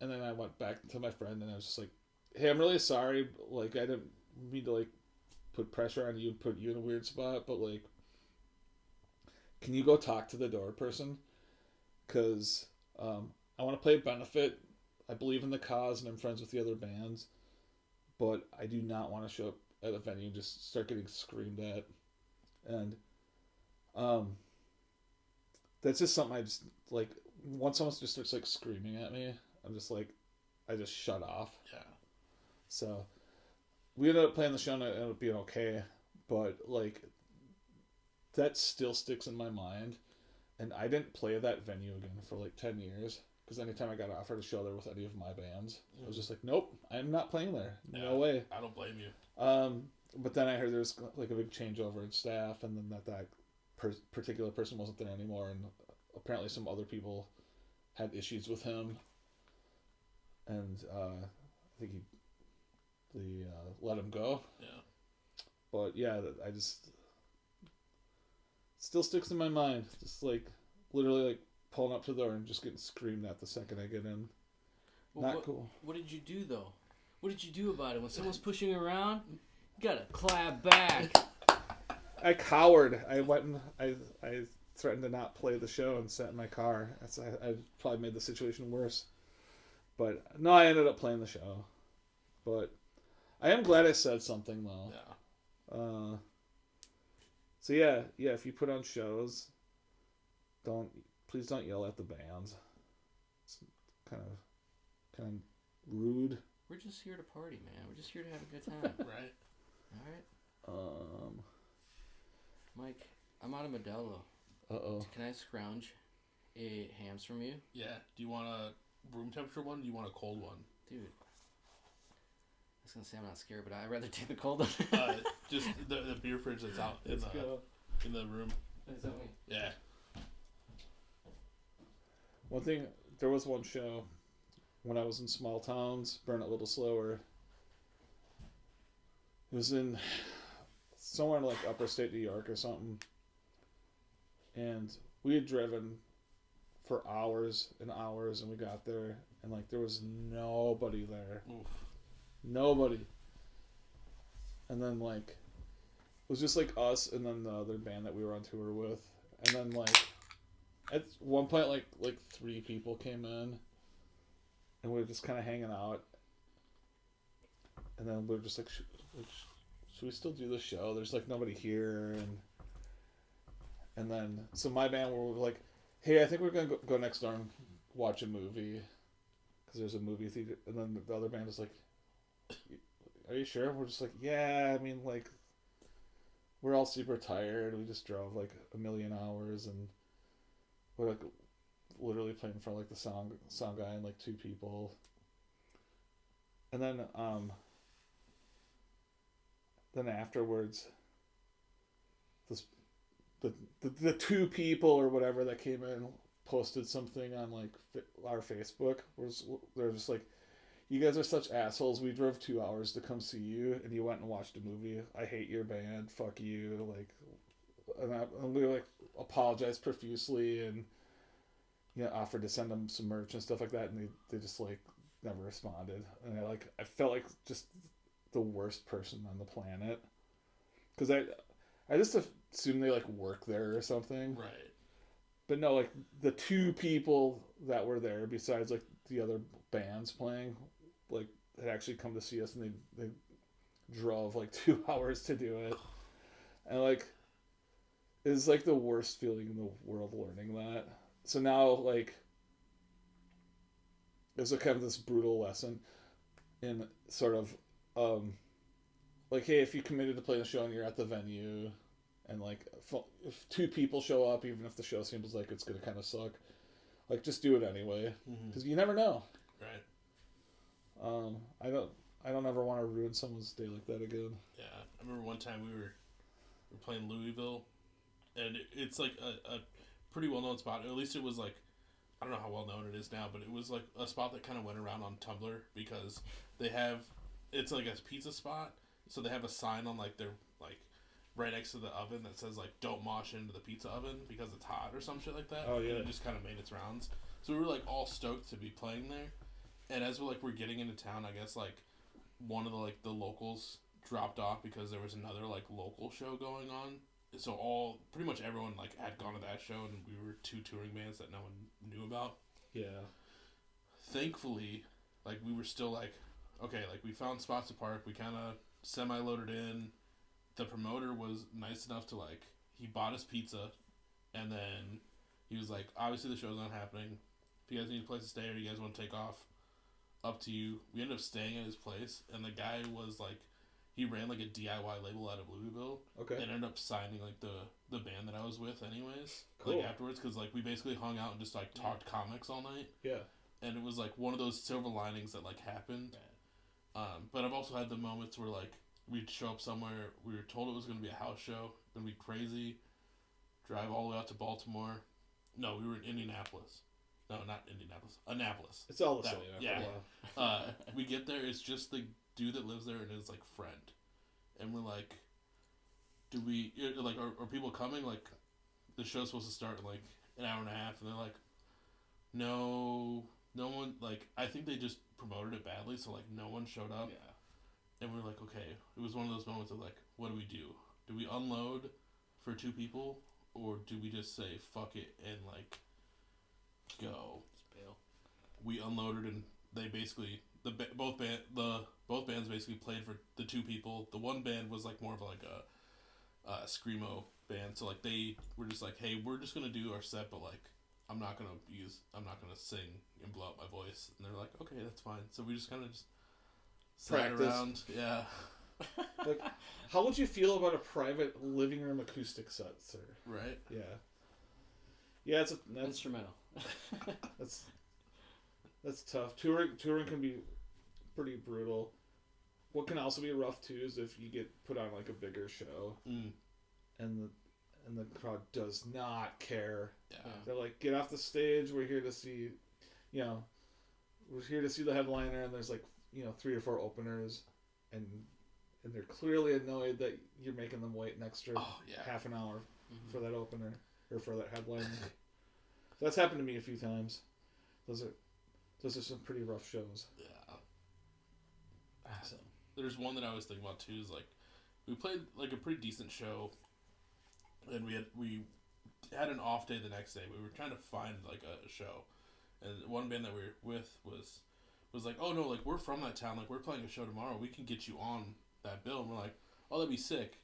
and then I went back to my friend and I was just like, hey, I'm really sorry. Like, I didn't mean to like put pressure on you and put you in a weird spot, but like, can you go talk to the door person? Because I want to play a benefit. I believe in the cause and I'm friends with the other bands. But I do not want to show up at a venue and just start getting screamed at. And that's just something I just, like, once someone just starts, like, screaming at me, I'm just like, I just shut off. Yeah. So we ended up playing the show and it ended up being okay. But, like, that still sticks in my mind. And I didn't play that venue again for like 10 years. Because anytime I got offered a show there with any of my bands, I was just like, nope, I'm not playing there. No way. I don't blame you. But then I heard there was like a big changeover in staff, and then that particular person wasn't there anymore, and apparently some other people had issues with him. And I think they let him go. Yeah. But yeah, I just still sticks in my mind. Just like literally like pulling up to the door and just getting screamed at the second I get in. Well, Not cool. What did you do though? What did you do about it? When someone's pushing you around, you gotta clap back. I cowered. I went and I threatened to not play the show and sat in my car. I probably made the situation worse. But no, I ended up playing the show. But I am glad I said something though. Yeah. So yeah, if you put on shows, please don't yell at the bands. It's kind of rude. We're just here to party, man. We're just here to have a good time. Right. All right. Mike, I'm out of Modelo. Uh-oh. Can I scrounge a hams from you? Yeah. Do you want a room temperature one? Or do you want a cold one? Dude. I was going to say I'm not scared, but I'd rather take the cold one. Just the beer fridge that's out in the room. Is that me? Yeah. One thing, there was one show when I was in small towns, Burn It a Little Slower. It was in somewhere in like upper state New York or something. And we had driven for hours and hours, and we got there and like there was nobody there. Oof. Nobody. And then like it was just like us and then the other band that we were on tour with. And then like at one point like 3 people came in and we were just kind of hanging out. And then we were just like, should we still do the show? There's like nobody here. And then so my band were like, hey, I think we're gonna go next door and watch a movie because there's a movie theater. And then the other band is like, are you sure? We're just like, yeah, I mean, like, we're all super tired. We just drove like 1 million hours and we're like literally playing for like the sound guy and like 2 people. And then afterwards, the 2 people or whatever that came in posted something on like our Facebook. They're just like, you guys are such assholes. We drove 2 hours to come see you, and you went and watched a movie. I hate your band. Fuck you. Like, and we like apologized profusely, and offered to send them some merch and stuff like that, and they just like never responded. And I felt like just the worst person on the planet, because I just assumed they like work there or something. Right. But no, like the 2 people that were there, besides like the other bands playing, like had actually come to see us, and they drove like 2 hours to do it, and like it's like the worst feeling in the world learning that. So now like there's a kind of this brutal lesson in sort of like, hey, if you committed to play the show and you're at the venue, and like if 2 people show up, even if the show seems like it's gonna kind of suck, like just do it anyway, because you never know. Right. I don't ever want to ruin someone's day like that again. Yeah, I remember one time we were playing Louisville, and it's like a pretty well known spot. At least it was like, I don't know how well known it is now, but it was like a spot that kind of went around on Tumblr because they have, it's like a pizza spot, so they have a sign on like their like right next to the oven that says like don't mosh into the pizza oven because it's hot or some shit like that. Oh yeah. And it just kind of made its rounds. So we were like all stoked to be playing there, and as we're getting into town, I guess like one of the locals dropped off because there was another like local show going on. So pretty much everyone like had gone to that show, and we were two touring bands that no one knew about. Yeah. Thankfully, like we were still like, okay, like we found spots to park. We kind of semi-loaded in. The promoter was nice enough to like, he bought us pizza, and then he was like, obviously the show's not happening. If you guys need a place to stay or you guys want to take off, up to you. We ended up staying at his place, and the guy was like, he ran like a DIY label out of Louisville. Okay. And ended up signing like the band that I was with anyways. Cool. Like afterwards, because like we basically hung out and just like talked comics all night. Yeah. And it was like one of those silver linings that like happened. But I've also had the moments where like we'd show up somewhere, we were told it was going to be a house show, going to be crazy, drive all the way out to Baltimore. No, we were in Indianapolis. No, not Indianapolis. Annapolis. It's all the same. Yeah. We get there, it's just the dude that lives there and his like friend. And we're like, are people coming? Like, the show's supposed to start in like an hour and a half, and they're like, no one, like, I think they just promoted it badly, so like no one showed up. Yeah. And we're like, okay, it was one of those moments of like, what do we do? Do we unload for two people, or do we just say fuck it and like go? Just bail. We unloaded, and they basically both bands basically played for the two people. The one band was like more of like a screamo band, so like they were just like, hey, we're just gonna do our set, but like I'm not gonna sing and blow out my voice. And they're like, okay, that's fine. So we just kind of just sat around. Yeah. Like, how would you feel about a private living room acoustic set, sir? Right. Yeah. Yeah, that's instrumental. That's tough. Touring can be pretty brutal. What can also be rough too is if you get put on like a bigger show, and the crowd does not care. Yeah. They're like, get off the stage. We're here to see, we're here to see the headliner, and there's like 3 or 4 openers, and they're clearly annoyed that you're making them wait an extra half an hour for that opener or for that headliner. That's happened to me a few times. Those are some pretty rough shows. Yeah. So, there's one that I was thinking about too. Is like, we played like a pretty decent show, and we had an off day the next day. We were trying to find like a show, and one band that we were with was like, oh no, like we're from that town. Like we're playing a show tomorrow. We can get you on that bill. And we're like, oh, that'd be sick.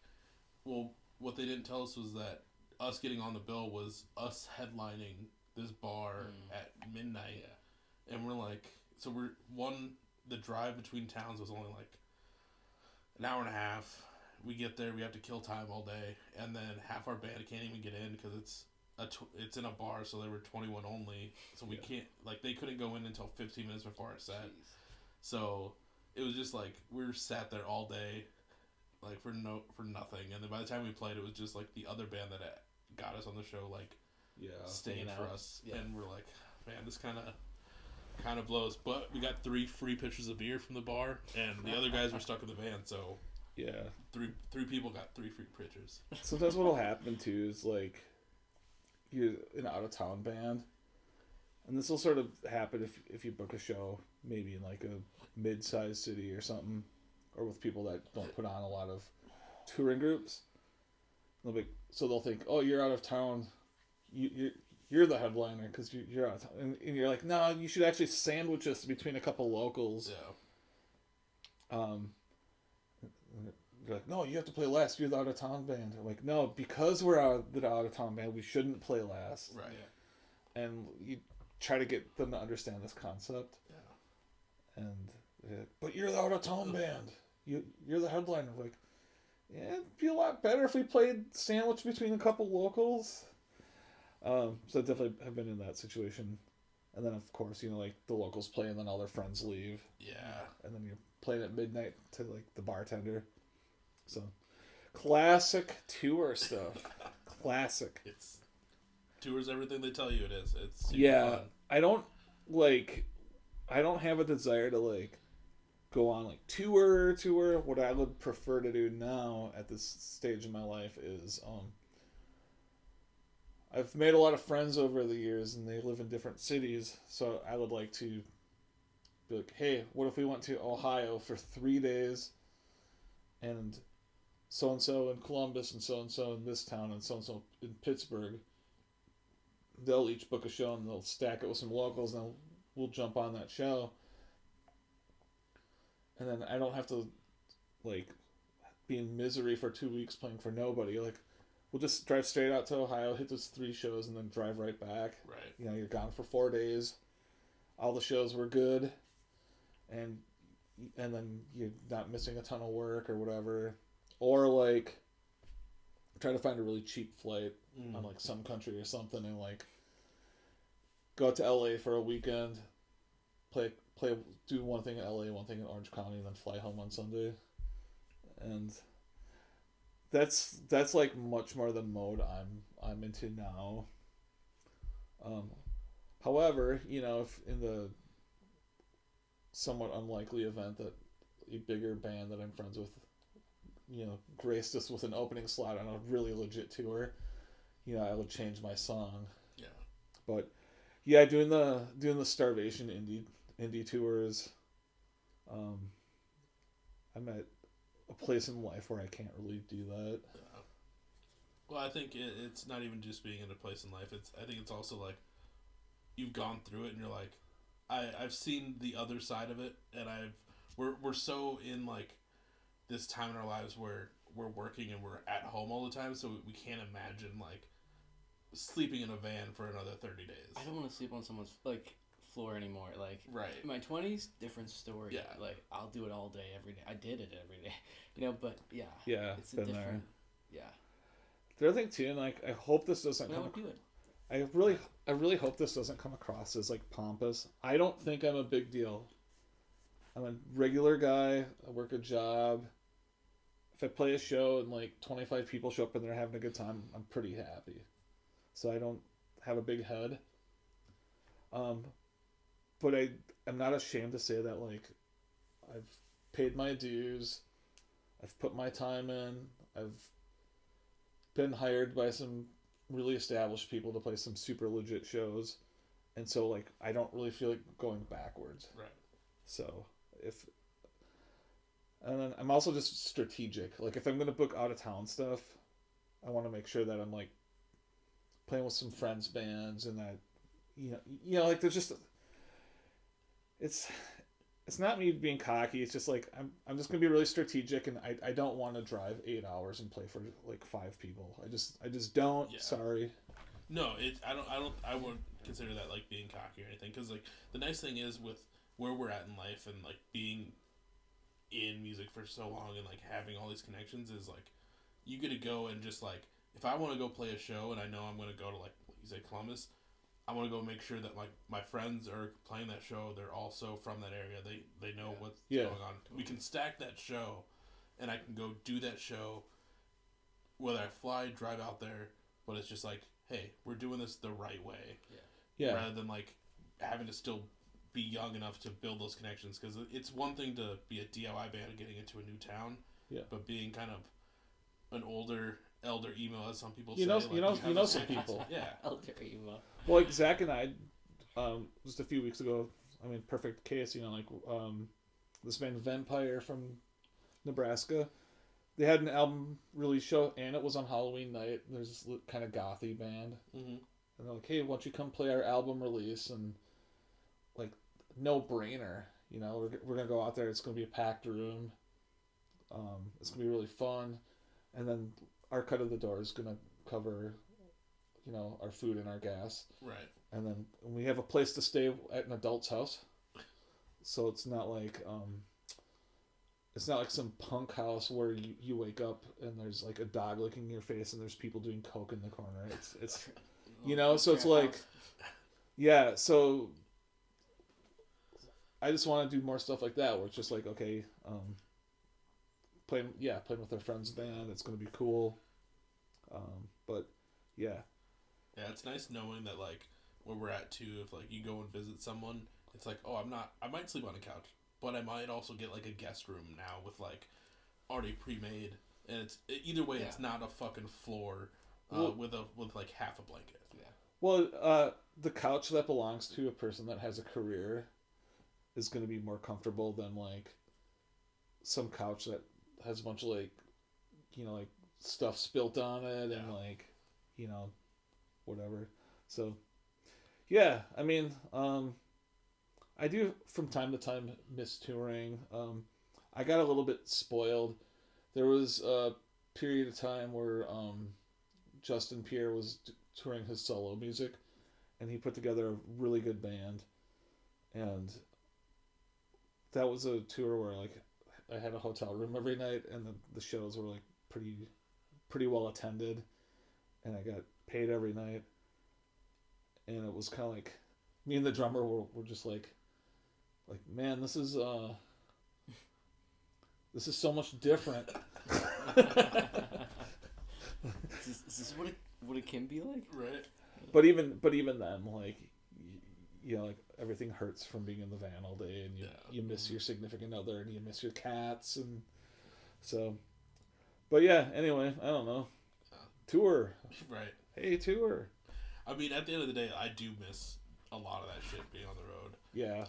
Well, what they didn't tell us was that us getting on the bill was us headlining this bar at midnight. Yeah. And we're like, so the drive between towns was only like an hour and a half. We get there, we have to kill time all day, and then half our band can't even get in because it's in a bar, so they were 21 only. So we can't, like, they couldn't go in until 15 minutes before our set. Jeez. So it was just like we were sat there all day, like for nothing. And then by the time we played, it was just like the other band that got us on the show, like, stayed for us, and we're like, man, this kind of blows. But we got 3 free pitchers of beer from the bar, and the other guys were stuck in the van, so yeah, three people got 3 free pitchers. Sometimes what'll happen too is like you're an out of town band, and this will sort of happen if you book a show maybe in like a mid-sized city or something, or with people that don't put on a lot of touring groups. They'll think, oh, you're out of town, you're the headliner because you're out of town, and you're like, no, you should actually sandwich us between a couple locals. Yeah. They're like, no, you have to play last. You're the out of town band. I'm like, no, because we're the out of town band, we shouldn't play last. Right. Yeah. And you try to get them to understand this concept. Yeah. And but you're the out of town band. You're the headliner. I'm like, yeah, it'd be a lot better if we played sandwich between a couple locals. So I definitely have been in that situation And then, of course, like, the locals play and then all their friends leave. Yeah. And then you're playing at midnight to, like, the bartender. So, classic tour stuff. Classic. Tour's everything they tell you it is. It's super yeah. fun. I don't have a desire to, like, go on, like, tour. What I would prefer to do now at this stage in my life is, I've made a lot of friends over the years, and they live in different cities, so I would like to be like, hey, what if we went to Ohio for 3 days, and so-and-so in Columbus, and so-and-so in this town, and so-and-so in Pittsburgh. They'll each book a show, and they'll stack it with some locals, and we'll jump on that show. And then I don't have to, like, be in misery for 2 weeks playing for nobody. Like, we'll just drive straight out to Ohio, hit those 3 shows, and then drive right back. Right. You're gone for 4 days. All the shows were good, and then you're not missing a ton of work or whatever. Or, like, try to find a really cheap flight on, like, some country or something, and, like, go out to LA for a weekend, do one thing in LA, one thing in Orange County, and then fly home on Sunday. And that's like much more the mode I'm into now. However, if in the somewhat unlikely event that a bigger band that I'm friends with, graced us with an opening slot on a really legit tour, I would change my song. Yeah. But yeah, doing the Starvation indie tours, I'm at a place in life where I can't really do that. Yeah. Well, I think it's not even just being in a place in life. I think it's also like you've gone through it and you're like, I've seen the other side of it, and we're so in like this time in our lives where we're working and we're at home all the time, so we can't imagine like sleeping in a van for another 30 days. I don't want to sleep on someone's like floor anymore. Like, right. In my 20s, different story. Yeah. Like, I'll do it all day, every day. I did it every day, but yeah. Yeah, it's a different. There. Yeah. The other thing too, and like, I hope this doesn't but come. I would do it. I really hope this doesn't come across as like pompous. I don't think I'm a big deal. I'm a regular guy. I work a job. If I play a show and like 25 people show up and they're having a good time, I'm pretty happy. So I don't have a big head. But I'm not ashamed to say that, like, I've paid my dues. I've put my time in. I've been hired by some really established people to play some super legit shows. And so, like, I don't really feel like going backwards. Right. So, and then I'm also just strategic. Like, if I'm going to book out-of-town stuff, I want to make sure that I'm, like, playing with some friends' bands and that, like, there's just... It's not me being cocky. It's just like I'm just gonna be really strategic, and I don't want to drive 8 hours and play for like 5 people. I just don't. Yeah. Sorry. No, I won't consider that like being cocky or anything. Because like the nice thing is with where we're at in life and like being in music for so long and like having all these connections is like you get to go and just like if I want to go play a show and I know I'm gonna go to like you say Columbus. I want to go make sure that like my friends are playing that show. They're also from that area. They know what's going on. We can stack that show, and I can go do that show. Whether I fly, drive out there, but it's just like, hey, we're doing this the right way. Yeah. Rather than like having to still be young enough to build those connections, because it's one thing to be a DIY band and getting into a new town. Yeah. But being kind of an elder emo, as some people say. You know some people. Yeah. Elder emo. Well, like Zach and I, just a few weeks ago, perfect case, this band Vampire from Nebraska, they had an album release show, and it was on Halloween night. There's this kind of gothy band. Mm-hmm. And they're like, hey, why don't you come play our album release? And, like, no-brainer, we're going to go out there. It's going to be a packed room. It's going to be really fun. And then our cut of the door is going to cover... our food and our gas. Right. And then we have a place to stay at an adult's house. So it's not like some punk house where you wake up and there's like a dog licking your face and there's people doing coke in the corner. It's so it's like, yeah, so I just want to do more stuff like that, where it's just like, okay, playing with our friends' band. It's going to be cool. But yeah. Yeah, it's nice knowing that, like, where we're at too, if like you go and visit someone, it's like, oh, I might sleep on a couch, but I might also get like a guest room now with like already pre-made, and either way, it's not a fucking floor with like half a blanket. Yeah. Well, the couch that belongs to a person that has a career is going to be more comfortable than like some couch that has a bunch of like, like stuff spilt on it and like, whatever. So, yeah, I mean, I do from time to time miss touring. I got a little bit spoiled. There was a period of time where Justin Pierre was touring his solo music, and he put together a really good band, and that was a tour where like I had a hotel room every night, and the shows were like pretty well attended, and I got paid every night, and it was kind of like me and the drummer were just like man, this is so much different. Is this what it can be like? Right. But even then, like, like everything hurts from being in the van all day, and you miss your significant other, and you miss your cats, and so. But yeah, anyway, I don't know. Tour. Right. Hey, tour. I mean, at the end of the day, I do miss a lot of that shit being on the road. Yeah.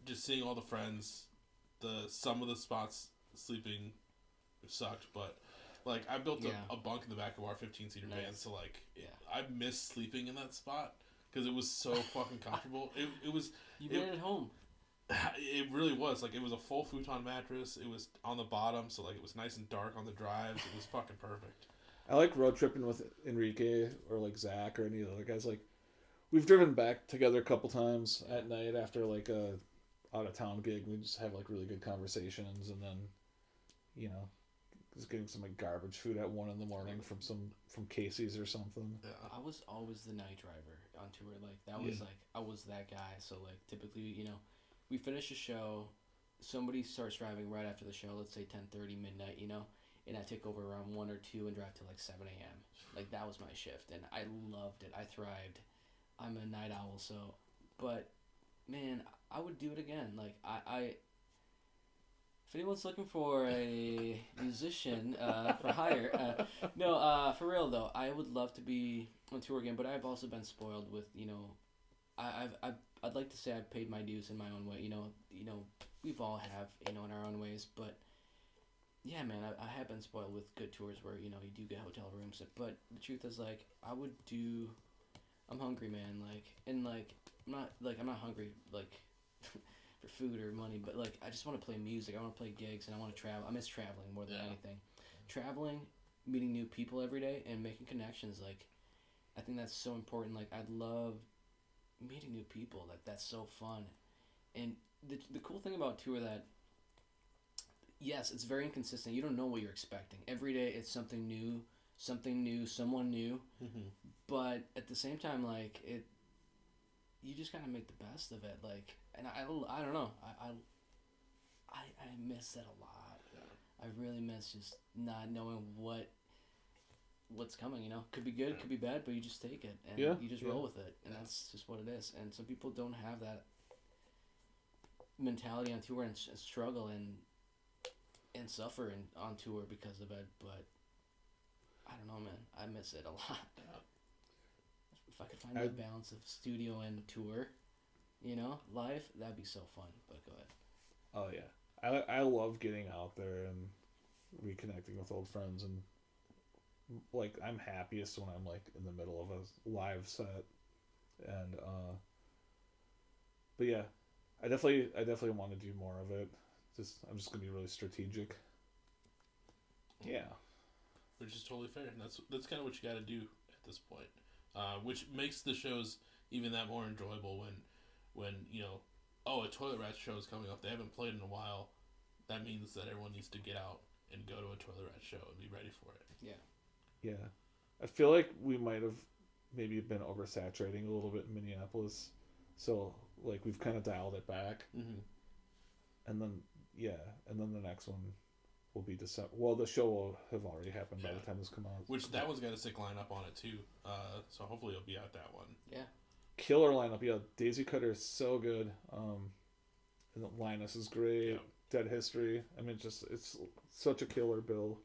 Just seeing all the friends, some of the spots sleeping sucked, but like I built a bunk in the back of our 15-seater van, so like I miss sleeping in that spot because it was so fucking comfortable. It was you made it at home. It really was like it was a full futon mattress. It was on the bottom, so like it was nice and dark on the drives. It was fucking perfect. I like road tripping with Enrique or like Zach or any of the other guys. Like we've driven back together a couple times at night after like a out of town gig. We just have like really good conversations, and then just getting some like garbage food at 1 a.m. from Casey's or something. Yeah. I was always the night driver on tour. Like that was like I was that guy. So like typically, we finish a show, somebody starts driving right after the show. Let's say 10:30 midnight. And I take over around 1 or 2 and drive till like 7 a.m. Like that was my shift, and I loved it. I thrived. I'm a night owl, so. But man, I would do it again. Like I if anyone's looking for a musician for hire, for real though, I would love to be on tour again. But I've also been spoiled with I'd like to say I've paid my dues in my own way. We've all have in our own ways, but yeah, man, I have been spoiled with good tours where you do get hotel rooms. But the truth is, like, I'm hungry, man. I'm not hungry like for food or money, but like I just want to play music. I want to play gigs, and I want to travel. I miss traveling more than anything. Traveling, meeting new people every day, and making connections. Like, I think that's so important. Like, I love meeting new people. Like, that's so fun. And the cool thing about tour that, yes, it's very inconsistent. You don't know what you're expecting. Every day it's something new, someone new. Mm-hmm. But at the same time, like, you just gotta make the best of it. Like, and I don't know. I miss that a lot. Yeah. I really miss just not knowing what's coming. Could be good, could be bad, but you just take it and you just roll with it, and that's just what it is. And some people don't have that mentality on tour and struggle and suffer on tour because of it. But I don't know, man. I miss it a lot. If I could find that balance of studio and tour, live, that'd be so fun. But go ahead. Oh yeah, I love getting out there and reconnecting with old friends, and like I'm happiest when I'm like in the middle of a live set, and but yeah, I definitely want to do more of it. I'm just gonna be really strategic. Yeah, which is totally fair, and that's kind of what you got to do at this point, which makes the shows even that more enjoyable when a Toilet Rat show is coming up. They haven't played in a while. That means that everyone needs to get out and go to a Toilet Rat show and be ready for it. Yeah. I feel like we might have maybe been oversaturating a little bit in Minneapolis. So like we've kind of dialed it back, and then the next one will be December. Well, the show will have already happened by the time this comes out. Which that one's got a sick lineup on it too. So hopefully it'll be out that one. Yeah. Killer lineup, yeah. Daisy Cutter is so good. And Linus is great. Yeah. Dead History. I mean, it's such a killer bill.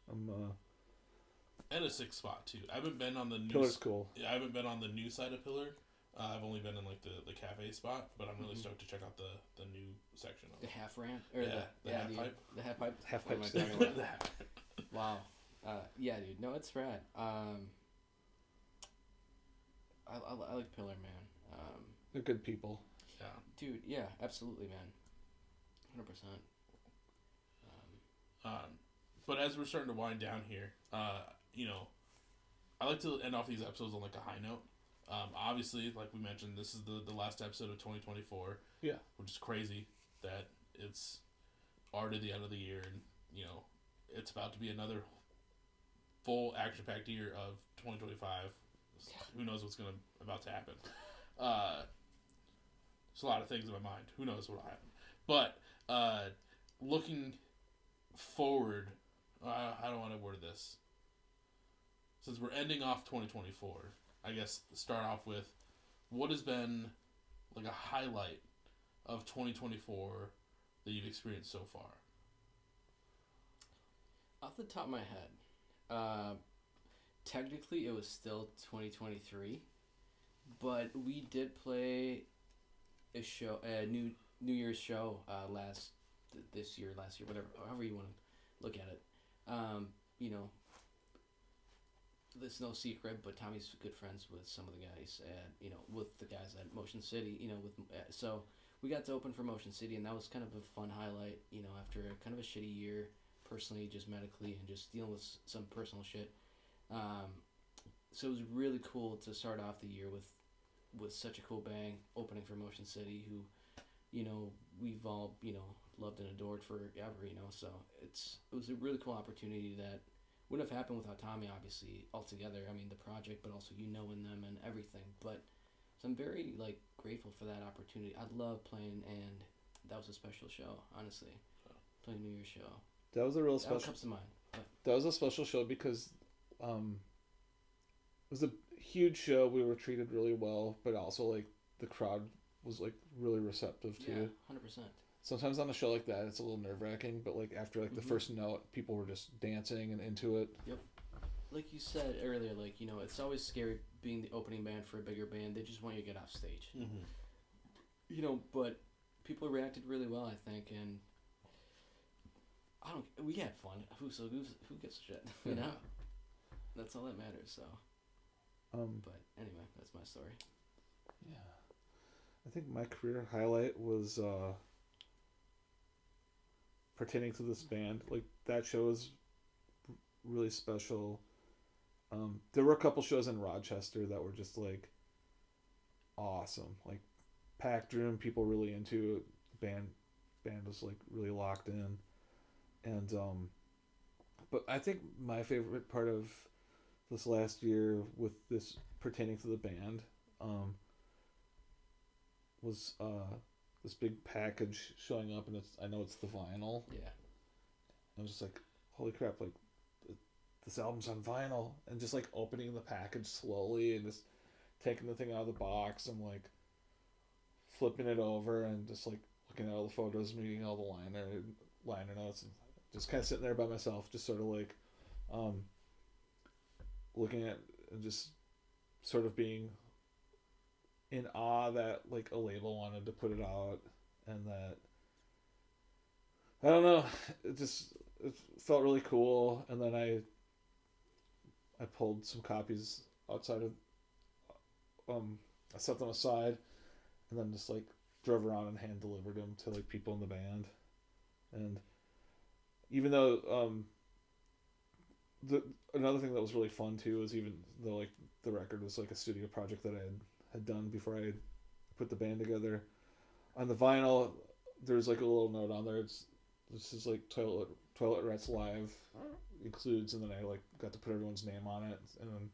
And a sick spot too. I haven't been on the new. Pillar's cool. Yeah, I haven't been on the new side of Pillar. I've only been in like the cafe spot, but I'm really stoked to check out the new section of The it. half ramp or the half pipe. The half pipe. Half What am I pipe. talking about? Wow. Yeah, dude. No, it's rad. I like Pillar, man. They're good people. Yeah. Dude, yeah, absolutely, man. 100%. But as we're starting to wind down here, I like to end off these episodes on like a high note. Obviously, like we mentioned, this is the last episode of 2024. Yeah. Which is crazy that it's already the end of the year, and it's about to be another full action-packed year of 2025. Who knows what's about to happen? There's a lot of things in my mind. Who knows what will happen? But looking forward, I don't want to word this. Since we're ending off 2024, I guess start off with what has been like a highlight of 2024 that you've experienced so far. Off the top of my head, technically it was still 2023, but we did play a show, a New Year's show last year, whatever, however you want to look at it. It's no secret, but Tommy's good friends with some of the guys at, with the guys at Motion City, so we got to open for Motion City, and that was kind of a fun highlight, after kind of a shitty year, personally, just medically, and just dealing with some personal shit. So it was really cool to start off the year with such a cool bang, opening for Motion City, who, we've all, loved and adored forever, so it was a really cool opportunity that wouldn't have happened without Tommy, obviously, altogether. I mean, the project, but also knowing them and everything. But so I'm very grateful for that opportunity. I love playing, and that was a special show, honestly. Playing New Year's show. That was a real special. That comes to mind. That was a special show because it was a huge show. We were treated really well, but also the crowd was really receptive too. Yeah, 100%. Sometimes on a show like that, it's a little nerve-wracking, but after the first note, people were just dancing and into it. Yep. Like you said earlier, it's always scary being the opening band for a bigger band. They just want you to get off stage. Mm-hmm. But people reacted really well, I think, and we had fun. Who gives a shit? That's all that matters. So. But anyway, that's my story. Yeah. I think my career highlight was pertaining to this band. That show was really special. There were a couple shows in Rochester that were just awesome. Packed room, people really into it. Band was really locked in. And but I think my favorite part of this last year with this pertaining to the band was this big package showing up, and I know it's the vinyl. Yeah. I was just holy crap, this album's on vinyl, and just opening the package slowly and just taking the thing out of the box and flipping it over and just looking at all the photos, reading all the liner notes, and just kind of sitting there by myself, just sort of looking at and just sort of being in awe that a label wanted to put it out, and that I don't know, it felt really cool. And then I pulled some copies outside of I set them aside, and then just drove around and hand delivered them to people in the band. And even though another thing that was really fun too is, even though the record was a studio project that I had done before I put the band together, on the vinyl there's a little note on there. This is Toilet Rats Live includes, and then I got to put everyone's name on it, and then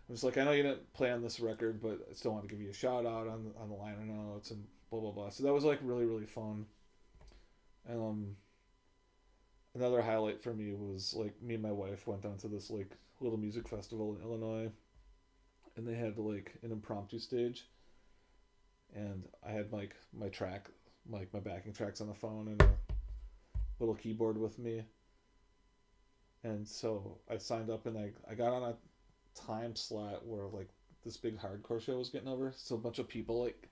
I was like, I know you didn't play on this record, but I still want to give you a shout out on the liner notes and blah blah blah. So that was like really really fun. And another highlight for me was like me and my wife went down to this like little music festival in Illinois, and they had like an impromptu stage, and I had like my track, like my backing tracks on the phone and a little keyboard with me. And so I signed up and I got on a time slot where like this big hardcore show was getting over. So a bunch of people like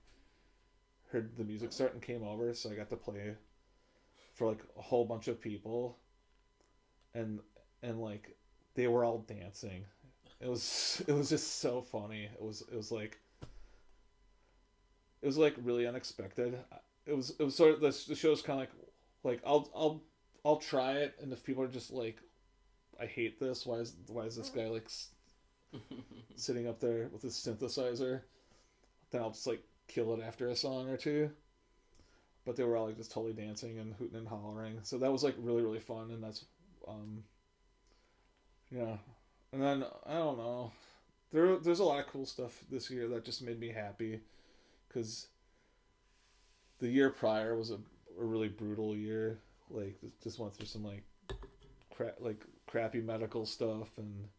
heard the music start and came over. So I got to play for like a whole bunch of people. And like they were all dancing. It was just so funny. It was like really unexpected. It was sort of the show's kind of like I'll try it, and if people are just like, I hate this. Why is this guy like sitting up there with his synthesizer? Then I'll just like kill it after a song or two. But they were all like just totally dancing and hooting and hollering. So that was like really really fun, and that's yeah. And then I don't know. There's a lot of cool stuff this year that just made me happy, because the year prior was a really brutal year. Like just went through some like crappy medical stuff, and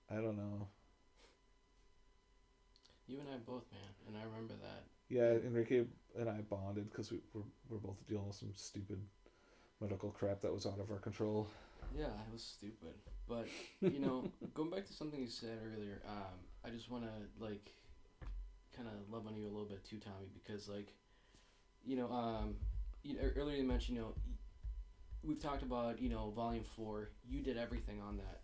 I don't know. You and I both, man, and I remember that. Yeah, Enrique and I bonded because we're both dealing with some stupid medical crap that was out of our control. Yeah, it was stupid. But, going back to something you said earlier, I just want to, like, kind of love on you a little bit too, Tommy, because, like, earlier you mentioned, we've talked about, Volume 4. You did everything on that.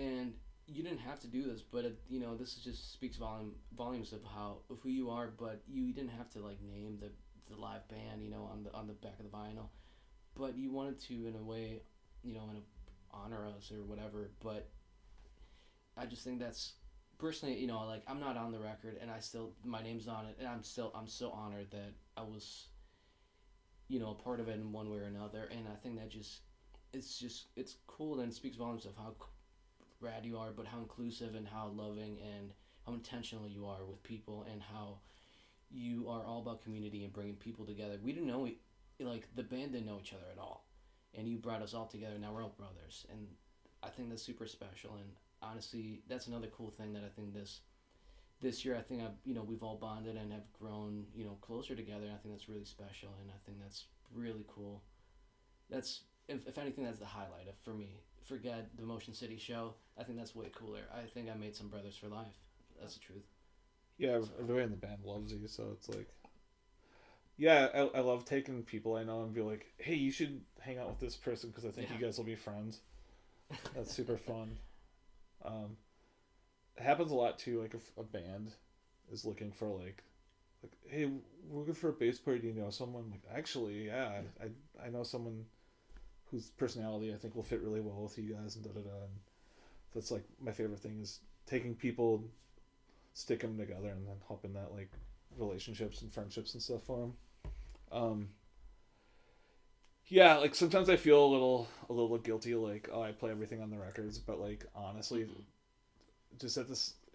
And you didn't have to do this, but, this just speaks volumes of who you are, but you didn't have to, like, name the live band, on the back of the vinyl. But you wanted to, in a way, honor us or whatever. But I just think that's personally, like, I'm not on the record, and my name's on it, and I'm so honored that I was, a part of it in one way or another. And I think that it's cool, and it speaks volumes of how rad you are, but how inclusive and how loving and how intentional you are with people, and how you are all about community and bringing people together. We didn't know the band didn't know each other at all, and you brought us all together. Now we're all brothers, and I think that's super special. And honestly, that's another cool thing that I think this year, I think we've all bonded and have grown closer together. And I think that's really special, and I think that's really cool. That's if anything, that's the highlight for me. Forget the Motion City show. I think that's way cooler. I think I made some brothers for life. That's the truth. Yeah, everybody in the band loves you, so it's like, yeah, I love taking people I know and be like, hey, you should hang out with this person because I think you guys will be friends. That's super fun. It happens a lot too, like if a band is looking for like, hey, we're looking for a bass player, do you know someone? Like, actually, yeah, I know someone whose personality I think will fit really well with you guys, and da-da-da. And that's like my favorite thing, is taking people, sticking them together, and then helping that like relationships and friendships and stuff for them. Yeah, like sometimes I feel a little guilty, like, oh, I play everything on the records, but like honestly, just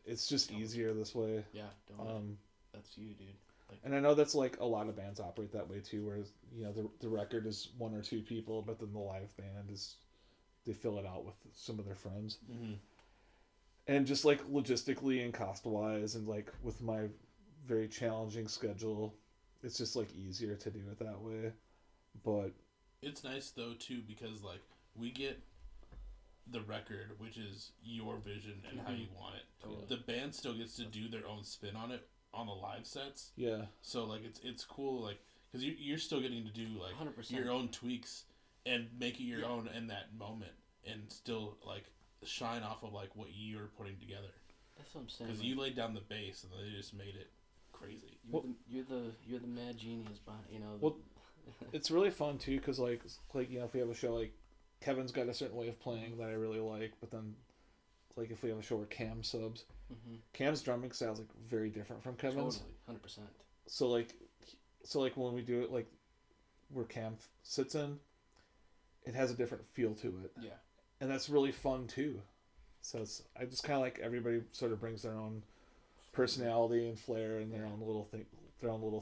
it's just easier this way. Yeah, don't. That's you, dude. Like, and I know that's like a lot of bands operate that way too, where the record is one or two people, but then the live band they fill it out with some of their friends. Mm-hmm. And just like logistically and cost wise, and like with my very challenging schedule, it's just like easier to do it that way. But it's nice though too, because like we get the record, which is your vision and how you want it. Totally. The band still gets to do their own spin on it on the live sets. Yeah. So like it's cool, like, because you're still getting to do like 100%. your own tweaks and make it your own in that moment, and still like shine off of like what you're putting together. That's what I'm saying. Because you laid down the bass and they just made it crazy. You're the mad genius behind, Well, it's really fun too, because like if we have a show, like Kevin's got a certain way of playing that I really like, but then like if we have a show where Cam subs, Cam's drumming style is like very different from Kevin's. Totally, 100%. So like when we do it, like where Cam sits in, it has a different feel to it. Yeah. and that's really fun too. So I just kind of like everybody sort of brings their own personality and flair and their own little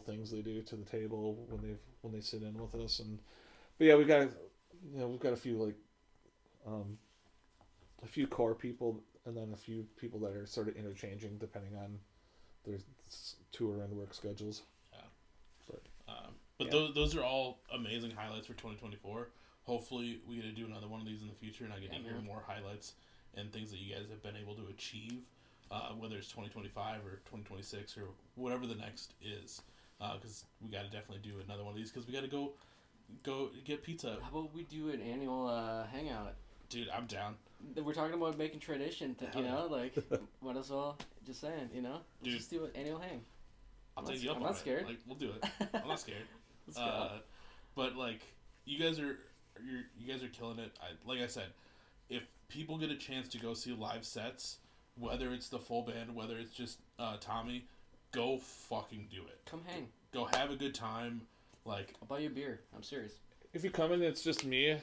things they do to the table when they sit in with us. But yeah, we've got a few like a few core people, and then a few people that are sort of interchanging depending on their tour and work schedules. Yeah. But those are all amazing highlights for 2024. Hopefully we get to do another one of these in the future, and I get to hear more highlights and things that you guys have been able to achieve, whether it's 2025 or 2026 or whatever the next is. Because we got to definitely do another one of these, because we got to go get pizza. How about we do an annual hangout? Dude, I'm down. We're talking about making tradition, like, might as well, just saying, Let's just do an annual hang. I'll take you up on it. I'm not scared. Like, we'll do it. I'm not scared. Let's go. But, like, you guys are killing it. Like I said, if people get a chance to go see live sets, whether it's the full band, whether it's just Tommy, go fucking do it. Come hang. Go have a good time. Like, I'll buy you a beer. I'm serious. If you come in, it's just me.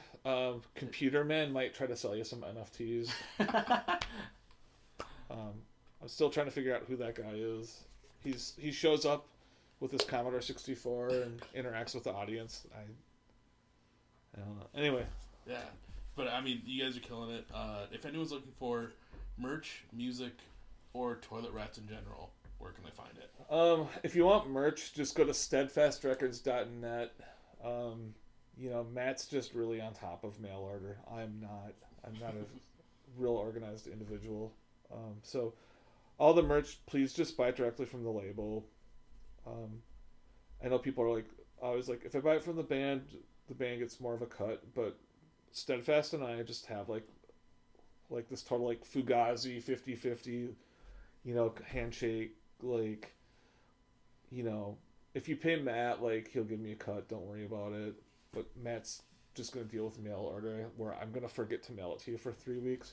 Computer Man might try to sell you some NFTs. I'm still trying to figure out who that guy is. He shows up with his Commodore 64 and interacts with the audience. I don't know. Anyway. Yeah. But, I mean, you guys are killing it. If anyone's looking for merch, music, or toilet rats in general, where can they find it? If you want merch, just go to steadfastrecords.net. Matt's just really on top of mail order. I'm not a real organized individual. So all the merch, please just buy it directly from the label. I know people are always like, if I buy it from the band gets more of a cut, but Steadfast and I just have like this total like Fugazi 50-50, handshake, if you pay Matt, he'll give me a cut, don't worry about it. But Matt's just going to deal with mail order, where I'm going to forget to mail it to you for 3 weeks.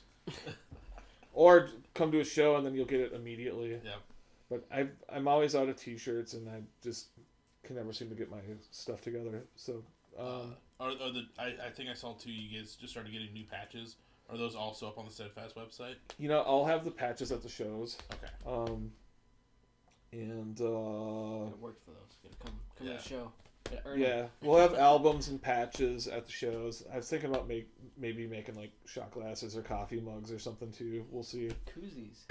Or come to a show and then you'll get it immediately. Yeah. But I'm always out of t-shirts, and I just can never seem to get my stuff together. So, I think I saw too, you guys just started getting new patches. Are those also up on the Steadfast website? I'll have the patches at the shows. Okay. And it worked for those. You gotta come to the show. We'll have albums and patches at the shows. I was thinking about maybe making like shot glasses or coffee mugs or something too. We'll see. Koozies.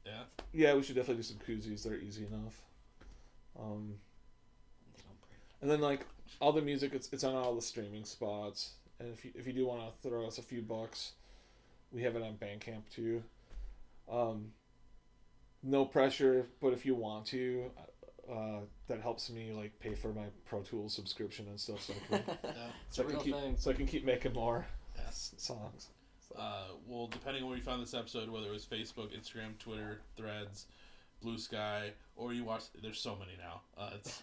Yeah. Yeah, we should definitely do some koozies. They're easy enough. And then like all the music, it's on all the streaming spots. And if you do want to throw us a few bucks, we have it on Bandcamp too. No pressure, but if you want to, that helps me like pay for my Pro Tools subscription and stuff, so I can keep making more songs. So. Well, depending on where you found this episode, whether it was Facebook, Instagram, Twitter, Threads, Blue Sky, or you watch, there's so many now.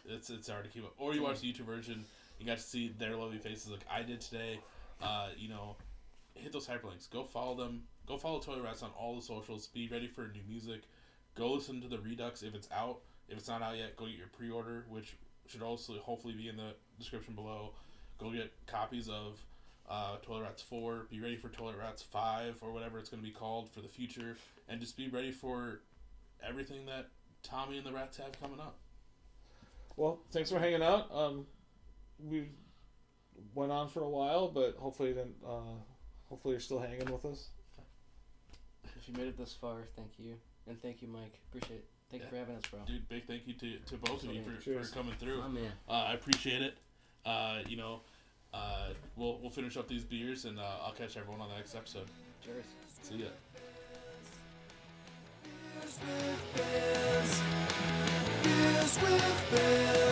It's hard to keep up. Or you watch the YouTube version, you got to see their lovely faces like I did today. Hit those hyperlinks. Go follow them. Go follow Toilet Rats on all the socials. Be ready for new music. Go listen to the Redux if it's out. If it's not out yet, go get your pre-order, which should also hopefully be in the description below. Go get copies of Toilet Rats 4. Be ready for Toilet Rats 5 or whatever it's going to be called for the future. And just be ready for everything that Tommy and the Rats have coming up. Well, thanks for hanging out. We went on for a while, but hopefully you're still hanging with us. If you made it this far, thank you. And thank you, Mike. Appreciate it. Thank you for having us, bro. Dude, big thank you to both of you for coming through. Oh, man. I appreciate it. We'll finish up these beers, and I'll catch everyone on the next episode. Cheers. See ya. Beers with bands.